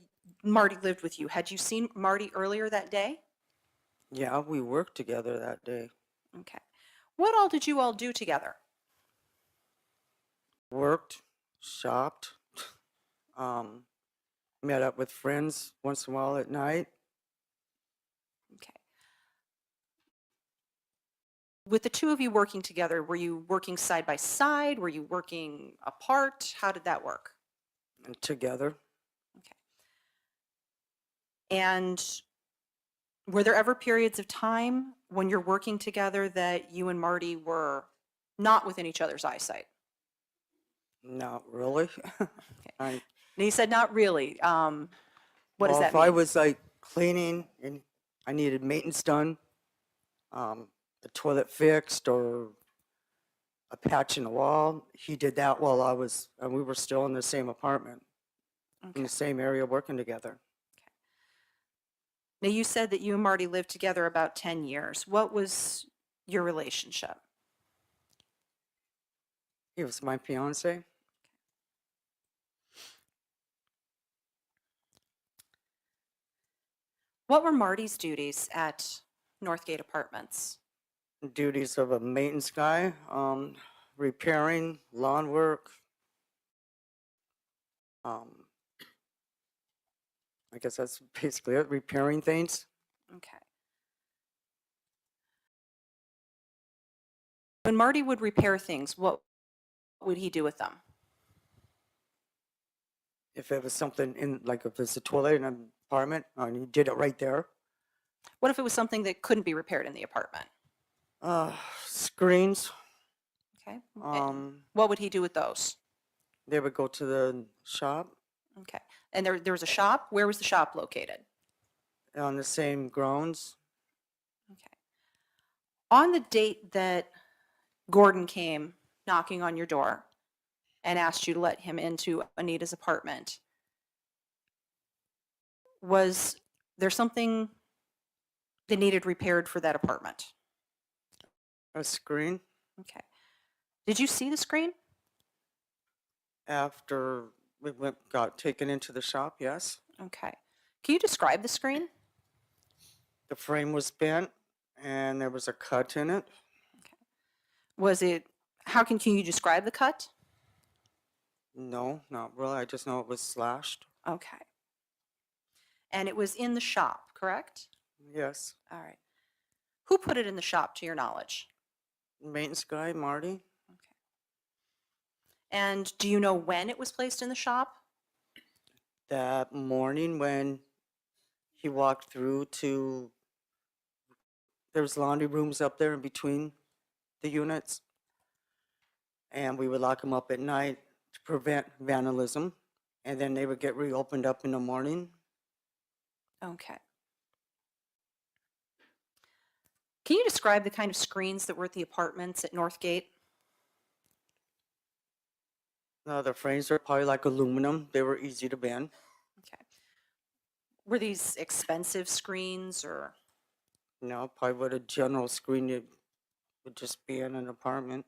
Marty lived with you. Had you seen Marty earlier that day? Yeah, we worked together that day. Okay. What all did you all do together? Worked, shopped, met up with friends once in a while at night. Okay. With the two of you working together, were you working side by side? Were you working apart? How did that work? And together. Okay. And were there ever periods of time when you're working together that you and Marty were not within each other's eyesight? Not really. Now, you said not really. What does that if mean? I was like cleaning and I needed maintenance done, the toilet fixed or a patch in the wall, he did that while we were still in the same apartment, in the same area working together. Now, you said that you and Marty lived together about 10 years. What was your relationship? He was my fiance. What were Marty's duties at Northgate Apartments? Duties of a maintenance guy, repairing, lawn work. I guess that's basically it, repairing things. Okay. When Marty would repair things, what would he do with them? If it was something in, like if it's a toilet in an apartment, and he did it right there. What if it was something that couldn't be repaired in the apartment? Screens. Okay. And what would he do with those? They would go to the shop. Okay. And there was a shop? Where was the shop located? On the same grounds. Okay. On the date that Gordon came knocking on your door and asked you to let him into Anita's apartment, was there something that needed repaired for that apartment? A screen. Okay. Did you see the screen? After we got taken into the shop, yes. Okay. Can you describe the screen? The frame was bent and there was a cut in it. Was it, can you describe the cut? No, not really. I just know it was slashed. Okay. And it was in the shop, correct? Yes. All right. Who put it in the shop to your knowledge? Maintenance guy, Marty. And do you know when it was placed in the shop? That morning when he walked through to, there's laundry rooms up there in between the units. And we would lock them up at night to prevent vandalism. And then they would get reopened up in the morning. Okay. Can you describe the kind of screens that were at the apartments at Northgate? The frames were probably like aluminum. They were easy to bend. Okay. Were these expensive screens or? No, probably what a general screen would just be in an apartment.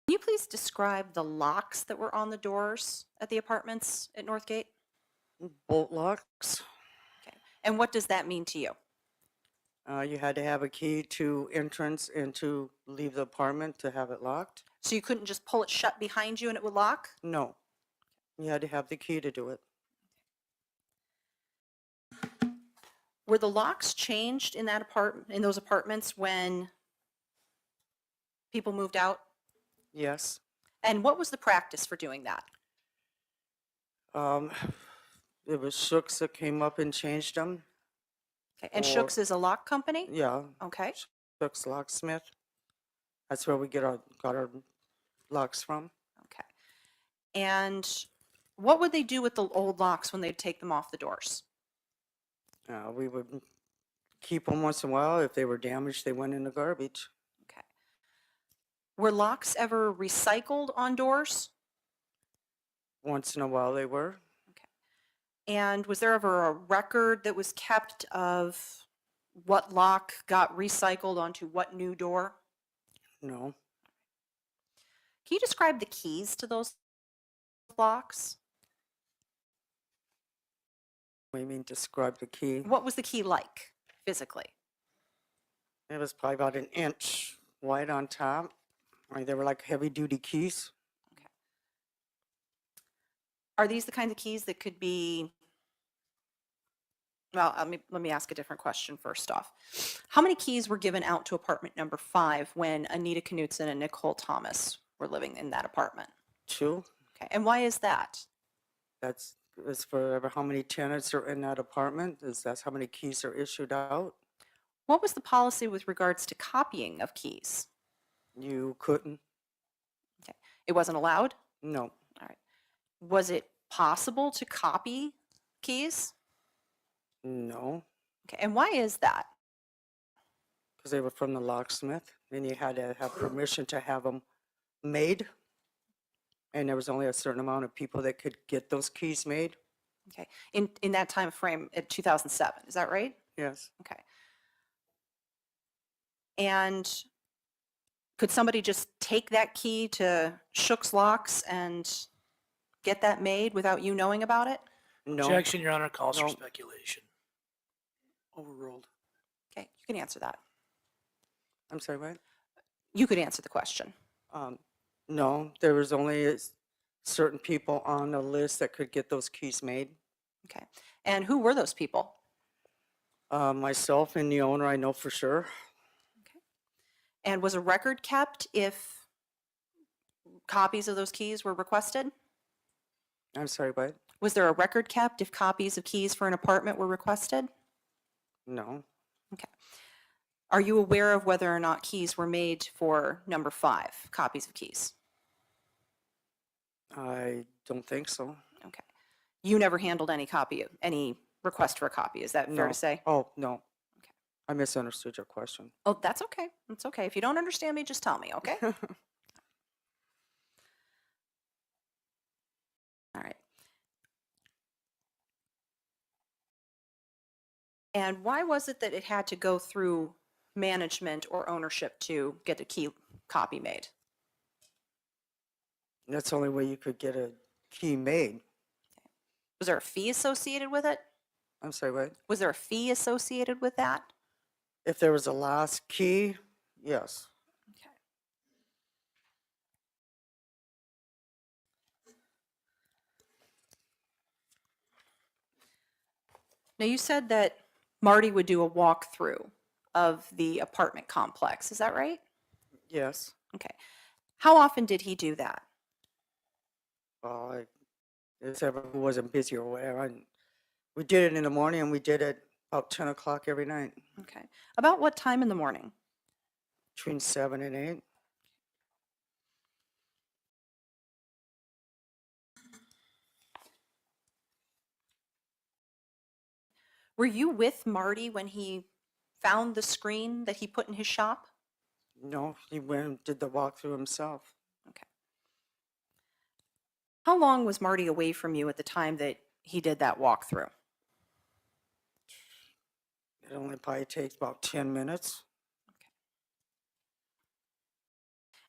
Can you please describe the locks that were on the doors at the apartments at Northgate? Bolt locks. Okay. And what does that mean to you? You had to have a key to entrance and to leave the apartment to have it locked. So you couldn't just pull it shut behind you and it would lock? No, you had to have the key to do it. Were the locks changed in those apartments when people moved out? Yes. And what was the practice for doing that? It was Shooks that came up and changed them. Okay. And Or- Shooks is a lock company? Yeah, Okay. Shooks Locksmith. That's where we got our locks from. Okay. And what would they do with the old locks when they'd take them off the doors? We would keep them once in a while. If they were damaged, they went in the garbage. Okay. Were locks ever recycled on doors? Once in a while they were. And was there ever a record that was kept of what lock got recycled onto what new door? No. Can you describe the keys to those locks? What do you mean describe the key? What was the key like physically? It was probably about an inch wide on top. They were like heavy duty keys. Are these the kinds of keys that could be, well, let me ask a different question first off. How many keys were given out to apartment number 5 when Anita Knutson and Nicole Thomas were living in that apartment? 2. Okay, and why is that? That's for how many tenants are in that apartment. That's how many keys are issued out. What was the policy with regards to copying of keys? You couldn't. Okay, it wasn't allowed? No. All right. Was it possible to copy keys? No. Okay, and why is that? Because they were from the locksmith, and you had to have permission to have them made. And there was only a certain amount of people that could get those keys made. Okay, in that time frame at 2007, is that right? Yes. Okay. And could somebody just take that key to Shook's Locks and get that made without you knowing about it? No. Objection, Your Honor, calls for No. speculation. Overruled. Okay, you can answer that. I'm sorry, what? You could answer the question. No, there was only certain people on the list that could get those keys made. Okay. And who were those people? Myself and the owner, I know for sure. And was a record kept if copies of those keys were requested? I'm sorry, what? Was there a record kept if copies of keys for an apartment were requested? No. Okay. Are you aware of whether or not keys were made for number 5, copies of keys? I don't think so. Okay. You never handled any request for a copy, is that fair No. to say? Oh, no. Okay. I misunderstood your question. Oh, that's okay. It's okay. If you don't understand me, just tell me, okay? All right. And why was it that it had to go through management or ownership to get a key copy made? That's the only way you could get a key made. Was there a fee associated with it? I'm sorry, what? Was there a fee associated with that? If there was a last key, yes. Okay. Now you said that Marty would do a walkthrough of the apartment complex. Is that right? Yes. Okay. How often did he do that? If ever wasn't busy or whatever. We did it in the morning and we did it about 10 o'clock every night, Okay. About what time in the morning? between 7 and 8. Were you with Marty when he found the screen that he put in his shop? No, he went and did the walkthrough himself. Okay. How long was Marty away from you at the time that he did that walkthrough? It only probably takes about 10 minutes.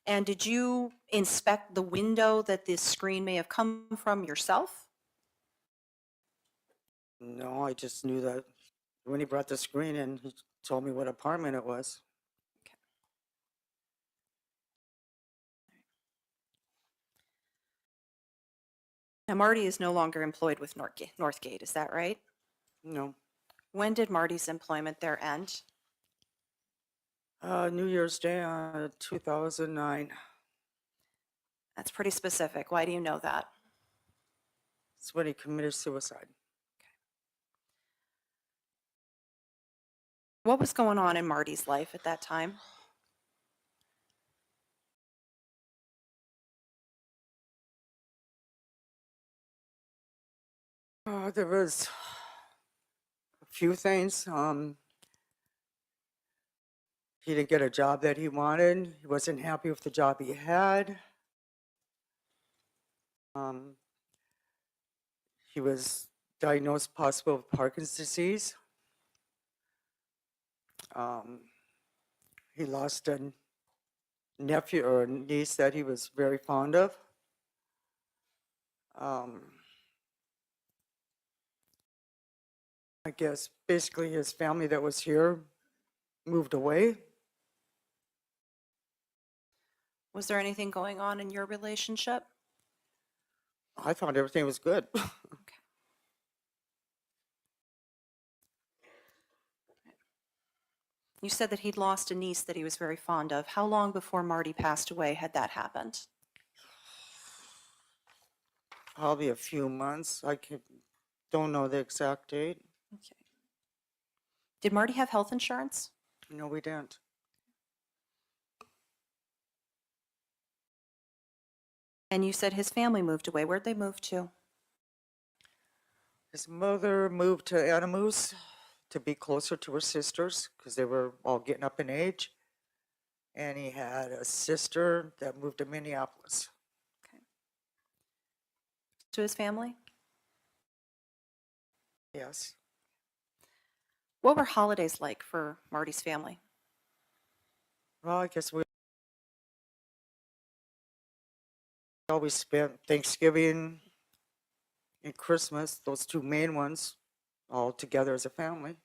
And did you inspect the window that this screen may have come from yourself? No, I just knew that when he brought the screen in, he told me what apartment it was. Now, Marty is no longer employed with Northgate, is that right? No. When did Marty's employment there end? New Year's Day, 2009. That's pretty specific. Why do you know that? That's when he committed suicide. What was going on in Marty's life at that time? There was a few things. He didn't get a job that he wanted. He wasn't happy with the job he had. He was diagnosed possible with Parkinson's disease. He lost a nephew or a niece that he was very fond of. I guess basically his family that was here moved away. Was there anything going on in your relationship? I thought everything was good. You said that he'd lost a niece that he was very fond of. How long before Marty passed away had that happened? Probably a few months. Don't know the exact date. Okay. Did Marty have health insurance? No, we didn't. And you said his family moved away. Where'd they move to? His mother moved to Animus to be closer to her sisters because they were all getting up in age. And he had a sister that moved to Minneapolis. Okay. To his family? Yes. What were holidays like for Marty's family? Well, I guess we always spent Thanksgiving and Christmas, those two main ones, all together as a family.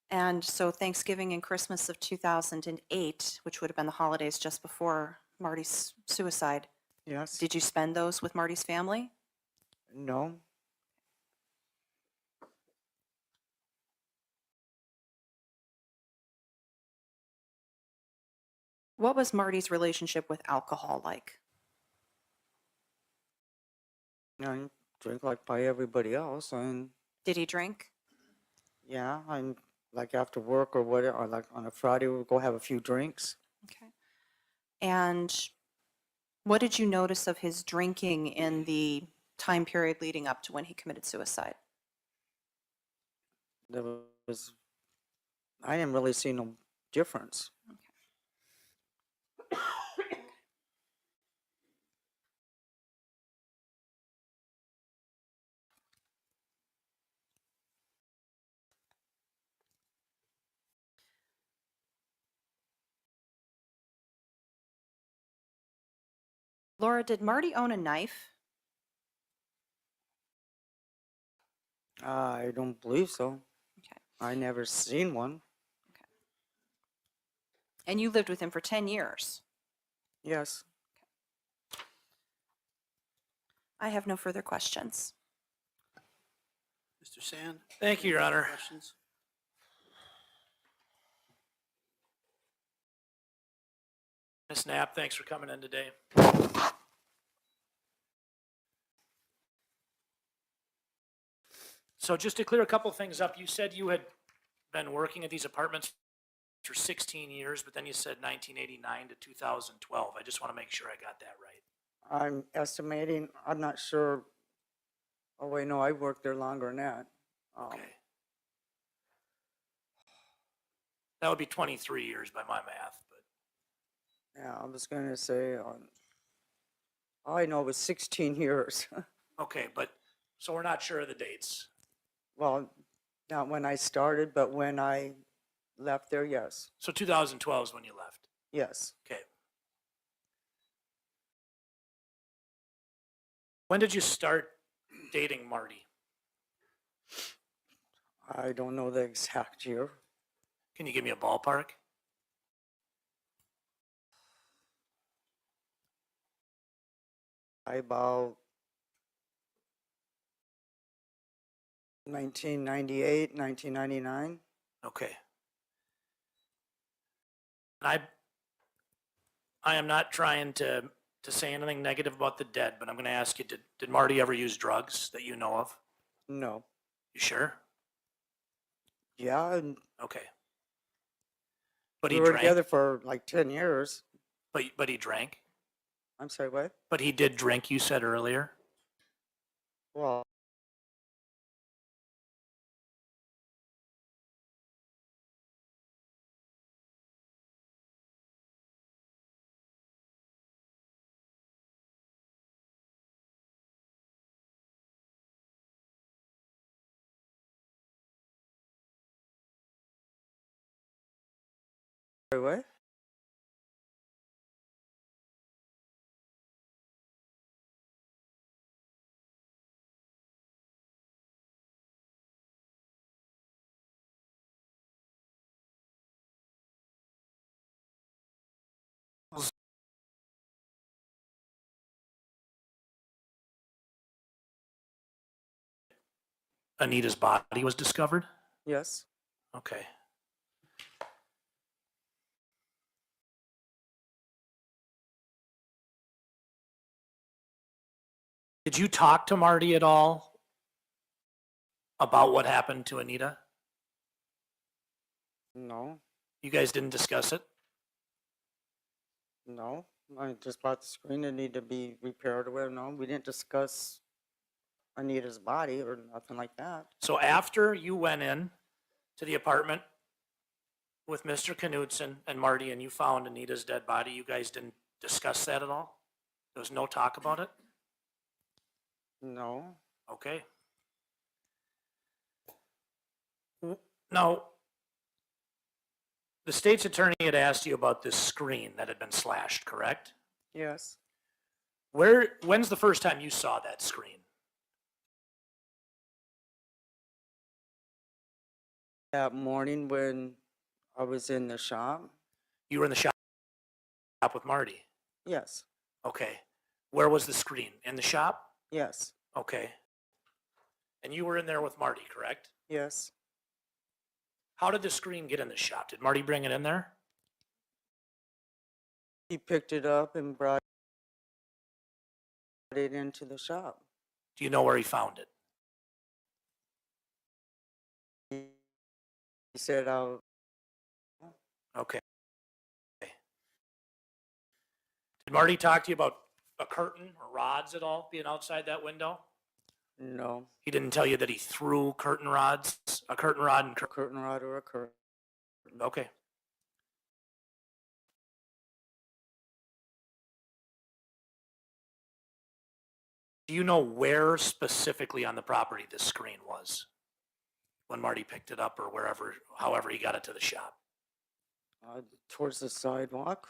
And so Thanksgiving and Christmas of 2008, which would have been the holidays just before Marty's suicide. Yes. Did you spend those with Marty's family? No. What was Marty's relationship with alcohol like? I drink like by everybody else, and Did he drink? yeah, I'm like after work or whatever, or like on a Friday we'll go have a few drinks. Okay. And what did you notice of his drinking in the time period leading up to when he committed suicide? There was, I didn't really see no difference. Laura, did Marty own a knife? I don't believe so. Okay. I never seen one. And you lived with him for 10 years? Yes. I have no further questions. Mr. Sand? Thank you, Your Honor. Questions? Ms. Knapp, thanks for coming in today. So just to clear a couple things up, you said you had been working at these apartments for 16 years, but then you said 1989 to 2012. I just want to make sure I got that right. I'm estimating, I'm not sure. Oh, wait, no, I've worked there longer than that. Okay. That would be 23 years by my math, but Yeah, I was going to say, all I know was 16 years. okay, but so we're not sure of the dates. Well, not when I started, but when I left there, yes. So 2012 is when you left. Yes. Okay. When did you start dating Marty? I don't know the exact year. Can you give me a ballpark? About 1998, 1999. Okay. And I am not trying to say anything negative about the dead, but I'm going to ask you, did Marty ever use drugs that you know of? No. You sure? Yeah, and Okay. But we he were drank? together for like 10 years. But he drank? I'm sorry, what? But he did drink, you said earlier? Well, sorry, what? Anita's body was discovered? Yes. Okay. Did you talk to Marty at all about what happened to Anita? No. You guys didn't discuss it? No. I just bought the screen that needed to be repaired or whatever. No, we didn't discuss Anita's body or nothing like that. So after you went in to the apartment with Mr. Knudsen and Marty and you found Anita's dead body, you guys didn't discuss that at all? There was no talk about it? No. Okay. Now, the state's attorney had asked you about this screen that had been slashed, correct? Yes. When's the first time you saw that screen? That morning when I was in the shop. You were in the shop with Marty? Yes. Okay. Where was the screen? In the shop? Yes. Okay. And you were in there with Marty, correct? Yes. How did the screen get in the shop? Did Marty bring it in there? He picked it up and brought it into the shop. Do you know where he found it? He said, Okay. Did Marty talk to you about a curtain or rods at all being outside that window? no. He didn't tell you that he threw curtain rods, a curtain rod and Curtain rod or a curtain. okay. Do you know where specifically on the property this screen was when Marty picked it up or wherever, however he got it to the shop? Towards the sidewalk.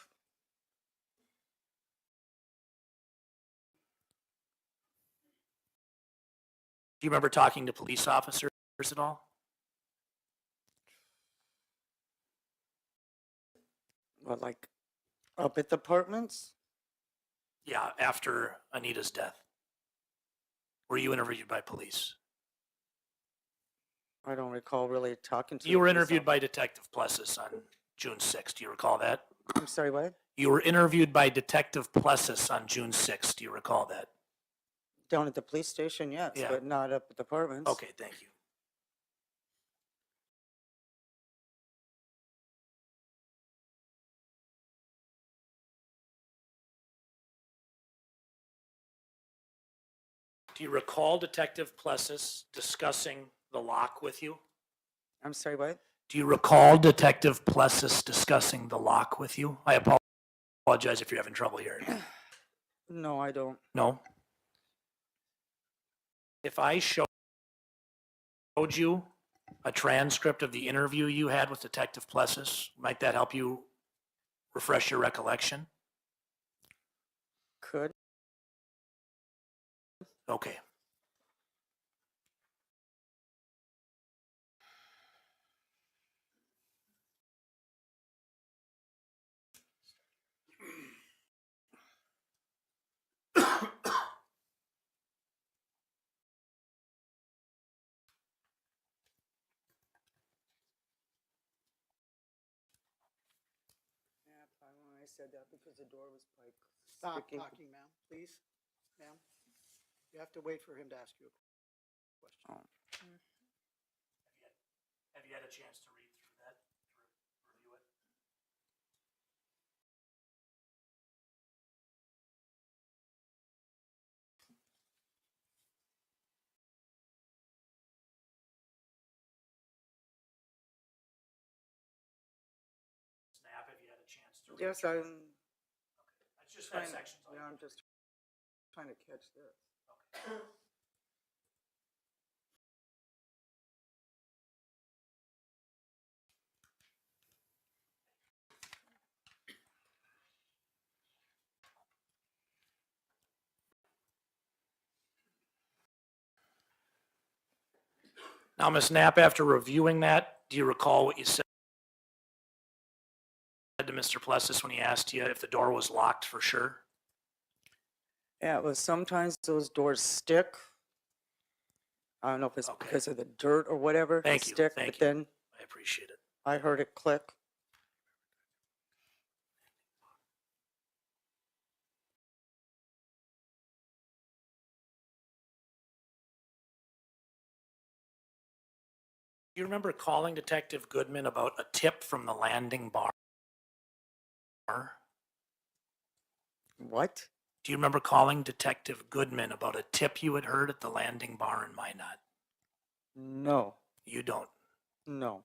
Do you remember talking to police officers at all? What, like up at the apartments? Yeah, after Anita's death. Were you interviewed by police? I don't recall really talking to You were the police interviewed by Detective Plessis on June 6th. Do you recall that? I'm sorry, what? You were interviewed by Detective Plessis on June 6th. Do you recall that? Down at the police station, yes, Yeah. but not up at the apartments. Okay, thank you. Do you recall Detective Plessis discussing the lock with you? I'm sorry, what? Do you recall Detective Plessis discussing the lock with you? I apologize if you're having trouble hearing. No, I don't. No? If I showed you a transcript of the interview you had with Detective Plessis, might that help you refresh your recollection? Could. Okay. Yeah, probably when I said that because the door was like Stop sticking. talking, ma'am, please. Ma'am, you have to wait for him to ask you a question. Oh. Have you had a chance to read through that, to review it? Snap, have you had a chance to read Yes, through it? I'm It's just got trying, sections on yeah, it. I'm just trying to catch this. Now, Ms. Knapp, after reviewing that, do you recall what you said to Mr. Plessis when he asked you if the door was locked for sure? Yeah, it was sometimes those doors stick. I don't know if it's Okay. because of the dirt or whatever. They Thank you, stick, thank but you. then I appreciate it. I heard it click. Do you remember calling Detective Goodman about a tip from the landing bar? What? Do you remember calling Detective Goodman about a tip you had heard at the landing bar in Minot? No, You don't. no.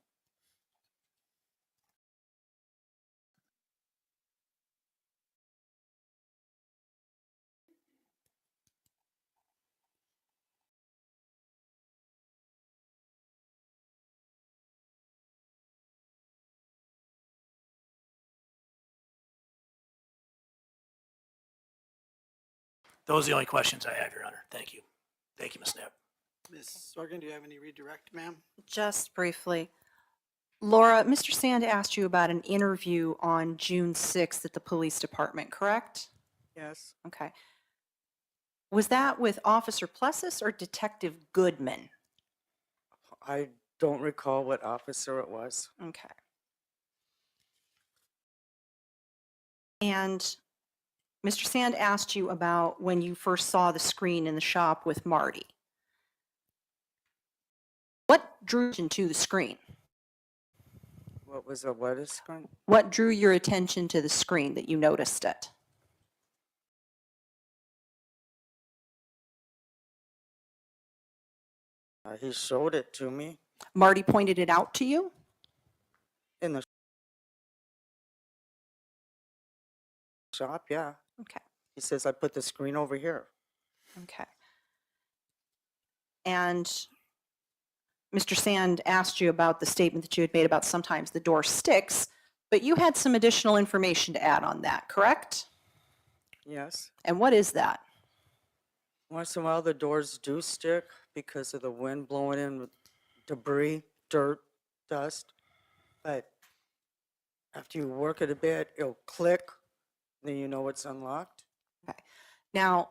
Those are the only questions I have, Your Honor. Thank you. Thank you, Ms. Knapp. Ms. Sorgan, do you have any redirect, ma'am? Just briefly. Laura, Mr. Sand asked you about an interview on June 6th at the police department, correct? Yes. Okay. Was that with Officer Plessis or Detective Goodman? I don't recall what officer it was. Okay. And Mr. Sand asked you about when you first saw the screen in the shop with Marty. What drew you to the screen? What was a what is going? What drew your attention to the screen that you noticed it? He showed it to me Marty pointed it out to you? in the shop, yeah. Okay. He says, I put the screen over here. Okay. And Mr. Sand asked you about the statement that you had made about sometimes the door sticks, but you had some additional information to add on that, correct? Yes. And what is that? Once in a while, the doors do stick because of the wind blowing in with debris, dirt, dust. But after you work it a bit, it'll click, then you know it's unlocked. Okay. Now,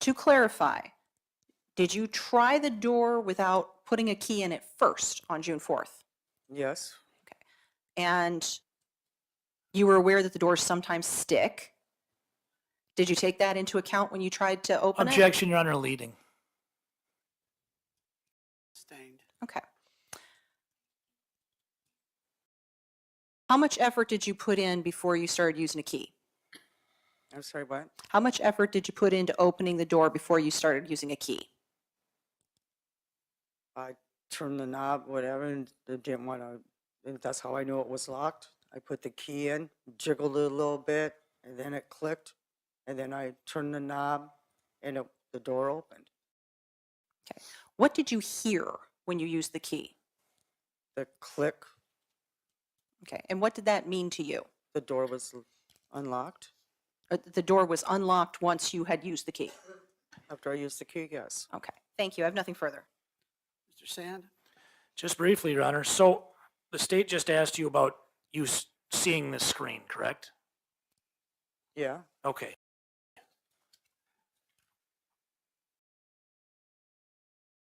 to clarify, did you try the door without putting a key in it first on June 4th. Yes, And you were aware that the doors sometimes stick. Did you take that into account when you tried to open it? Objection, Your Honor, leading. Sustained. Okay. How much effort did you put in before you started using a key? I'm sorry, what? How much effort did you put into opening the door before you started using a key? I turned the knob, whatever, and they didn't want to, and that's how I knew it was locked. I put the key in, jiggled it a little bit, and then it clicked, and then I turned the knob, and the door opened. Okay. What did you hear when you used the key? The click, Okay. And what did that mean to you? the door was unlocked. The door was unlocked once you had used the key. After I used the key, yes. Okay. Thank you. I have nothing further. Mr. Sand? Just briefly, Your Honor. So the state just asked you about you seeing this screen, correct? Yeah, Okay.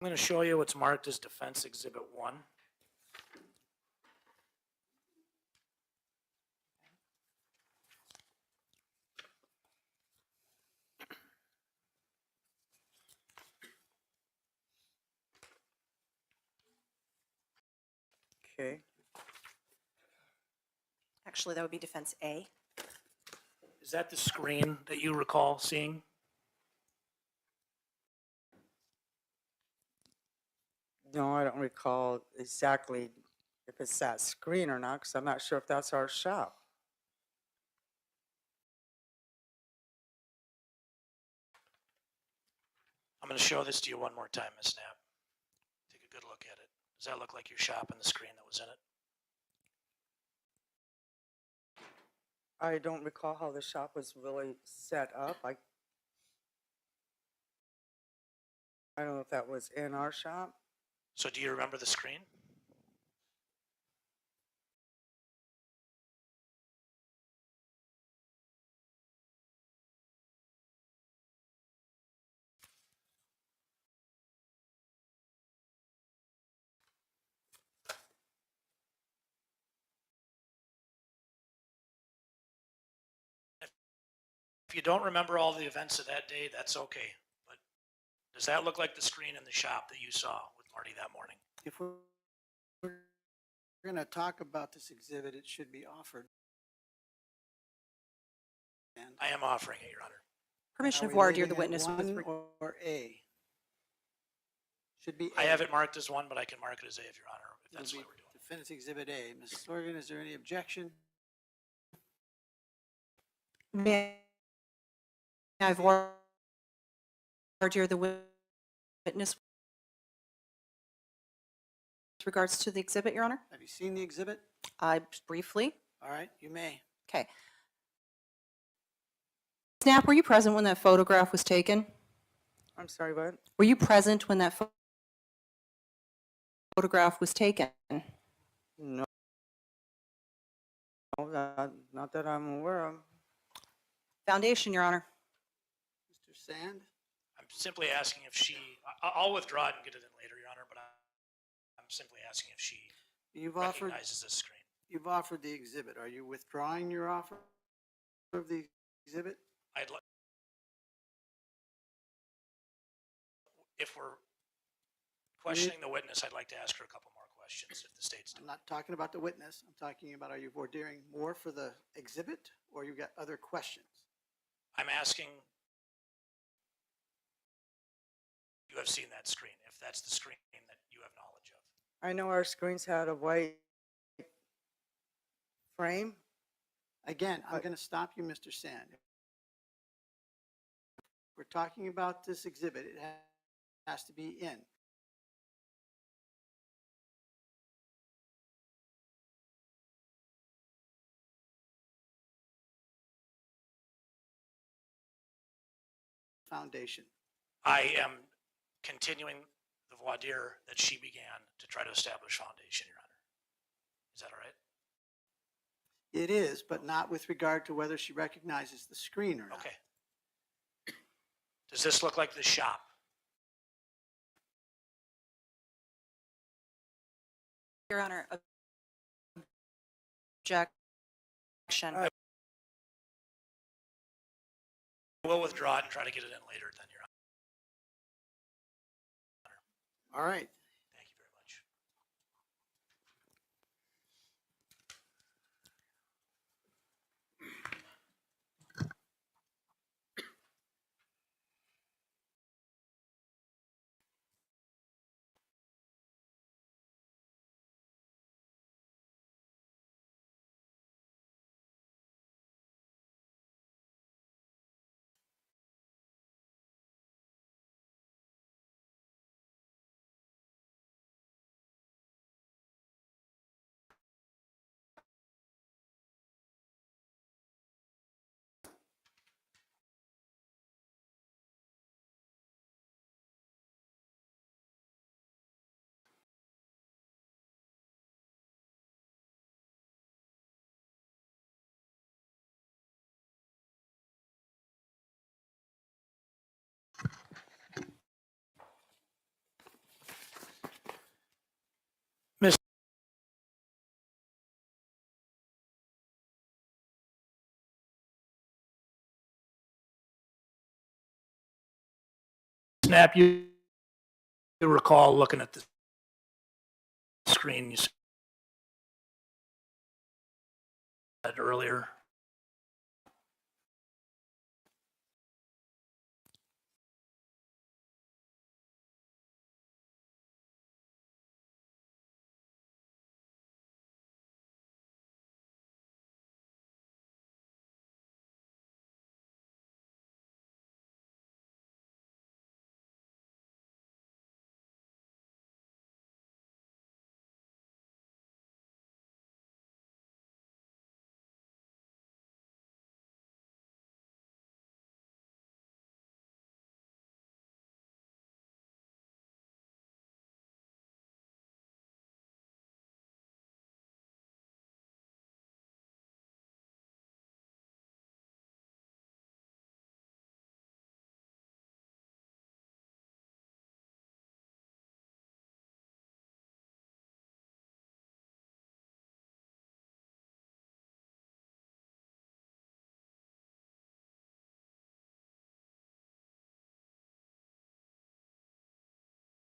I'm going to show you what's marked as Defense Exhibit 1. okay. Actually, that would be Defense A. Is that the screen that you recall seeing? No, I don't recall exactly if it's that screen or not, because I'm not sure if that's our shop. I'm going to show this to you one more time, Ms. Knapp. Take a good look at it. Does that look like your shop and the screen that was in it? I don't recall how the shop was really set up. I don't know if that was in our shop. So do you remember the screen? If you don't remember all the events of that day, that's okay. But does that look like the screen in the shop that you saw with Marty that morning? If we're going to talk about this exhibit, it should be offered. And I am offering it, Your Honor. Permission are of we voir dire leaving the it witness. one or A? Should be A. I have it marked as 1, but I can mark it as A if Your Honor, if that's It'll what be we're doing. Defense Exhibit A. Mrs. Sorgan, is there any objection? May I voir dire the witness with regards to the exhibit, Your Honor? Have you seen the exhibit? Briefly. All right, you may. Okay. Snap, were you present when that photograph was taken? I'm sorry, what? Were you present when that photograph was taken? No. Not that I'm aware of. Foundation, Your Honor. Mr. Sand? I'm simply asking if she, I'll withdraw it and get it in later, Your Honor, but I'm simply asking if she You've offered, recognizes this screen. you've offered the exhibit. Are you withdrawing your offer of the exhibit? If we're questioning the witness, I'd like to ask her a couple more questions if the state's I'm not talking about the witness. I'm talking about, are you voir diring more for the exhibit or you got other questions? I'm asking, you have seen that screen, if that's the screen that you have knowledge of. I know our screens had a white frame. Again, I'm going to stop you, Mr. Sand. We're talking about this exhibit. It has to be in. Foundation. I am continuing the voir dire that she began to try to establish foundation, Your Honor. Is that all right? It is, but not with regard to whether she recognizes the screen or not. Okay. Does this look like the shop? Your Honor, objection. We'll withdraw it and try to get it in later then, Your Honor. All right. Thank you very much. Ms. Snap, you recall looking at the screen you said earlier